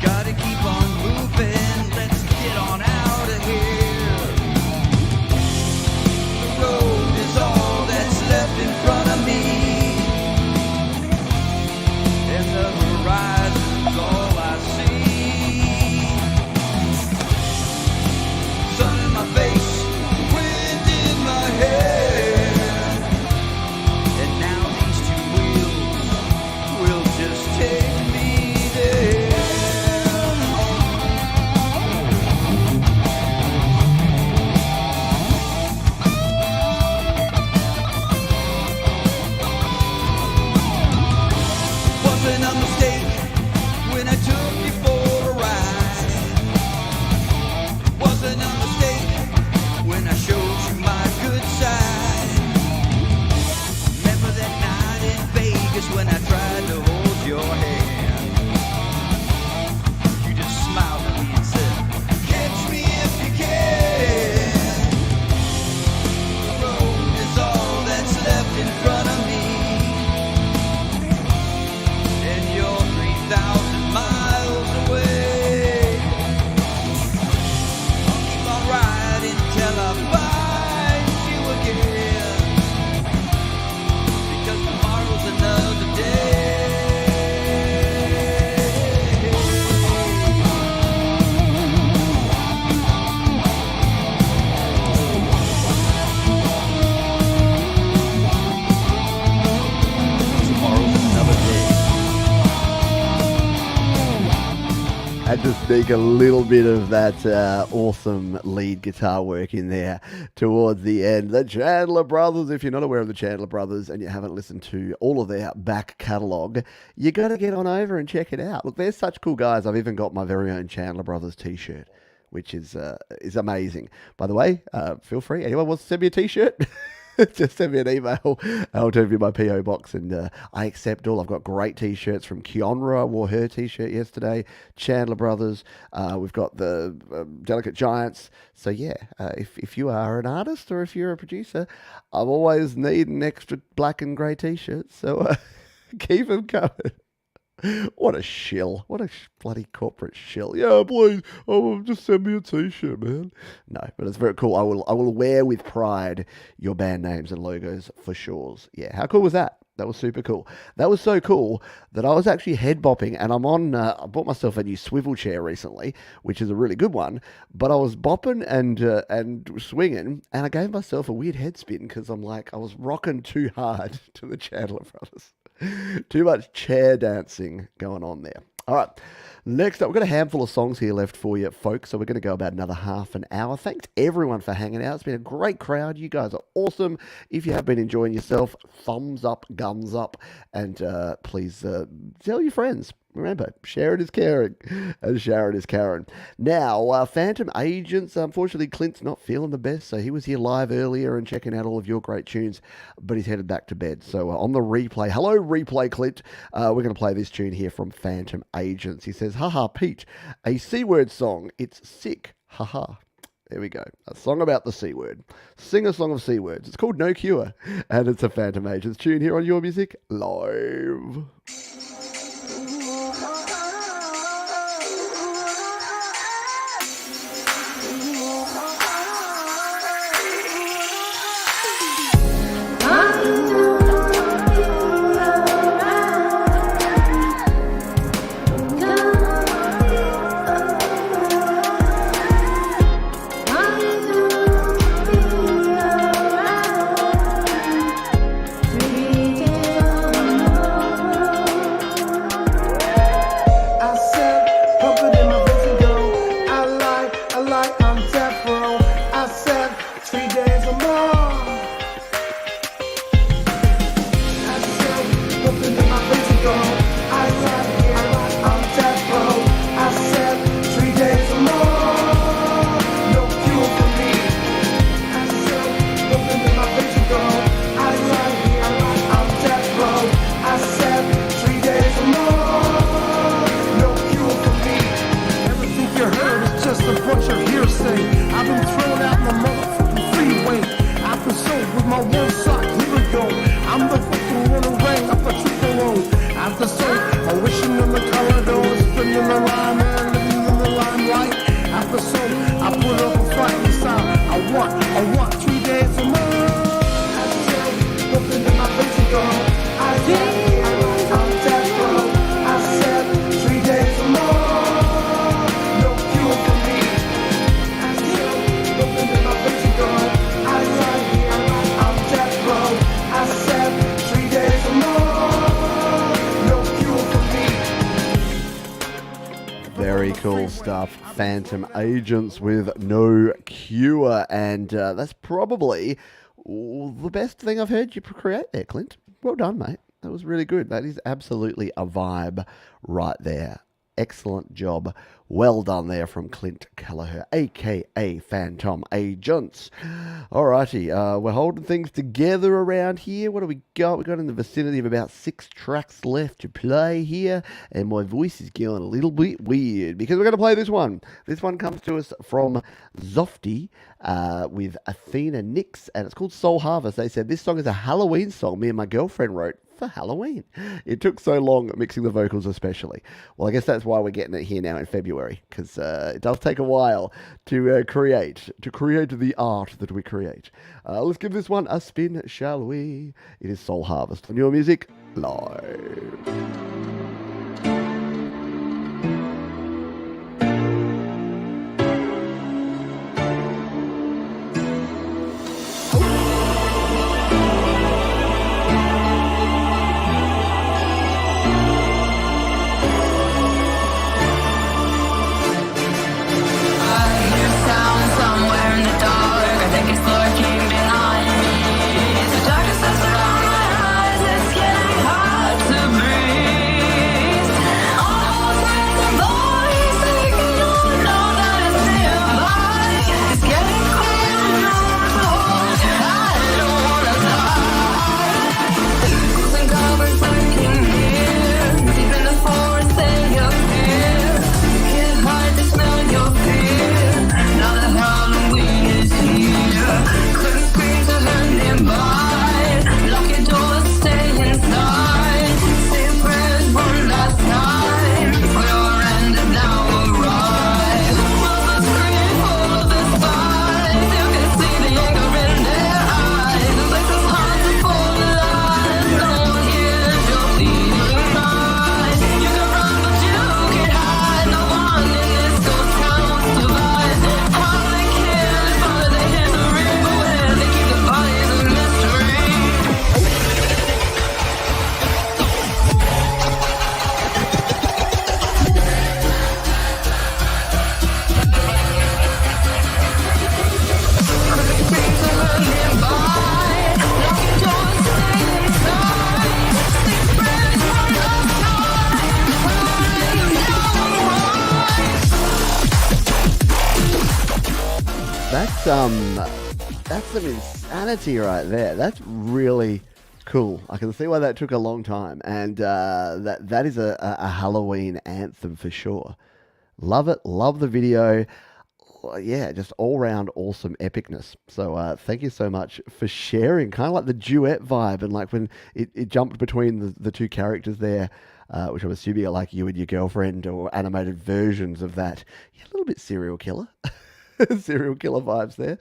S1: Gotta keep on moving, let's get on out of here. The road is all that's left in front of me. The horizon's all I see. Sun in my face, wind in my hair. And now these two wheels will just take me there. Wasn't a mistake when I took you for a ride. Wasn't a mistake when I showed you my good side. Remember that night in Vegas when I tried to hold your hand? You just smiled at me and said, catch me if you can. The road is all that's left in front of me. And you're 3,000 miles away. I'll keep on riding till I find you again. Because tomorrow's another day. Tomorrow's another day.
S2: Had to sneak a little bit of that awesome lead guitar work in there towards the end. The Chandler Brothers, if you're not aware of the Chandler Brothers and you haven't listened to all of their back catalogue, you got to get on over and check it out. Look, they're such cool guys. I've even got my very own Chandler Brothers t-shirt, which is amazing. By the way, feel free. Anyone wants to send me a t-shirt? Just send me an email. I'll turn you my PO box, and I accept all. I've got great t-shirts from Kionra. I wore her t-shirt yesterday. Chandler Brothers. We've got the Delicate Giants. So yeah, if you are an artist or if you're a producer, I'm always needing extra black and grey t-shirts. So keep them coming. What a shill. What a bloody corporate shill. Yeah, please. Oh, just send me a t-shirt, man. No, but it's very cool. I will wear with pride your band names and logos for sure. Yeah, how cool was that? That was super cool. That was so cool that I was actually head bopping, and I bought myself a new swivel chair recently, which is a really good one, but I was bopping and swinging, and I gave myself a weird head spin because I'm like, I was rocking too hard to the Chandler Brothers. Too much chair dancing going on there. All right, next up, we've got a handful of songs here left for you, folks, so we're going to go about another half an hour. Thanks, everyone, for hanging out. It's been a great crowd. You guys are awesome. If you have been enjoying yourself, thumbs up, guns up, and please tell your friends. Remember, sharing is caring, and Sharon is Karen. Now, Phantom Agents, unfortunately, Clint's not feeling the best, so he was here live earlier and checking out all of your great tunes, but he's headed back to bed. So on the replay, hello, replay, Clint. We're going to play this tune here from Phantom Agents. He says, haha, Pete, a C-word song. It's sick. Haha. There we go. A song about the C word. Sing a song of C words. It's called No Cure, and it's a Phantom Agents tune here on Your Music Live. Phantom Agents with No Cure, and that's probably the best thing I've heard you create there, Clint. Well done, mate. That was really good. That is absolutely a vibe right there. Excellent job. Well done there from Clint Gallagher, a.k.a. Phantom Agents. Alrighty, we're holding things together around here. What do we got? We've got in the vicinity of about 6 tracks left to play here, and my voice is going a little bit weird because we're going to play this one. This one comes to us from Zofty with Athena Nix, and it's called Soul Harvest. They said this song is a Halloween song me and my girlfriend wrote for Halloween. It took so long mixing the vocals especially. Well, I guess that's why we're getting it here now in February, because it does take a while to create the art that we create. Let's give this one a spin, shall we? It is Soul Harvest on Your Music Live.
S3: Darkness is around my eyes, it's getting hard to breathe.
S2: That's some insanity right there. That's really cool. I can see why that took a long time, and that is a Halloween anthem for sure. Love it. Love the video. Yeah, just all-round awesome epicness. So thank you so much for sharing. Kind of like the duet vibe, and like when it jumped between the two characters there, which I'm assuming are like you and your girlfriend or animated versions of that. Yeah, a little bit serial killer. Serial killer vibes there.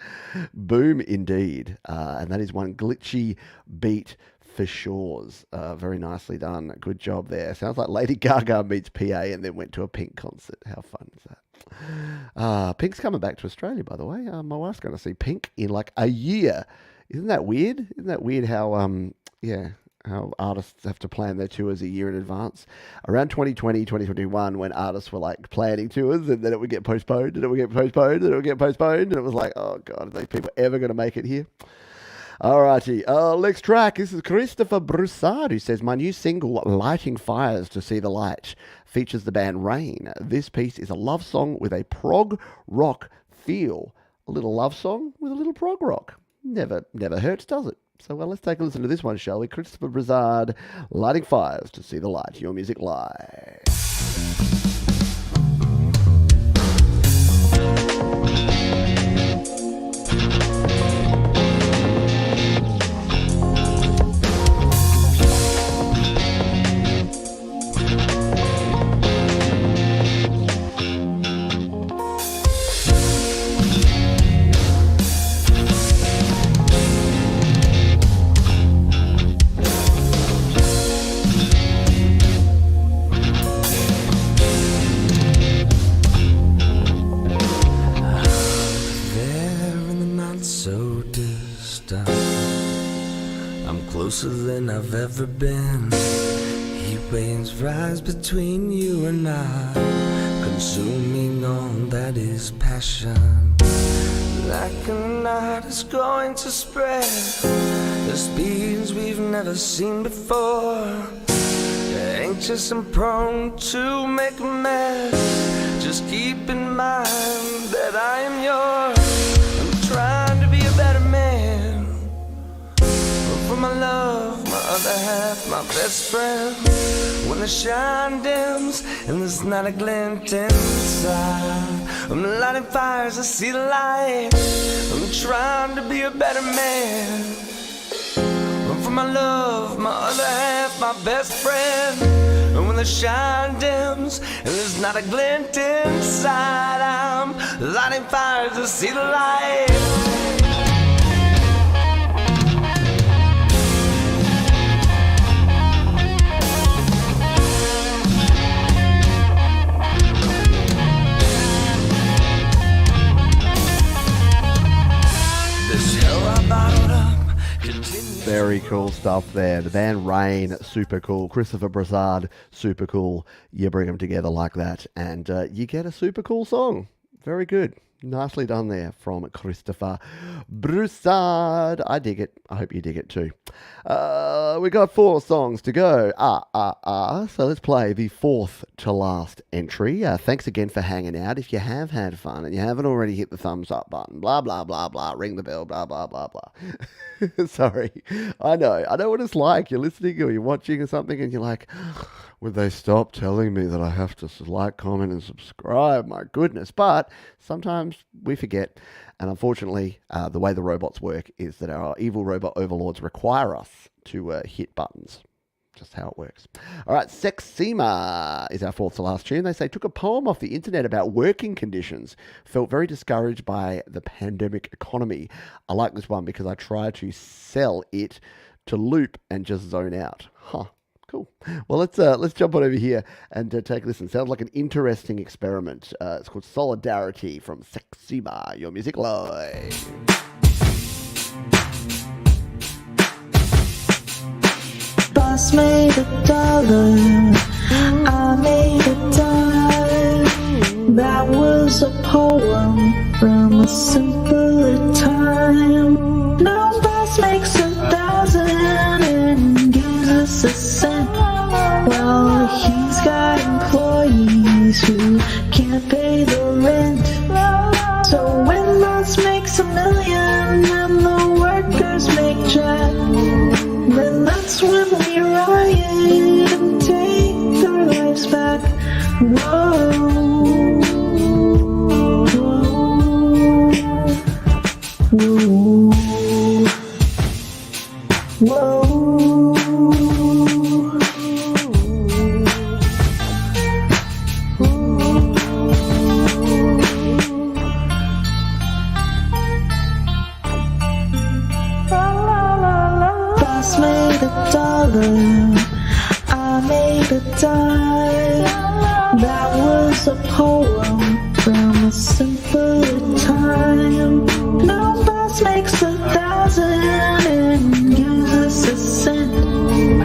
S2: Boom indeed. And that is one glitchy beat for Shores. Very nicely done. Good job there. Sounds like Lady Gaga meets PA and then went to a Pink concert. How fun is that? Pink's coming back to Australia, by the way. My wife's going to see Pink in like a year. Isn't that weird? Isn't that weird how, how artists have to plan their tours a year in advance? Around 2020, 2021, when artists were like planning tours and then it would get postponed and it would get postponed and it would get postponed, and it was like, oh God, are these people ever going to make it here? Alrighty, next track. This is Christopher Broussard, who says, my new single, Lighting Fires to See the Light, features the band Rain. This piece is a love song with a prog rock feel. A little love song with a little prog rock. Never hurts, does it? So let's take a listen to this one, shall we? Christopher Broussard, Lighting Fires to See the Light. Your Music Live.
S3: Closer than I've ever been. Heat waves rise between you and I, consuming all that is passion. Like a night is going to spread the speeds we've never seen before. Anxious and prone to make a mess. Just keep in mind that I am yours. I'm trying to be a better man. For my love, my other half, my best friend. When the shine dims and there's not a glint inside, I'm lighting fires to see the light. I'm trying to be a better man. For my love, my other half, my best friend. And when the shine dims and there's not a glint inside, I'm lighting fires to see the light.
S2: Very cool stuff there. The band Rain, super cool. Christopher Broussard, super cool. You bring them together like that and you get a super cool song. Very good. Nicely done there from Christopher Broussard. I dig it. I hope you dig it too. We got 4 songs to go. So let's play the 4th to last entry. Thanks again for hanging out. If you have had fun and you haven't already hit the thumbs up button, blah, blah, blah, blah, ring the bell, blah, blah, blah, blah. Sorry. I know what it's like. You're listening or you're watching or something and you're like, would they stop telling me that I have to like, comment, and subscribe? My goodness. But sometimes we forget. And unfortunately, the way the robots work is that our evil robot overlords require us to hit buttons. Just how it works. All right, Sexima is our 4th to last tune. They say, took a poem off the internet about working conditions. Felt very discouraged by the pandemic economy. I like this one because I try to sell it to loop and just zone out. Huh. Cool. Well, let's jump on over here and take a listen. Sounds like an interesting experiment. It's called Solidarity from Sexima. Your Music Live.
S14: Boss made $1, I made $1. That was a poem from a simpler time. Now boss makes 1,000 and gives us a cent. Well, he's got employees who can't pay the rent. So when boss makes simpler time. No boss makes 1,000 and gives us a cent.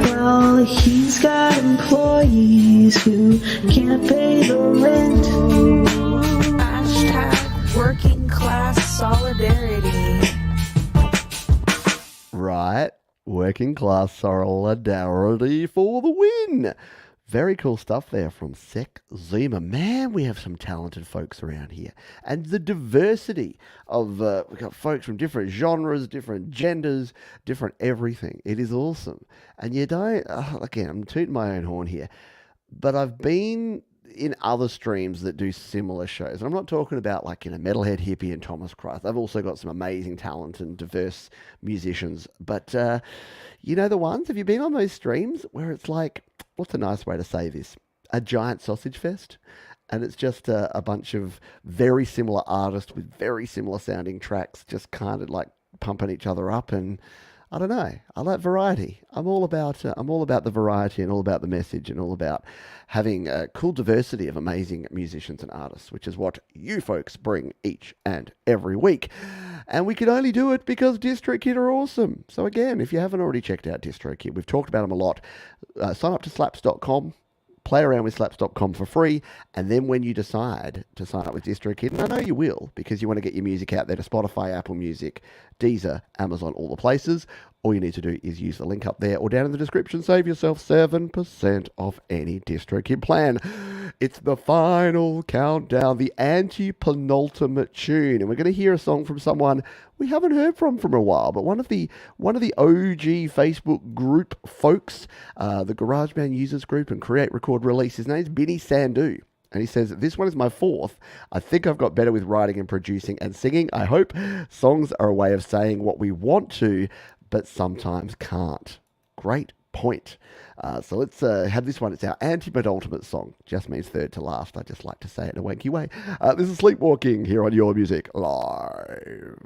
S14: Well, he's got employees who can't pay the rent.
S9: Hashtag working class solidarity.
S2: Right. Working class solidarity for the win. Very cool stuff there from Sek Zima. Man, we have some talented folks around here. And the diversity of, we've got folks from different genres, different genders, different everything. It is awesome. And you don't, again, I'm tooting my own horn here, but I've been in other streams that do similar shows. And I'm not talking about like, Metalhead Hippie and Thomas Christ. They've also got some amazing talent and diverse musicians. But you know the ones? Have you been on those streams where it's like, what's a nice way to say this? A giant sausage fest? And it's just a bunch of very similar artists with very similar sounding tracks just kind of like pumping each other up. And I don't know. I like variety. I'm all about the variety and all about the message and all about having a cool diversity of amazing musicians and artists, which is what you folks bring each and every week. And we can only do it because DistroKid are awesome. So again, if you haven't already checked out DistroKid, we've talked about them a lot. Sign up to slaps.com. Play around with slaps.com for free, and then when you decide to sign up with DistroKid, and I know you will, because you want to get your music out there to Spotify, Apple Music, Deezer, Amazon, all the places, all you need to do is use the link up there or down in the description. Save yourself 7% off any DistroKid plan. It's the final countdown, the anti-penultimate tune, and we're going to hear a song from someone we haven't heard from a while, but one of the OG Facebook group folks, the GarageBand users group and Create, Record, Release. His name's Binny Sandhu. And he says, this one is my fourth. I think I've got better with writing and producing and singing. I hope songs are a way of saying what we want to, but sometimes can't. Great point. So let's have this one. It's our anti-penultimate song. Just means third to last. I just like to say it in a wanky way. This is Sleepwalking here on Your Music Live.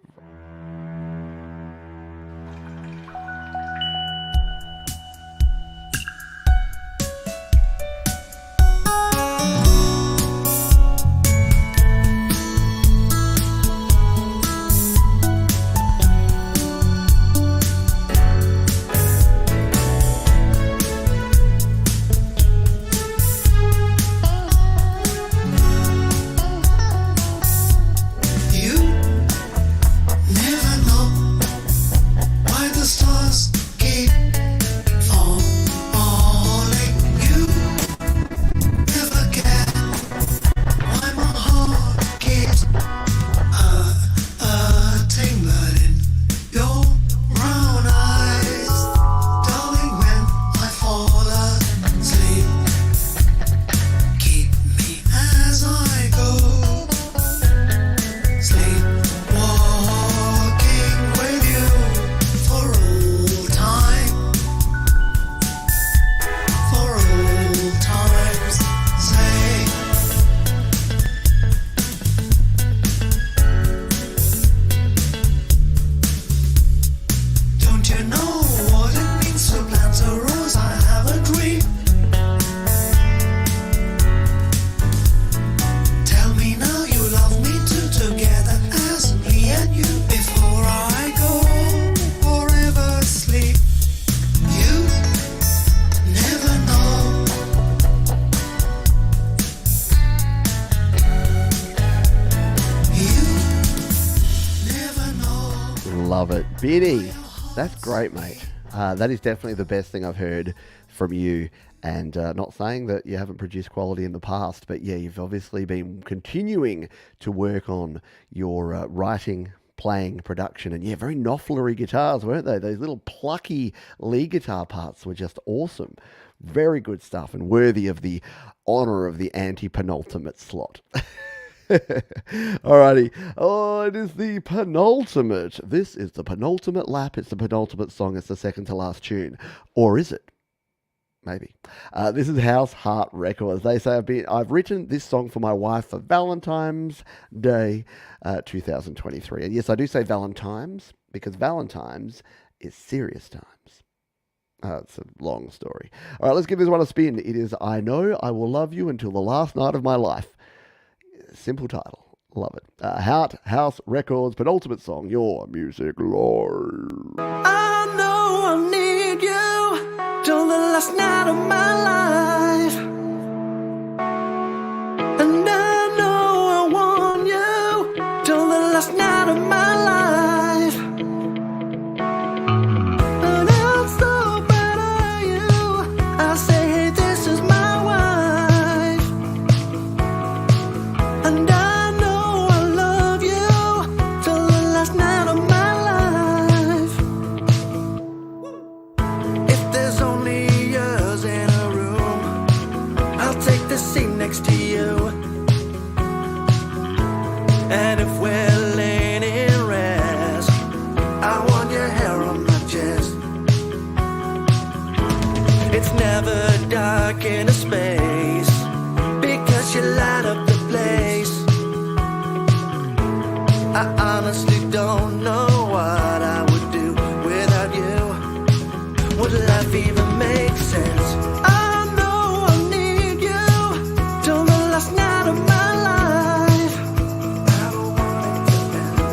S2: Love it. Benny, that's great, mate. That is definitely the best thing I've heard from you. And not saying that you haven't produced quality in the past, but yeah, you've obviously been continuing to work on your writing, playing, production, and yeah, very Knopfler-y guitars, weren't they? Those little plucky lead guitar parts were just awesome. Very good stuff and worthy of the honor of the anti-penultimate slot. Alrighty. Oh, it is the penultimate. This is the penultimate lap. It's the penultimate song. It's the second to last tune. Or is it? Maybe. This is House Heart Records. They say I've written this song for my wife for Valentine's Day 2023. And yes, I do say Valentine's because Valentine's is serious times. It's a long story. All right, let's give this one a spin. It is I Know I Will Love You Until the Last Night of My Life. Simple title. Love it. House Records, penultimate song, Your Music Live.
S3: I know I need you till the last night of my life, and I know I want you till the last night of my life. And I'm so proud of you. I say, hey, this is my wife, and I know I love you till the last night of my life. If there's only us in a room, I'll take the seat next to you. And if we're laying in rest, I want your hair on my chest. It's never dark in a space because you light up the place. I honestly don't know what I would do without you. Would life even make sense? I know I need you till the last night of my life,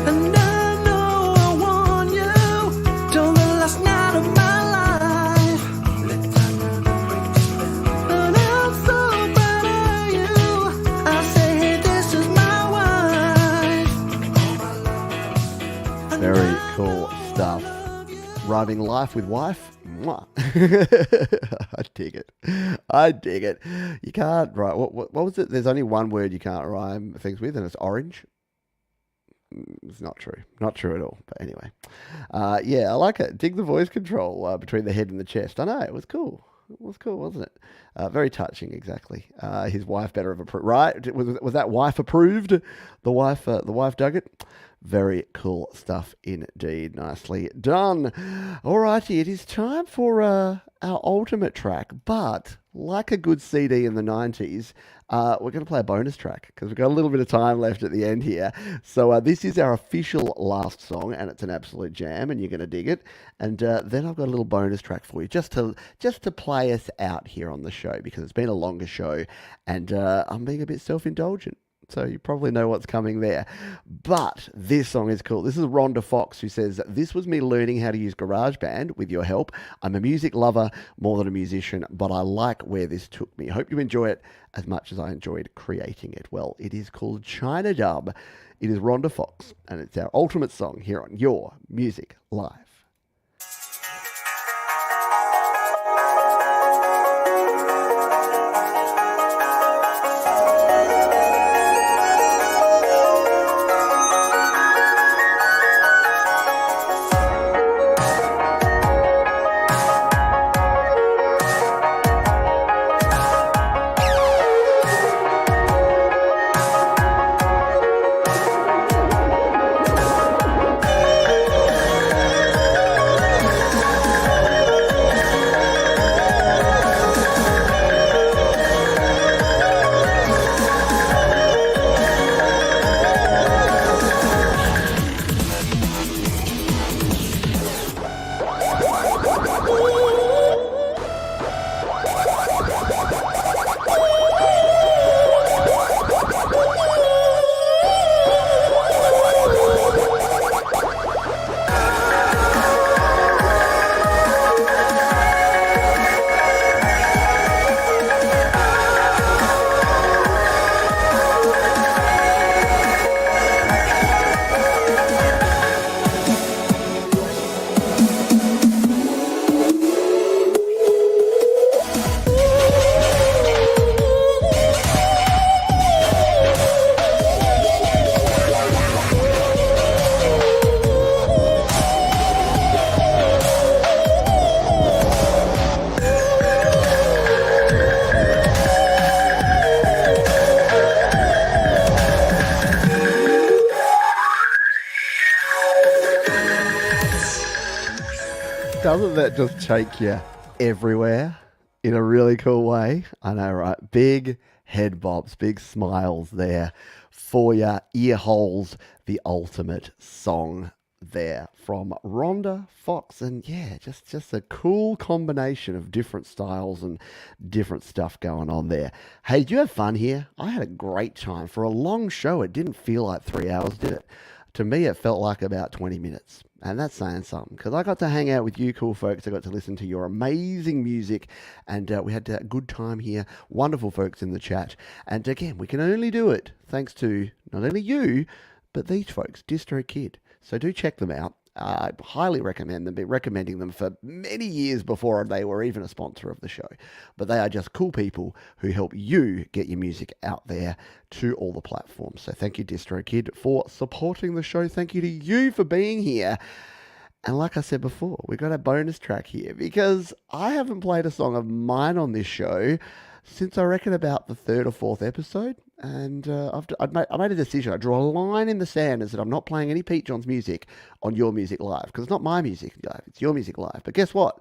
S3: and I know I want you till the last night of my life. And I'm so proud of you. I say, hey, this is my wife.
S2: Very cool stuff. Rhyming life with wife. Mwah. I dig it. I dig it. You can't write. What was it? There's only one word you can't rhyme things with, and it's orange. It's not true. Not true at all. But anyway. Yeah, I like it. Dig the voice control between the head and the chest. I know. It was cool. It was cool, wasn't it? Very touching, exactly. His wife better have approved. Right? Was that wife approved? The wife dug it? Very cool stuff indeed. Nicely done. Alrighty, it is time for our ultimate track, but like a good CD in the 90s, we're going to play a bonus track because we've got a little bit of time left at the end here. So this is our official last song, and it's an absolute jam, and you're going to dig it. And then I've got a little bonus track for you just to play us out here on the show, because it's been a longer show, and I'm being a bit self-indulgent. So you probably know what's coming there. But this song is cool. This is Rhonda Fox, who says, this was me learning how to use GarageBand with your help. I'm a music lover more than a musician, but I like where this took me. Hope you enjoy it as much as I enjoyed creating it. Well, it is called China Dub. It is Rhonda Fox, and it's our ultimate song here on Your Music Live. Doesn't that just take you everywhere in a really cool way? I know, right? Big head bobs, big smiles there for your ear holes. The ultimate song there from Rhonda Fox, and yeah, just a cool combination of different styles and different stuff going on there. Hey, did you have fun here? I had a great time. For a long show, it didn't feel like 3 hours, did it? To me, it felt like about 20 minutes. And that's saying something, because I got to hang out with you cool folks. I got to listen to your amazing music, and we had a good time here. Wonderful folks in the chat. And again, we can only do it thanks to not only you, but these folks, DistroKid. So do check them out. I highly recommend them. Been recommending them for many years before they were even a sponsor of the show. But they are just cool people who help you get your music out there to all the platforms. So thank you, DistroKid, for supporting the show. Thank you to you for being here. And like I said before, we got a bonus track here because I haven't played a song of mine on this show since I reckon about the 3rd or 4th episode. And I made a decision. I drew a line in the sand and said, I'm not playing any Pete John's music on Your Music Live, because it's not my music live, it's Your Music Live. But guess what?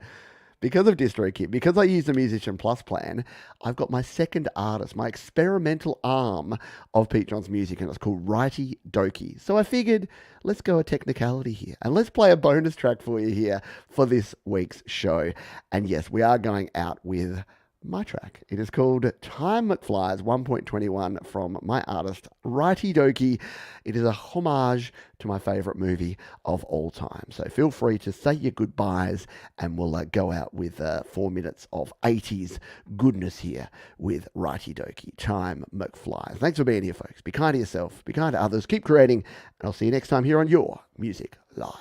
S2: Because of DistroKid, because I use the Musician Plus plan, I've got my second artist, my experimental arm of Pete John's music, and it's called Righty Dokie. So I figured, let's go a technicality here, and let's play a bonus track for you here for this week's show. And yes, we are going out with my track. It is called Time McFly's 1.21 from my artist Righty Dokie. It is a homage to my favourite movie of all time. So feel free to say your goodbyes, and we'll go out with 4 minutes of 80s goodness here with Righty Dokie, Time McFly. Thanks for being here, folks. Be kind to yourself, be kind to others, keep creating, and I'll see you next time here on Your Music Live.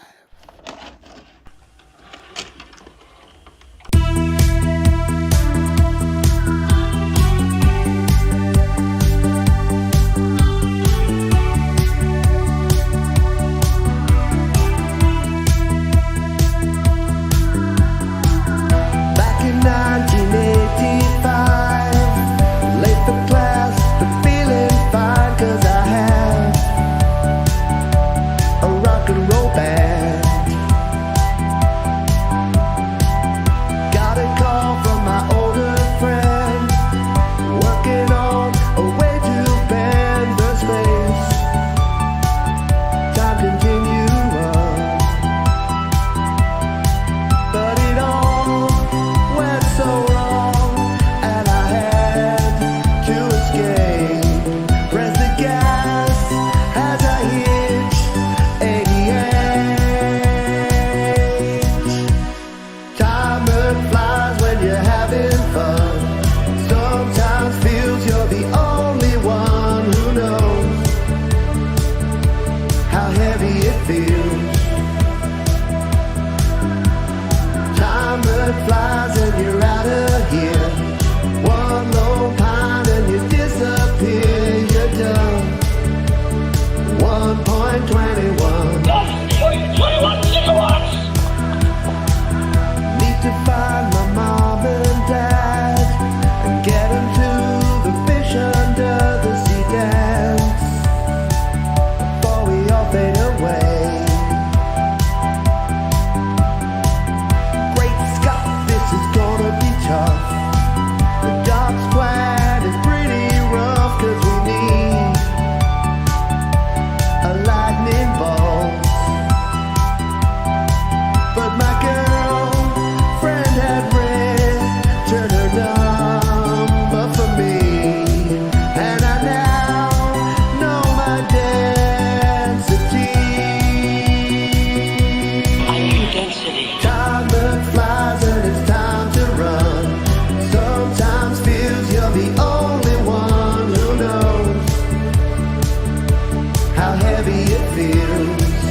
S1: How heavy it feels.